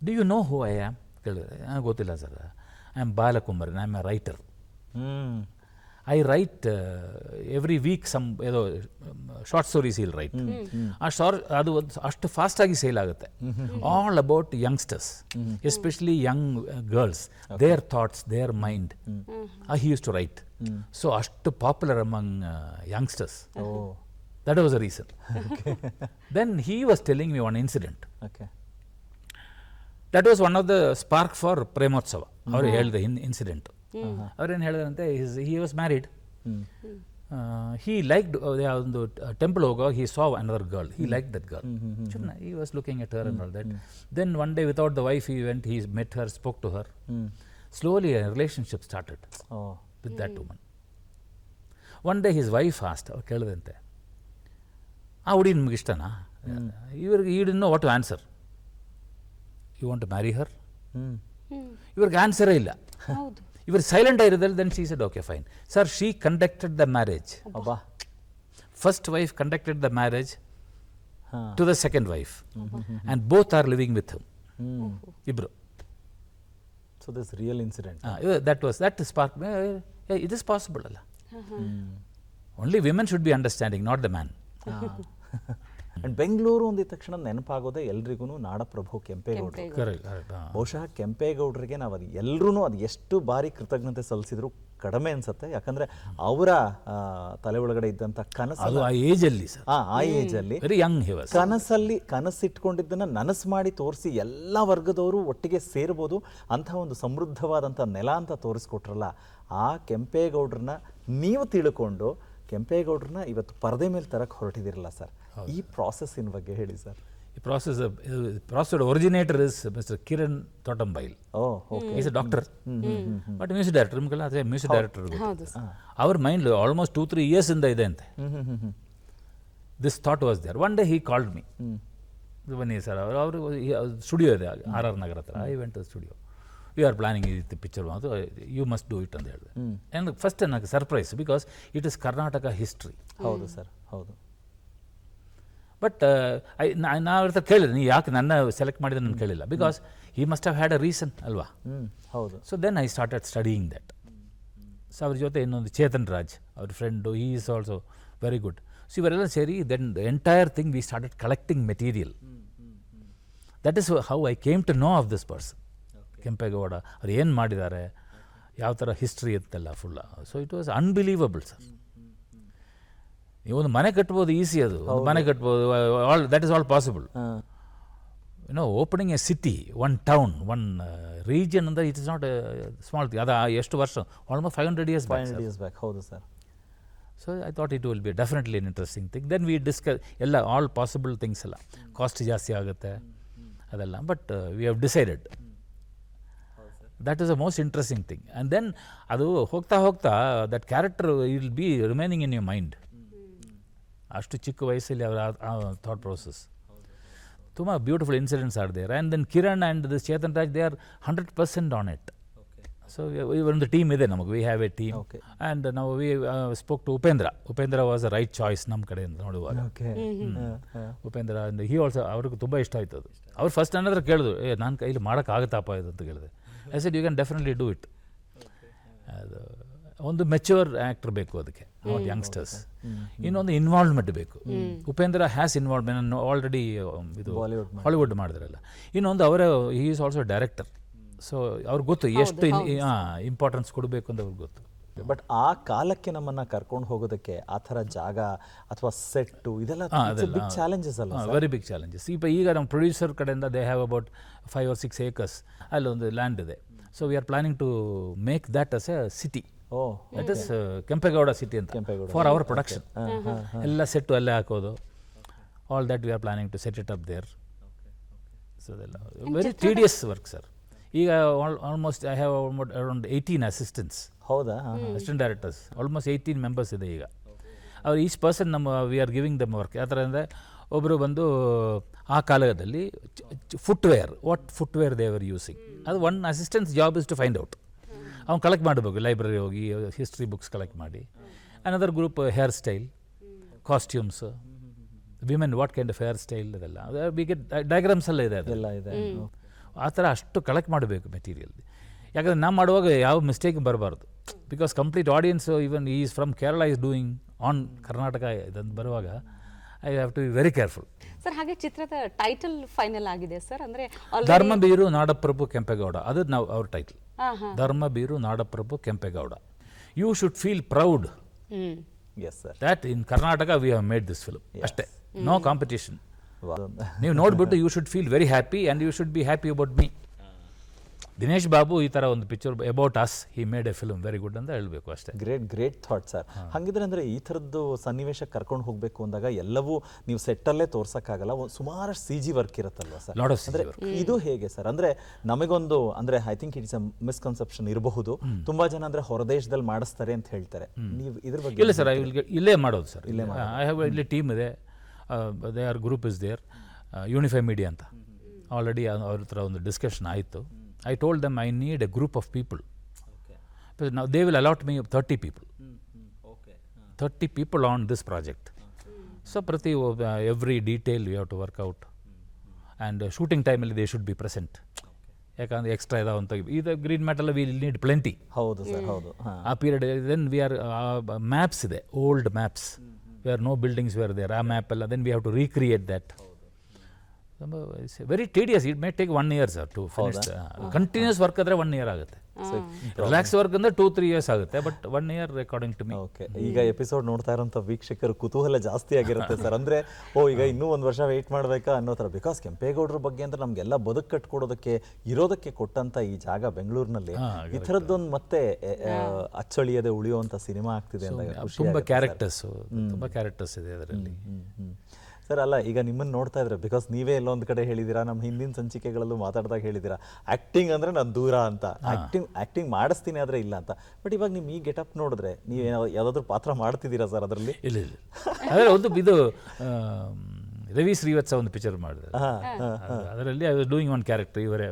do you know who I am ಕೇಳಿದ್ರೆ, ನನಗೆ ಗೊತ್ತಿಲ್ಲ sir, I am Balakumaran, I am a writer. I write every week some ಏನೋ ಶಾರ್ಟ್ ಸ್ಟೋರೀಸ್ ಇಲ್ ರೈಟ್. ಅದು ಅಷ್ಟು ಫಾಸ್ಟಾಗಿ ಸೇಲ್ ಆಗುತ್ತೆ. All about youngsters, especially young girls, their thoughts, their mind. He use to write. So ಅಷ್ಟು popular among youngsters. That was a reason. Then he was telling me one incident. That was one of the spark for Premotsava. ಅವರು ಹೇಳಿದ incident. ಅವ್ರೇನು ಹೇಳಿದ್ರಂತೆ, he was married, he liked ಒಂದು temple ಹೋಗುವಾಗ he saw another girl, he liked that girl. He was looking at her and all that. Then one day without the wife he went, he met her, spoke to her. Slowly a relationship started with that woman. One day his wife asked, ಅವ್ರು ಕೇಳಿದಂತೆ, ಆ ಹುಡುಗಿ ನಿಮ್ಗೆ ಇಷ್ಟನಾ? ಇವ್ರಿಗೆ he didn't know what to answer. You want to marry her? ಇವ್ರಿಗೆ ಆನ್ಸರೇ ಇಲ್ಲ. ಹೌದು. ಇವರು ಸೈಲೆಂಟ್ ಆಗಿರೋದ್ರಲ್ಲಿ then she said okay fine sir. She conducted the marriage. ಅಬ್ಬಾ. First wife conducted the marriage to the second wife and both are living with him. ಇಬ್ರು. So this real incident. That spark it is possible ಅಲ್ಲ. Only women should be understanding, not the man. And Bengaluru ಅಂದಿದ ತಕ್ಷಣ ನೆನಪಾಗೋದೇ ಎಲ್ರಿಗೂ ನಾಡಪ್ರಭು ಕೆಂಪೇಗೌಡರು. Correct. ಬಹುಶಃ ಕೆಂಪೇಗೌಡರಿಗೆ ನಾವು ಅದು ಎಲ್ಲರೂ ಅದು ಎಷ್ಟು ಬಾರಿ ಕೃತಜ್ಞತೆ ಸಲ್ಲಿಸಿದ್ರು ಕಡಿಮೆ ಅನ್ಸುತ್ತೆ. ಯಾಕಂದ್ರೆ ಅವರ ತಲೆ ಒಳಗಡೆ ಇದ್ದಂಥ ಕನಸು ಅದು ಆ ಏಜಲ್ಲಿ ಸರ್, ಆ ಏಜಲ್ಲಿ ವೆರಿ ಯಂಗ್ ಹಿ ವಾಸ್. ಕನಸಿಟ್ಕೊಂಡಿದ್ದನ್ನ ನನಸು ಮಾಡಿ ತೋರಿಸಿ ಎಲ್ಲ ವರ್ಗದವರು ಒಟ್ಟಿಗೆ ಸೇರ್ಬೋದು ಅಂಥ ಒಂದು ಸಮೃದ್ಧವಾದಂಥ ನೆಲ ಅಂತ ತೋರಿಸ್ಕೊಟ್ರಲ್ಲ, ಆ ಕೆಂಪೇಗೌಡರನ್ನ ನೀವು ತಿಳ್ಕೊಂಡು ಕೆಂಪೇಗೌಡರನ್ನ ಇವತ್ತು ಪರದೆ ಮೇಲೆ ತರಕ್ಕೆ ಹೊರಟಿದಿರಲ್ಲ ಸರ್. ಈ ಪ್ರಾಸೆಸ್ಸಿನ ಬಗ್ಗೆ ಹೇಳಿ ಸರ್. ಈ process originator is mister Kiran Thotambail. Is a doctor but music director. ನಿಮ್ಗೆಲ್ಲ ಅದೇ ಮ್ಯೂಸಿಕ್ ಡೈರೆಕ್ಟರ್. ಅವ್ರ ಮೈಂಡ್ ಆಲ್ಮೋಸ್ಟ್ 2-3 years ಇಂದ ಇದೆ ಅಂತೆ. This thought was there. One day he called me, ಬನ್ನಿ ಸರ್, ಅವರು ಸ್ಟುಡಿಯೋ ಇದೆ RR ನಗರ ಹತ್ರ. I went to studio, we are planning ಈ ಪಿಕ್ಚರ್, ಅದು ಯು ಮಸ್ಟ್ ಡೂ ಇಟ್ ಅಂತ ಹೇಳಿದೆ. ಆ್ಯಂಡ್ ಫಸ್ಟ್ ನನಗೆ surprise, because it is Karnataka history. ಹೌದು ಸರ್, ಹೌದು. ಬಟ್ ನಾವು ಅವ್ರ ಕೇಳಿದೆ, ನೀವು ಯಾಕೆ ನನ್ನ ಸೆಲೆಕ್ಟ್ ಮಾಡಿದ್ರೆ ನಾನು ಕೇಳಿಲ್ಲ, because he must have had a reason ಅಲ್ವಾ. ಹೌದು. So then I started studying that. So ಅವ್ರ ಜೊತೆ ಇನ್ನೊಂದು ಚೇತನ್ ರಾಜ್ ಅವ್ರ friend, he is also very good. So ಇವರೆಲ್ಲ ಸೇರಿ then the entire thing we started collecting material. That is how I came to know of this person Kempegowda. ಅವ್ರು ಏನು ಮಾಡಿದ್ದಾರೆ, ಯಾವ ಥರ ಹಿಸ್ಟ್ರಿ ಇತ್ತಲ್ಲ ಫುಲ್ಲ. So it was unbelievable sir. ಒಂದು ಮನೆ ಕಟ್ಬೋದು, ಈಸಿ ಅದು. ಒಂದು ಮನೆ ಕಟ್ಬೋದು, all that is all possible. Opening a city, one town, one region ಅಂದರೆ it is not small thing. ಅದು ಎಷ್ಟು ವರ್ಷ, ಆಲ್ಮೋಸ್ಟ್ 500 years ಬ್ಯಾಕ್. ಹೌದು sir. So I thought it will be definitely an interesting thing. Then we discuss ಎಲ್ಲ all possible things ಎಲ್ಲ. Cost ಜಾಸ್ತಿ ಆಗುತ್ತೆ ಅದೆಲ್ಲ, but we have decided that is the most interesting thing. And then ಅದು ಹೋಗ್ತಾ ಹೋಗ್ತಾ that character will be remaining in your mind. ಅಷ್ಟು ಚಿಕ್ಕ ವಯಸ್ಸಲ್ಲಿ ಅವರ ಥಾಟ್ ಪ್ರೋಸೆಸ್. ತುಂಬ beautiful incidents are there. And then Kiran and this Chetan Raj, they are 100% on it. So ಒಂದು team ಇದೆ ನಮಗೆ, we have a team. And ನಾವು we spoke to Upendra was a right choice ನಮ್ಮ ಕಡೆಯಿಂದ ನೋಡುವಾಗ. ಉಪೇಂದ್ರ ಅಂಡ್ ಹಿ ಆಲ್ಸೋ, ಅವ್ರಿಗೆ ತುಂಬ ಇಷ್ಟ ಆಯ್ತು ಅದು. ಅವ್ರು ಫಸ್ಟ್ ನನ್ನ ಹತ್ರ ಕೇಳಿದ್ರು, ನನ್ನ ಕೈಲಿ ಮಾಡೋಕ್ಕಾಗತ್ತಪ್ಪ ಇದು ಅಂತ ಕೇಳಿದೆ. I said you can definitely do it. ಅದು ಒಂದು ಮೆಚ್ಯೂರ್ ಆ್ಯಕ್ಟರ್ ಬೇಕು ಅದಕ್ಕೆ, ನಾಟ್ ಯಂಗ್ಸ್ಟರ್ಸ್. ಇನ್ನೊಂದು ಇನ್ವಾಲ್ವ್ಮೆಂಟ್ ಬೇಕು. ಉಪೇಂದ್ರ ಹ್ಯಾಸ್ ಇನ್ವಾಲ್ವ್ಮೆಂಟ್ ಆಲ್ರೆಡಿ, ಇದು ಹಾಲಿವುಡ್ ಮಾಡಿದ್ರಲ್ಲ. ಇನ್ನೊಂದು ಅವರ ಹಿ ಈಸ್ ಆಲ್ಸೋ ಡೈರೆಕ್ಟರ್. ಸೊ ಅವ್ರಿಗೆ ಗೊತ್ತು ಎಷ್ಟು ಇಂಪಾರ್ಟೆನ್ಸ್ ಕೊಡಬೇಕು ಅಂತ ಅವ್ರಿಗೆ ಗೊತ್ತು. ಬಟ್ ಆ ಕಾಲಕ್ಕೆ ನಮ್ಮನ್ನ ಕರ್ಕೊಂಡು ಹೋಗೋದಕ್ಕೆ ಆ ಥರ ಜಾಗ ಅಥವಾ ಸೆಟ್ಟು ಇದೆಲ್ಲ ಬಿಗ್ ಚಾಲೆಂಜಸ್ ಅಲ್ಲ? Very big challenges. ಈಗ ನಮ್ಮ ಪ್ರೊಡ್ಯೂಸರ್ ಕಡೆಯಿಂದ they have about 5 or 6 acres ಅಲ್ಲೊಂದು ಲ್ಯಾಂಡ್ ಇದೆ. So we are planning to make that as a city. That is Kempegowda city ಅಂತ, ಫಾರ್ ಅವರ್ ಪ್ರೊಡಕ್ಷನ್. ಎಲ್ಲ ಸೆಟ್ಟು ಅಲ್ಲೇ ಹಾಕೋದು, all that we are planning to set it up there. So ಅದೆಲ್ಲ very tedious work sir. ಈಗ almost I have around 18 assistants. ಹೌದಾ? Assistant directors almost 18 members ಇದೆ ಈಗ. ಅವ್ರು ಈಚ್ ಪರ್ಸನ್ ನಮ್ಮ we are giving them work. ಯಾವ ಥರ ಅಂದರೆ, ಒಬ್ಬರು ಬಂದು ಆ ಕಾಲದಲ್ಲಿ footwear, what footwear they are using, ಅದು one assistants job is to find out. ಅವ್ನು ಕಲೆಕ್ಟ್ ಮಾಡಬೇಕು, ಲೈಬ್ರರಿ ಹೋಗಿ ಹಿಸ್ಟ್ರಿ ಬುಕ್ಸ್ ಕಲೆಕ್ಟ್ ಮಾಡಿ. Another group hair style, costumes, women what kind of hair style, ಅದೆಲ್ಲ ಬಿಗೆ ಡಯಾಗ್ರಾಮ್ಸ್ ಎಲ್ಲ ಇದೆ, ಅದೆಲ್ಲ ಇದೆ. ಆ ಥರ ಅಷ್ಟು ಕಲೆಕ್ಟ್ ಮಾಡಬೇಕು ಮೆಟೀರಿಯಲ್. ಯಾಕಂದರೆ ನಾವು ಮಾಡುವಾಗ ಯಾವ ಮಿಸ್ಟೇಕ್ ಬರಬಾರ್ದು. Because complete audience, even is from Kerala is doing on Karnataka ಇದಂತ ಬರುವಾಗ I have to be very careful. Sir, ಹಾಗೆ ಚಿತ್ರದ ಟೈಟಲ್ ಫೈನಲ್ ಆಗಿದೆ ಸರ್. ಅಂದರೆ ಧರ್ಮಬೀರು ನಾಡಪ್ರಭು ಕೆಂಪೇಗೌಡ, ಅದು ನಾವು ಅವ್ರ ಟೈಟಲ್. ಧರ್ಮಬೀರು Nadaprabhu Kempegowda. You should feel proud that in Karnataka we have made this film. ಅಷ್ಟೇ, ನೋ ಕಾಂಪಿಟೇಷನ್. ನೀವು ನೋಡ್ಬಿಟ್ಟು you should feel very happy and you should be happy about me. Dinesh Babu ಈ ಥರ ಒಂದು picture about us he made a film very good ಅಂತ ಹೇಳಬೇಕು ಅಷ್ಟೇ. Great thought sir. ಹಾಗಿದ್ರೆ ಅಂದ್ರೆ ಈ ಥರದ್ದು ಸನ್ನಿವೇಶ ಕರ್ಕೊಂಡು ಹೋಗಬೇಕು ಅಂದಾಗ ಎಲ್ಲವೂ ನೀವು ಸೆಟ್ಟಲ್ಲೇ ತೋರ್ಸಕ್ಕಾಗಲ್ಲ, ಸುಮಾರಷ್ಟು CG ವರ್ಕ್ ಇರುತ್ತಲ್ವಾ ಸರ್? ಲಾಟ್ ಆಫ್ ಅಂದ್ರೆ ಇದು ಹೇಗೆ ಸರ್? ಅಂದ್ರೆ ನಮಗೊಂದು ಅಂದ್ರೆ I think it's a misconception ಇರಬಹುದು, ತುಂಬಾ ಜನ ಅಂದ್ರೆ ಹೊರದೇಶದಲ್ಲಿ ಮಾಡಿಸ್ತಾರೆ ಅಂತ ಹೇಳ್ತಾರೆ. ನೀವು ಇದ್ರ ಬಗ್ಗೆ? ಇಲ್ಲ ಸರ್, ಇಲ್ಲೇ ಮಾಡೋದು ಸರ್. ಐ ಹ್ಯಾವ್ ಇಲ್ಲಿ ಟೀಮ್ ಇದೆ, they are group is there, unify media ಅಂತ. ಆಲ್ರೆಡಿ ಅವ್ರ ಹತ್ರ ಒಂದು ಡಿಸ್ಕಷನ್ ಆಯಿತು. I told them I need a group of people. Now they will allot me 30 people. 30 people on this project. So every detail we have to work out. And shooting time they should be present. ಯಾಕಂದ್ರೆ extra ಇದಾವಂತ ಇದು green ಮ್ಯಾಟೆಲ್ಲ will need plenty. ಹೌದು sir, ಹೌದು. ಆ period then we are maps ಇದೆ, old maps where no buildings were there, ಆ map ಎಲ್ಲ then we have to recreate that. Very tedious, it may take 1 year sir to finish. Continuous work ಆದರೆ 1 year ಆಗುತ್ತೆ. Relax work ಅಂದ್ರೆ 2-3 years ಆಗುತ್ತೆ, but 1 year according to me. Okay, ಈಗ episode ನೋಡ್ತಾ ಇರೋಂಥ ವೀಕ್ಷಕರು ಕುತೂಹಲ ಜಾಸ್ತಿ ಆಗಿರುತ್ತೆ ಸರ್. ಅಂದ್ರೆ ಈಗ ಇನ್ನೂ 1 ವರ್ಷ ವೆಯ್ಟ್ ಮಾಡಬೇಕಾ ಅನ್ನೋ ಥರ. ಬಿಕಾಸ್ ಕೆಂಪೇಗೌಡರ ಬಗ್ಗೆ ಅಂದ್ರೆ ನಮಗೆಲ್ಲ ಬದುಕು ಕಟ್ಕೊಡೋದಕ್ಕೆ ಇರೋದಕ್ಕೆ ಕೊಟ್ಟಂತ ಈ ಜಾಗ ಬೆಂಗಳೂರಿನಲ್ಲಿ ಈ ಥರದ್ದೊಂದು ಮತ್ತೆ ಅಚ್ಚಳಿಯದೆ ಉಳಿಯುವಂಥ ಸಿನಿಮಾ ಆಗ್ತಿದೆ ಅಂತ ತುಂಬ ಕ್ಯಾರೆಕ್ಟರ್ಸ್ ಇದೆ ಅದರಲ್ಲಿ ಸರ್. ಅಲ್ಲ, ಈಗ ನಿಮ್ಮನ್ನು ನೋಡ್ತಾ ಇದ್ರೆ ಬಿಕಾಸ್ ನೀವೇ ಎಲ್ಲೊಂದು ಕಡೆ ಹೇಳಿದ್ದೀರಾ, ನಮ್ಮ ಹಿಂದಿನ ಸಂಚಿಕೆಗಳಲ್ಲೂ ಮಾತಾಡಿದಾಗ ಹೇಳಿದ್ದೀರಾ ಆ್ಯಕ್ಟಿಂಗ್ ಅಂದರೆ ನಾನು ದೂರ ಅಂತ, ಆ್ಯಕ್ಟಿಂಗ್ ಮಾಡಿಸ್ತೀನಿ ಆದರೆ ಇಲ್ಲ ಅಂತ. ಬಟ್ ಇವಾಗ ನಿಮ್ಮ ಈ ಗೆಟಪ್ ನೋಡಿದ್ರೆ ನೀವು ಯಾವುದಾದ್ರೂ ಪಾತ್ರ ಮಾಡ್ತಿದ್ದೀರಾ ಸರ್ ಅದರಲ್ಲಿ? ಇಲ್ಲ ಆದರೆ ಒಂದು ಇದು ರವಿ ಶ್ರೀವತ್ಸ ಒಂದು ಪಿಕ್ಚರ್ ಮಾಡಿದ್ರೆ ಅದರಲ್ಲಿ I was doing one character. ಇವರೇ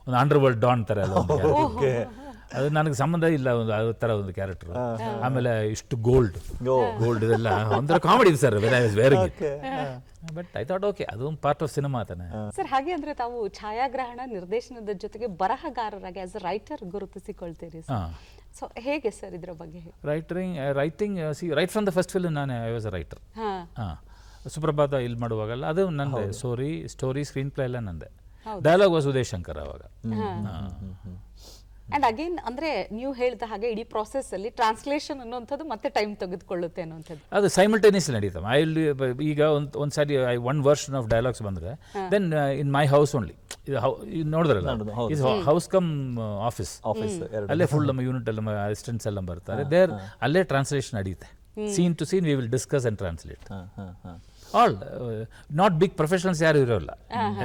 ಒಂದು ಅಂಡರ್ ವರ್ಲ್ಡ್ ಡಾನ್ ಥರ ಎಲ್ಲ ಒಂದು ಅದು ನನಗೆ ಸಂಬಂಧ ಇಲ್ಲ, ಒಂದು ಆ ಥರ ಒಂದು ಕ್ಯಾರೆಕ್ಟರ್. ಆಮೇಲೆ ಇಷ್ಟು ಗೋಲ್ಡ್ ಇದೆಲ್ಲ ಒಂಥರ ಕಾಮಿಡಿ ಇದೆ sir, very but I thought okay, ಅದು ಒಂದು ಪಾರ್ಟ್ ಆಫ್ ಸಿನಿಮಾ ತಾನೆ ಸರ್. ಹಾಗೆ ಅಂದ್ರೆ ತಾವು ಛಾಯಾಗ್ರಹಣ ನಿರ್ದೇಶನದ ಜೊತೆಗೆ ಬರಹಗಾರರಾಗಿ ಆಸ್ ಅ ರೈಟರ್ ಗುರುತಿಸಿಕೊಳ್ತೀರಿ ಸರ್. ಸೊ ಹೇಗೆ ಸರ್ ಇದ್ರ ಬಗ್ಗೆ? Writing right from the first film ನಾನು I was a writer. Suprabhata ಇಲ್ಲಿ ಮಾಡುವಾಗಲ್ಲ ಅದು ನಂದೆ, ಸ್ಟೋರಿ ಸ್ಕ್ರೀನ್ ಪ್ಲೇ ಎಲ್ಲ ನಂದೆ, ಡೈಲಾಗ್ ವಾಸ್ ಉದಯ್ ಶಂಕರ್ ಅವಾಗ. ಅಂಡ್ ಅಗೇನ್ ಅಂದ್ರೆ ನೀವು ಹೇಳಿದ ಹಾಗೆ ಇಡೀ ಪ್ರಾಸೆಸ್ ಅಲ್ಲಿ ಟ್ರಾನ್ಸ್ಲೇಷನ್ ಅನ್ನುವಂಥದ್ದು ಮತ್ತೆ ಟೈಮ್ ತೆಗೆದುಕೊಳ್ಳುತ್ತೆ ಅನ್ನುವಂಥದ್ದು. ಅದು ಸೈಮಲ್ಟೇನಿಯಸ್ಲಿ ನಡೀತವೆ. ಈಗ ಒಂದು ಸಾರಿ ಒನ್ ವರ್ಷನ್ ಆಫ್ ಡೈಲಾಗ್ಸ್ ಬಂದರೆ then in my house only, ಇದು ನೋಡಿದ್ರಲ್ಲ, ಇದು ಹೌಸ್ ಕಮ್ ಆಫೀಸ್, ಅಲ್ಲೇ ಫುಲ್ ನಮ್ಮ ಯೂನಿಟ್ ಎಲ್ಲ ಅಸಿಸ್ಟೆಂಟ್ಸ್ ಎಲ್ಲ ಬರ್ತಾರೆ, ದೇರ್ ಅಲ್ಲೇ ಟ್ರಾನ್ಸ್ಲೇಷನ್ ನಡೀತೆ. Scene to scene we will discuss and translate. All not big professionals ಯಾರು ಇರೋಲ್ಲ,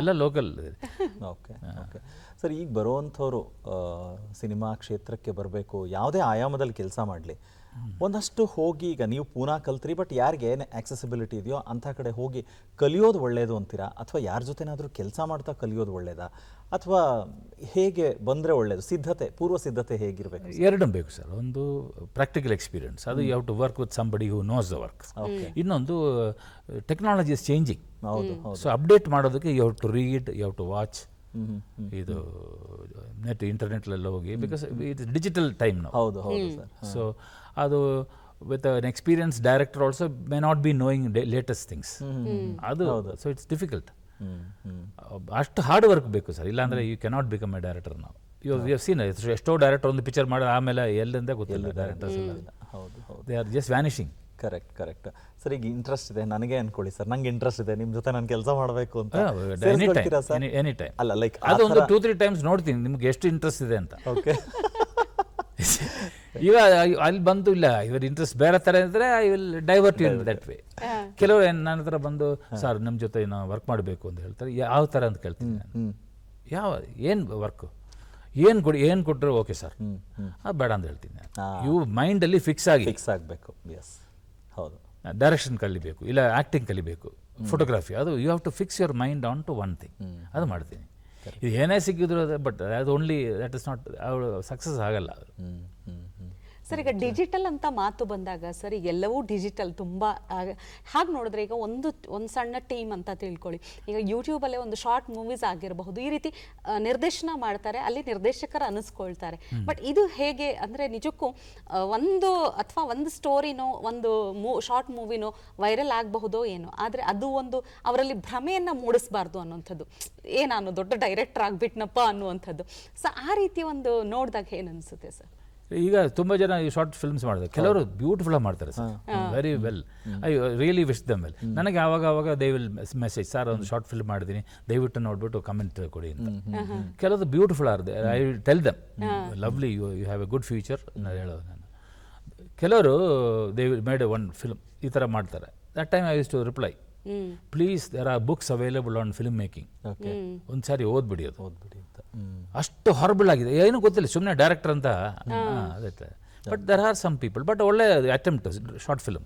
ಎಲ್ಲ ಲೋಕಲ್. ಓಕೆ ಓಕೆ ಸರ್, ಈಗ ಬರುವಂಥವ್ರು ಸಿನಿಮಾ ಕ್ಷೇತ್ರಕ್ಕೆ ಬರಬೇಕು, ಯಾವುದೇ ಆಯಾಮದಲ್ಲಿ ಕೆಲಸ ಮಾಡಲಿ, ಒಂದಷ್ಟು ಹೋಗಿ, ಈಗ ನೀವು ಪೂನಾ ಕಲ್ತ್ರಿ, ಬಟ್ ಯಾರಿಗೆ ಏನು ಆಕ್ಸೆಸಿಬಿಲಿಟಿ ಇದೆಯೋ ಅಂಥ ಕಡೆ ಹೋಗಿ ಕಲಿಯೋದು ಒಳ್ಳೆಯದು ಅಂತೀರಾ, ಅಥವಾ ಯಾರ ಜೊತೆನಾದರೂ ಕೆಲಸ ಮಾಡ್ತಾ ಕಲಿಯೋದು ಒಳ್ಳೆಯದಾ, ಅಥವಾ ಹೇಗೆ ಬಂದರೆ ಒಳ್ಳೆಯದು? ಪೂರ್ವ ಸಿದ್ಧತೆ ಹೇಗಿರಬೇಕು? ಎರಡೂ ಬೇಕು ಸರ್. ಒಂದು ಪ್ರಾಕ್ಟಿಕಲ್ ಎಕ್ಸ್ಪೀರಿಯನ್ಸ್, ಅದು you have to work with somebody who knows the work. ಇನ್ನೊಂದು technology is changing, so update ಮಾಡೋದಕ್ಕೆ you have to read, you have to watch. ಇದು ಇಂಟರ್ನೆಟ್ಲೆಲ್ಲ ಹೋಗಿ, ಬಿಕಾಸ್ ಇದು ಡಿಜಿಟಲ್ ಟೈಮ್ ನಾವು. ಹೌದು ಹೌದು ಸರ್. ಸೊ ಅದು with an experience director also may not be knowing latest things. ಅದು ಸೊ ಇಟ್ಸ್ ಡಿಫಿಕಲ್ಟ್. ಅಷ್ಟು ಹಾರ್ಡ್ ವರ್ಕ್ ಬೇಕು ಸರ್, ಇಲ್ಲಾಂದರೆ you cannot become a director. ನಾವು ಯು ಸೀನ್ ಎಷ್ಟೋ ಡೈರೆಕ್ಟರ್ ಒಂದು ಪಿಕ್ಚರ್ ಮಾಡಿ ಆಮೇಲೆ ಎಲ್ಲಿಂದ ಗೊತ್ತಿಲ್ಲ ಡೈರೆಕ್ಟರ್ಸ್ ಎಲ್ಲ. ಹೌದು ಹೌದು, they are just vanishing. Correct sir. ಈಗ ಇಂಟ್ರೆಸ್ಟ್ ಇದೆ ನನಗೆ ಅನ್ಕೊಳ್ಳಿ ಸರ್, ನಂಗೆ ಇಂಟ್ರೆಸ್ಟ್ ಇದೆ ನಿಮ್ಮ ಜೊತೆ ನಾನು ಕೆಲಸ ಮಾಡಬೇಕು ಅಂತ. ಎನಿ ಟೈಮ್ ಅಲ್ಲ, ಲೈಕ್ ಅದು ಒಂದು 2-3 ಟೈಮ್ಸ್ ನೋಡ್ತೀನಿ ನಿಮ್ಗೆ ಎಷ್ಟು ಇಂಟ್ರೆಸ್ಟ್ ಇದೆ ಅಂತ. ಓಕೆ, ಈಗ ಅಲ್ಲಿ ಬಂದು ಇಲ್ಲ ಇವ್ರ ಇಂಟ್ರೆಸ್ಟ್ ಬೇರೆ ಥರ ಇದ್ದರೆ I will divert in that way. ಕೆಲವರು ನನ್ನ ಹತ್ರ ಬಂದು ಸರ್ ನಮ್ಮ ಜೊತೆ ನಾವು ವರ್ಕ್ ಮಾಡಬೇಕು ಅಂತ ಹೇಳ್ತಾರೆ. ಯಾವ ಥರ ಅಂತ ಕೇಳ್ತೀನಿ ನಾನು, ಏನು ವರ್ಕು, ಏನು ಕೊಟ್ಟರು ಓಕೆ ಸರ್, ಅದು ಬೇಡ ಅಂತ ಹೇಳ್ತೀನಿ ನಾನು. ಇವು ಮೈಂಡಲ್ಲಿ ಫಿಕ್ಸ್ ಆಗಬೇಕು. ಎಸ್, ಹೌದು. ಡೈರೆಕ್ಷನ್ ಕಲಿಬೇಕು, ಇಲ್ಲ ಆ್ಯಕ್ಟಿಂಗ್ ಕಲಿಬೇಕು, ಫೋಟೋಗ್ರಫಿ, ಅದು you have to fix your mind on to one thing. ಅದು ಮಾಡ್ತೀನಿ. ಇದು ಏನೇ ಸಿಕ್ಕಿದ್ರು ಬಟ್ ಅದು ಓನ್ಲಿ ದಟ್ ಇಸ್ ನಾಟ್, ಅವಳು ಸಕ್ಸಸ್ ಆಗಲ್ಲ. ಸರ್, ಈಗ ಡಿಜಿಟಲ್ ಅಂತ ಮಾತು ಬಂದಾಗ ಸರ್, ಈಗ ಎಲ್ಲವೂ ಡಿಜಿಟಲ್ ತುಂಬ. ಹಾಗೆ ನೋಡಿದ್ರೆ ಈಗ ಒಂದು ಸಣ್ಣ ಟೀಮ್ ಅಂತ ತಿಳ್ಕೊಳ್ಳಿ, ಈಗ ಯೂಟ್ಯೂಬಲ್ಲೇ ಒಂದು ಶಾರ್ಟ್ ಮೂವೀಸ್ ಆಗಿರಬಹುದು, ಈ ರೀತಿ ನಿರ್ದೇಶನ ಮಾಡ್ತಾರೆ, ಅಲ್ಲಿ ನಿರ್ದೇಶಕರು ಅನಿಸ್ಕೊಳ್ತಾರೆ. ಬಟ್ ಇದು ಹೇಗೆ ಅಂದರೆ ನಿಜಕ್ಕೂ ಒಂದು ಸ್ಟೋರಿನೋ ಒಂದು ಶಾರ್ಟ್ ಮೂವಿನೋ ವೈರಲ್ ಆಗಬಹುದೋ ಏನೋ, ಆದರೆ ಅದು ಒಂದು ಅವರಲ್ಲಿ ಭ್ರಮೆಯನ್ನು ಮೂಡಿಸಬಾರ್ದು ಅನ್ನುವಂಥದ್ದು, ನಾನು ದೊಡ್ಡ ಡೈರೆಕ್ಟರ್ ಆಗಿಬಿಟ್ನಪ್ಪ ಅನ್ನುವಂಥದ್ದು. ಸೊ ಆ ರೀತಿ ಒಂದು ನೋಡಿದಾಗ ಏನು ಅನಿಸುತ್ತೆ ಸರ್? ಈಗ ತುಂಬ ಜನ ಈ ಶಾರ್ಟ್ ಫಿಲ್ಮ್ಸ್ ಮಾಡಿದ್ದಾರೆ, ಕೆಲವರು ಬ್ಯೂಟಿಫುಲ್ ಆಗಿ ಮಾಡ್ತಾರೆ sir, very well. I really wish them well. ನನಗೆ ಆವಾಗ ದೇ ವಿಲ್ ಮೆಸೇಜ್, ಸರ್ ಒಂದು ಶಾರ್ಟ್ ಫಿಲ್ಮ್ ಮಾಡಿದ್ದೀನಿ, ದಯವಿಟ್ಟು ನೋಡ್ಬಿಟ್ಟು ಕಮೆಂಟ್ ಕೊಡಿ ಅಂತ. ಕೆಲವರು ಬ್ಯೂಟಿಫುಲ್ ಆರ್ದೆ, I will tell them lovely, you have a good future ನಾನು ಹೇಳೋದು. ನಾನು ಕೆಲವರು they will made a one film ಈ ಥರ ಮಾಡ್ತಾರೆ. That time I use to reply, please there are books available on film making, ಒಂದು ಸಾರಿ ಓದ್ಬಿಡಿ ಅದು, ಓದ್ಬಿಡಿ ಅಂತ. ಅಷ್ಟು ಹಾರಬಲ್ ಆಗಿದೆ, ಏನೂ ಗೊತ್ತಿಲ್ಲ, ಸುಮ್ಮನೆ ಡೈರೆಕ್ಟರ್ ಅಂತ ಅದೇ. But there are some people, but ಒಳ್ಳೆ attempt short film.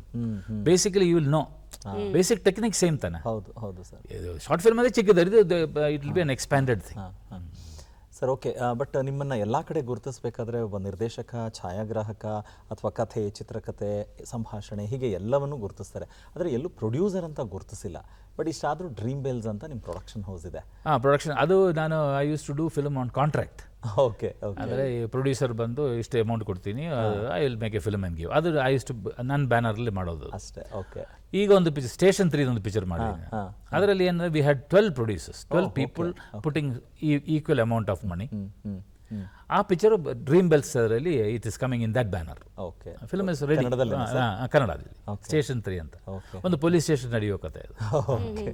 Basically you will know basic technique same ತಾನೆ. ಹೌದು ಹೌದು ಸರ್. ಶಾರ್ಟ್ ಫಿಲ್ಮ್ ಅದೇ ಚಿಕ್ಕದು, it will be an expanded thing. Sir okay, but ನಿಮ್ಮನ್ನು ಎಲ್ಲ ಕಡೆ ಗುರುತಿಸಬೇಕಾದ್ರೆ ಒಬ್ಬ ನಿರ್ದೇಶಕ, ಛಾಯಾಗ್ರಾಹಕ ಅಥವಾ ಕಥೆ, ಚಿತ್ರಕಥೆ, ಸಂಭಾಷಣೆ ಹೀಗೆ ಎಲ್ಲವನ್ನೂ ಗುರುತಿಸ್ತಾರೆ. ಆದರೆ ಎಲ್ಲೂ ಪ್ರೊಡ್ಯೂಸರ್ ಅಂತ ಗುರುತಿಸಿಲ್ಲ. ಬಟ್ ಇಷ್ಟಾದರೂ ಡ್ರೀಮ್ ಬೇಲ್ಸ್ ಅಂತ ನಿಮ್ಮ ಪ್ರೊಡಕ್ಷನ್ ಹೌಸ್ ಇದೆ. ಪ್ರೊಡಕ್ಷನ್ ಅದು ನಾನು I use to do film on contract. Okay okay. ಅಂದರೆ ಪ್ರೊಡ್ಯೂಸರ್ ಬಂದು ಇಷ್ಟು ಅಮೌಂಟ್ ಕೊಡ್ತೀನಿ, I will make a film and give. ಅದು ಐ ಯೂಸ್ ಟು ನನ್ನ ಬ್ಯಾನರಲ್ಲಿ ಮಾಡೋದು ಅಷ್ಟೇ. ಓಕೆ. ಈಗ ಒಂದು ಪಿಕ್ಚರ್ ಸ್ಟೇಷನ್ 3 ಒಂದು ಪಿಕ್ಚರ್ ಮಾಡಿದ್ದೀನಿ. ಅದರಲ್ಲಿ ಏನಂದರೆ we had 12 producers, 12 people putting equal amount of money. ಆ ಪಿಕ್ಚರು ಡ್ರೀಮ್ ಬೆಲ್ಸ್ ಅದರಲ್ಲಿ it is coming in that banner. Okay. Film is ready ಕನ್ನಡದಲ್ಲಿ. ಸ್ಟೇಷನ್ 3 ಅಂತ ಒಂದು ಪೊಲೀಸ್ ಸ್ಟೇಷನ್ ನಡೆಯೋ ಕಥೆ ಅದು. ಓಕೆ.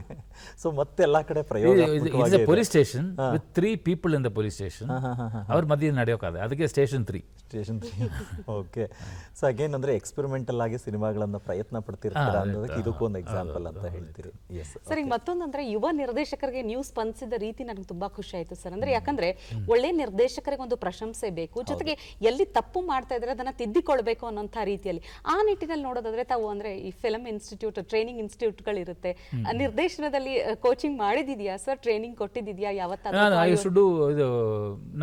ಸೊ ಮತ್ತೆ ಎಲ್ಲ ಕಡೆ ಪ್ರಯೋಗ. It's A police station with 3 people in the police station. ಅವ್ರ ಮಧ್ಯೆ ನಡೆಯೋ ಕಥೆ, ಅದಕ್ಕೆ station 3. Station 3. Okay. So again ಅಂದರೆ ಎಕ್ಸ್ಪೆರಿಮೆಂಟಲ್ ಆಗಿ ಸಿನಿಮಾಗಳನ್ನು ಪ್ರಯತ್ನ ಪಡ್ತಿರ್ತಾರೆ ಅನ್ನೋದಕ್ಕೆ ಇದಕ್ಕೂ ಒಂದು ಎಕ್ಸಾಂಪಲ್ ಅಂತ ಹೇಳ್ತೀರಿ. ಎಸ್ ಸರ್, ಈಗ ಮತ್ತೊಂದಂದ್ರೆ ಯುವ ನಿರ್ದೇಶಕರಿಗೆ ನೀವು ಸ್ಪಂದಿಸಿದ ರೀತಿ ನನಗೆ ತುಂಬಾ ಖುಷಿ ಆಯ್ತು ಸರ್. ಅಂದ್ರೆ ಯಾಕಂದ್ರೆ ಒಳ್ಳೆ ನಿರ್ದೇಶಕರಿಗೆ ಒಂದು ಪ್ರಶಂಸೆ ಬೇಕು, ಜೊತೆಗೆ ಎಲ್ಲಿ ತಪ್ಪು ಮಾಡ್ತಾ ಇದ್ರೆ ಅದನ್ನ ತಿದ್ದಿಕೊಳ್ಬೇಕು ಅನ್ನೋಂಥ ರೀತಿಯಲ್ಲಿ. ಆ ನಿಟ್ಟಿನಲ್ಲಿ ನೋಡೋದಾದ್ರೆ ತಾವು ಅಂದ್ರೆ ಈ ಫಿಲ್ಮ್ ಇನ್ಸ್ಟಿಟ್ಯೂಟ್, ಟ್ರೈನಿಂಗ್ ಇನ್ಸ್ಟಿಟ್ಯೂಟ್ಗಳಿರುತ್ತೆ, ನಿರ್ದೇಶನದಲ್ಲಿ ಕೋಚಿಂಗ್ ಮಾಡಿದಿದ್ಯಾ ಸರ್? ಟ್ರೈನಿಂಗ್ ಕೊಟ್ಟಿದ್ಯಾ ಯಾವತ್ತಾದ್ರೂ? ಇದು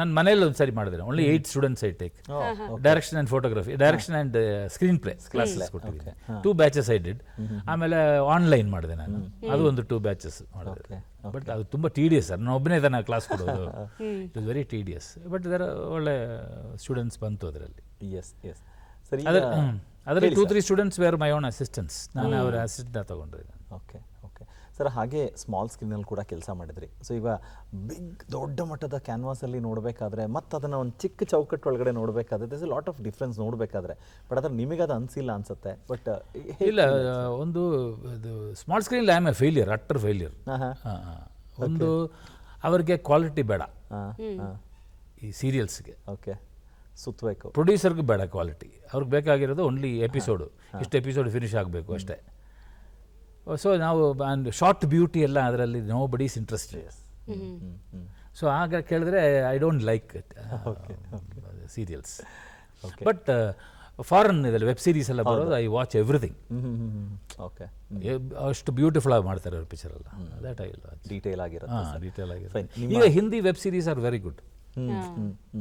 ನನ್ನ ಮನೇಲಿ ಒಂದ್ಸರಿ ಮಾಡಿದ್ರೆ only 8 students I take. Direction and photography, direction and screen play classes ಕೊಟ್ಟಿದ್ದೀನಿ. 2 ಬ್ಯಾಚಸ್ ಐ ಡಿಡ್. ಆಮೇಲೆ ಆನ್ಲೈನ್ ಮಾಡಿದೆ ನಾನು, ಅದು ಒಂದು 2 ಬ್ಯಾಚಸ್ ಮಾಡಿದೆ. ಬಟ್ ಅದು ತುಂಬ ಟೀಡಿಯಸ್ ಸರ್, ನಾನು ಒಬ್ಬನೇ ತಾನೆ ಕ್ಲಾಸ್ ಕೊಡೋದು. It is very tedious. But ಇದರ ಒಳ್ಳೆ ಸ್ಟೂಡೆಂಟ್ಸ್ ಬಂತು ಅದರಲ್ಲಿ. Yes yes. ಸರಿ, ಅದರಲ್ಲಿ 2-3 students were my own assistants, ನಾನು ಅವರ ಅಸಿಸ್ಟೆಂಟ್ ತಗೊಂಡ್ರೆ. Okay okay sir. ಹಾಗೆ ಸ್ಮಾಲ್ ಸ್ಕ್ರೀನಲ್ಲಿ ಕೂಡ ಕೆಲಸ ಮಾಡಿದ್ರಿ. ಸೊ ಈಗ ದೊಡ್ಡ ಮಟ್ಟದ ಕ್ಯಾನ್ವಾಸಲ್ಲಿ ನೋಡಬೇಕಾದ್ರೆ ಮತ್ತು ಅದನ್ನು ಒಂದು ಚಿಕ್ಕ ಚೌಕಟ್ಟು ಒಳಗಡೆ ನೋಡಬೇಕಾದ್ರೆ ದಿಸ್ ಲಾಟ್ ಆಫ್ ಡಿಫ್ರೆನ್ಸ್ ನೋಡಬೇಕಾದ್ರೆ, ಬಟ್ ಅದ್ರ ನಿಮಗೆ ಅದು ಅನಿಸಿಲ್ಲ ಅನ್ಸುತ್ತೆ. ಬಟ್ ಇಲ್ಲ, ಒಂದು small screen I am A failure, utter failure. ಒಂದು ಅವ್ರಿಗೆ ಕ್ವಾಲಿಟಿ ಬೇಡ ಈ ಸೀರಿಯಲ್ಸ್ಗೆ. ಓಕೆ. ಸುತ್ತಬೇಕು. ಪ್ರೊಡ್ಯೂಸರ್ಗೆ ಬೇಡ ಕ್ವಾಲಿಟಿ, ಅವ್ರಿಗೆ ಬೇಕಾಗಿರೋದು ಓನ್ಲಿ ಎಪಿಸೋಡು, ಇಷ್ಟು ಎಪಿಸೋಡ್ ಫಿನಿಶ್ ಆಗಬೇಕು ಅಷ್ಟೇ. ಸೊ ನಾವು ಶಾರ್ಟ್ ಬ್ಯೂಟಿ ಎಲ್ಲ ಅದರಲ್ಲಿ ನೋ ಬಡೀಸ್ ಇಂಟ್ರೆಸ್ಟೆಡ್. ಸೊ ಆಗ ಕೇಳಿದ್ರೆ I don't like serials. But foreign ಇದರಲ್ಲಿ ವೆಬ್ ಸೀರೀಸ್ ಎಲ್ಲ ಬರೋದು ಐ ವಾಚ್ ಎವ್ರಿಥಿಂಗ್. ಓಕೆ. ಅಷ್ಟು ಬ್ಯೂಟಿಫುಲ್ ಆಗಿ ಮಾಡ್ತಾರೆ ಅವ್ರ ಪಿಕ್ಚರ್ ಎಲ್ಲ. ದಟ್ ಐ ಡೀಟೇಲ್ ಆಗಿರುತ್ತೆ. ಡೀಟೇಲ್ ಆಗಿರುತ್ತೆ. ಈಗ Hindi web series are very good.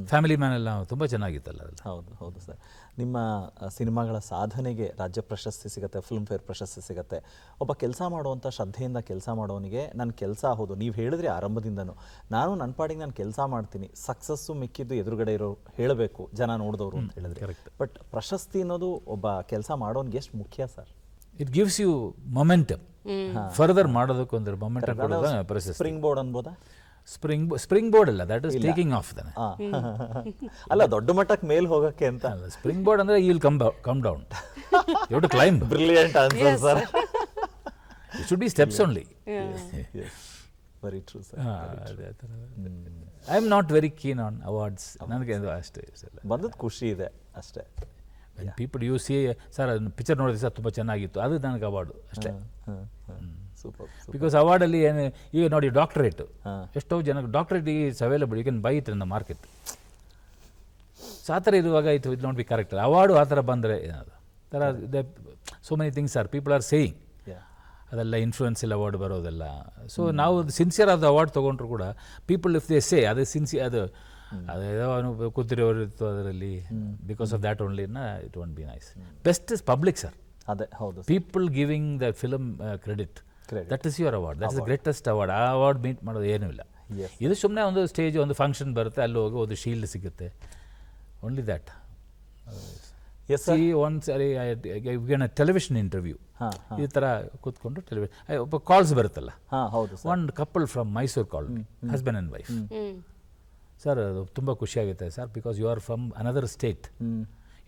Family man ಎಲ್ಲ ತುಂಬ ಚೆನ್ನಾಗಿತ್ತಲ್ಲ. ಹೌದು ಹೌದು ಸರ್. ನಿಮ್ಮ ಸಿನಿಮಾಗಳ ಸಾಧನೆಗೆ ರಾಜ್ಯ ಪ್ರಶಸ್ತಿ ಸಿಗುತ್ತೆ, ಫಿಲ್ಮ್ ಫೇರ್ ಪ್ರಶಸ್ತಿ ಸಿಗುತ್ತೆ. ಒಬ್ಬ ಕೆಲಸ ಮಾಡುವಂಥ ಶ್ರದ್ಧೆಯಿಂದ ಕೆಲಸ ಮಾಡೋನಿಗೆ ನನ್ನ ಕೆಲಸ, ಹೌದು ನೀವು ಹೇಳಿದ್ರೆ ಆರಂಭದಿಂದನೂ, ನಾನು ನನ್ನ ಪಾಡಿಗೆ ನಾನು ಕೆಲಸ ಮಾಡ್ತೀನಿ, ಸಕ್ಸಸ್ಸು ಮಿಕ್ಕಿದ್ದು ಎದುರುಗಡೆ ಇರೋ ಹೇಳಬೇಕು ಜನ ನೋಡಿದವರು ಅಂತ ಹೇಳಿದ್ರೆ. ಬಟ್ ಪ್ರಶಸ್ತಿ ಅನ್ನೋದು ಒಬ್ಬ ಕೆಲಸ ಮಾಡೋನಿಗೆ ಎಷ್ಟು ಮುಖ್ಯ sir? It gives you momentum, further ಮಾಡೋದಕ್ಕೆ ಒಂದು ಮೊಮೆಂಟಮ್ ಕೊಡೋದು ಪ್ರಶಸ್ತಿ. ಸ್ಪ್ರಿಂಗ್ ಬೋರ್ಡ್ ಅನ್ಬೋದಾ? ಸ್ಪ್ರಿಂಗ್ ಬೋರ್ಡ್ ಅಲ್ಲ, ದಟ್ ಇಸ್ ಟೇಕಿಂಗ್ ಆಫ್ ತಾನೆ. ಅಲ್ಲ, ದೊಡ್ಡ ಮಟ್ಟಕ್ಕೆ ಮೇಲೆ ಹೋಗಕ್ಕೆ ಅಂತ. ಸ್ಪ್ರಿಂಗ್ ಬೋರ್ಡ್ ಅಂದ್ರೆ you will come down, you have to climb. Brilliant answer sir. It should be steps only. Very true sir. I am not very keen on awards. ನನಗೆ ಅಷ್ಟೇ ಬಂದದ್ದು ಖುಷಿ ಇದೆ ಅಷ್ಟೇ. People you C sir picture ನೋಡಿದ್ರೆ sir ತುಂಬ ಚೆನ್ನಾಗಿತ್ತು, ಅದು ನನಗೆ ಅವಾರ್ಡು ಅಷ್ಟೇ. ಬಿಕಾಸ್ ಅವಾರ್ಡಲ್ಲಿ ಏನು, ಈಗ ನೋಡಿ ಡಾಕ್ಟರೇಟ್, ಎಷ್ಟೋ ಜನಕ್ಕೆ doctorate is available, you can buy it in the market. So ಆ ಥರ ಇರುವಾಗ it will not be correct. Award ಆ ಥರ ಬಂದರೆ ಏನದು ಥರ so many things are people are saying, ಅದೆಲ್ಲ ಇನ್ಫ್ಲೂಯೆನ್ಸಿಯಲ್ ಅವಾರ್ಡ್ ಬರೋದೆಲ್ಲ. ಸೊ ನಾವು ಸಿನ್ಸಿಯರ್ ಆದ ಅವಾರ್ಡ್ ತೊಗೊಂಡ್ರು ಕೂಡ ಪೀಪಲ್ ಇಫ್ ದೇ ಸೇ ಅದು ಅದೇನೋ ಕೂತಿರೋರು ಇತ್ತು ಅದರಲ್ಲಿ, because of that only it won't be nice. Best is public sir. ಅದೇ ಹೌದು. People giving the film credit, that is your award, that is the greatest award. ಆ award meet ಮಾಡೋದು ಏನೂ ಇಲ್ಲ. ಇದು ಸುಮ್ಮನೆ ಒಂದು ಸ್ಟೇಜ್, ಒಂದು ಫಂಕ್ಷನ್ ಬರುತ್ತೆ, ಅಲ್ಲಿ ಹೋಗಿ ಒಂದು ಶೀಲ್ಡ್ ಸಿಗುತ್ತೆ, ಓನ್ಲಿ ದ್ಯಾಟ್. ಒಂದ್ಸರಿ ಟೆಲಿವಿಷನ್ ಇಂಟರ್ವ್ಯೂ ಈ ಥರ ಕೂತ್ಕೊಂಡು ಒಬ್ಬ ಕಾಲ್ಸ್ ಬರುತ್ತಲ್ಲ, ಒಂದು couple from Mysuru call me, husband and wife. Sir ಅದು ತುಂಬ ಖುಷಿಯಾಗುತ್ತೆ sir, because you are from another state,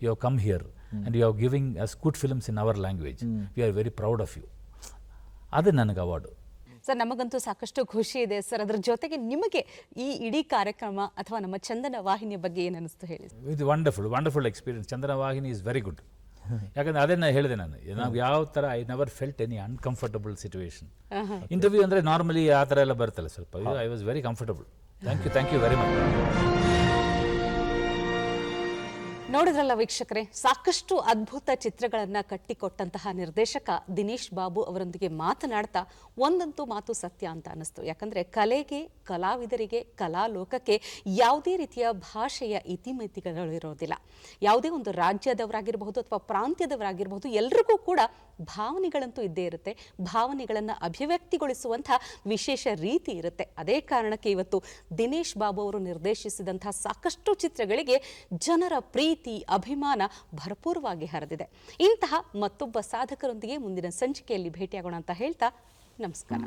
you have come here and you have giving us good films in our language, we are very proud of you. ಅದೇ ನನಗೆ award. Sir ನಮಗಂತೂ ಸಾಕಷ್ಟು ಖುಷಿ ಇದೆ sir. ಅದರ ಜೊತೆಗೆ ನಿಮಗೆ ಈ ಇಡೀ ಕಾರ್ಯಕ್ರಮ ಅಥವಾ ನಮ್ಮ ಚಂದನ ವಾಹಿನಿಯ ಬಗ್ಗೆ ಏನು ಅನಿಸ್ತು ಹೇಳಿ? ಇದು ವಂಡರ್ಫುಲ್ ಎಕ್ಸ್ಪೀರಿಯನ್ಸ್. ಚಂದನ ವಾಹಿನಿ ಇಸ್ ವೆರಿ ಗುಡ್. ಯಾಕಂದರೆ ಅದನ್ನು ಹೇಳಿದೆ ನಾನು, ನಾವು ಯಾವ ಥರ I never felt any uncomfortable situation. Interview ಅಂದರೆ ನಾರ್ಮಲಿ ಆ ಥರ ಎಲ್ಲ ಬರ್ತಲ್ಲ ಸ್ವಲ್ಪ, I was very comfortable. Thank you very much. ನೋಡಿದ್ರಲ್ಲ ವೀಕ್ಷಕರೇ, ಸಾಕಷ್ಟು ಅದ್ಭುತ ಚಿತ್ರಗಳನ್ನು ಕಟ್ಟಿಕೊಟ್ಟಂತಹ ನಿರ್ದೇಶಕ ದಿನೇಶ್ ಬಾಬು ಅವರೊಂದಿಗೆ ಮಾತನಾಡ್ತಾ ಒಂದಂತೂ ಮಾತು ಸತ್ಯ ಅಂತ ಅನ್ನಿಸ್ತು. ಯಾಕಂದರೆ ಕಲೆಗೆ, ಕಲಾವಿದರಿಗೆ, ಕಲಾಲೋಕಕ್ಕೆ ಯಾವುದೇ ರೀತಿಯ ಭಾಷೆಯ ಇತಿಮಿತಿಗಳು ಇರೋದಿಲ್ಲ. ಯಾವುದೇ ಒಂದು ರಾಜ್ಯದವರಾಗಿರಬಹುದು ಅಥವಾ ಪ್ರಾಂತ್ಯದವರಾಗಿರಬಹುದು, ಎಲ್ರಿಗೂ ಕೂಡ ಭಾವನೆಗಳಂತೂ ಇದ್ದೇ ಇರುತ್ತೆ. ಭಾವನೆಗಳನ್ನು ಅಭಿವ್ಯಕ್ತಿಗೊಳಿಸುವಂಥ ವಿಶೇಷ ರೀತಿ ಇರುತ್ತೆ. ಅದೇ ಕಾರಣಕ್ಕೆ ಇವತ್ತು ದಿನೇಶ್ ಬಾಬು ಅವರು ನಿರ್ದೇಶಿಸಿದಂಥ ಸಾಕಷ್ಟು ಚಿತ್ರಗಳಿಗೆ ಜನರ ಪ್ರೀತಿ, ಅಭಿಮಾನ ಭರಪೂರವಾಗಿ ಹರಿದಿದೆ. ಇಂತಹ ಮತ್ತೊಬ್ಬ ಸಾಧಕರೊಂದಿಗೆ ಮುಂದಿನ ಸಂಚಿಕೆಯಲ್ಲಿ ಭೇಟಿಯಾಗೋಣ ಅಂತ ಹೇಳ್ತಾ ನಮಸ್ಕಾರ.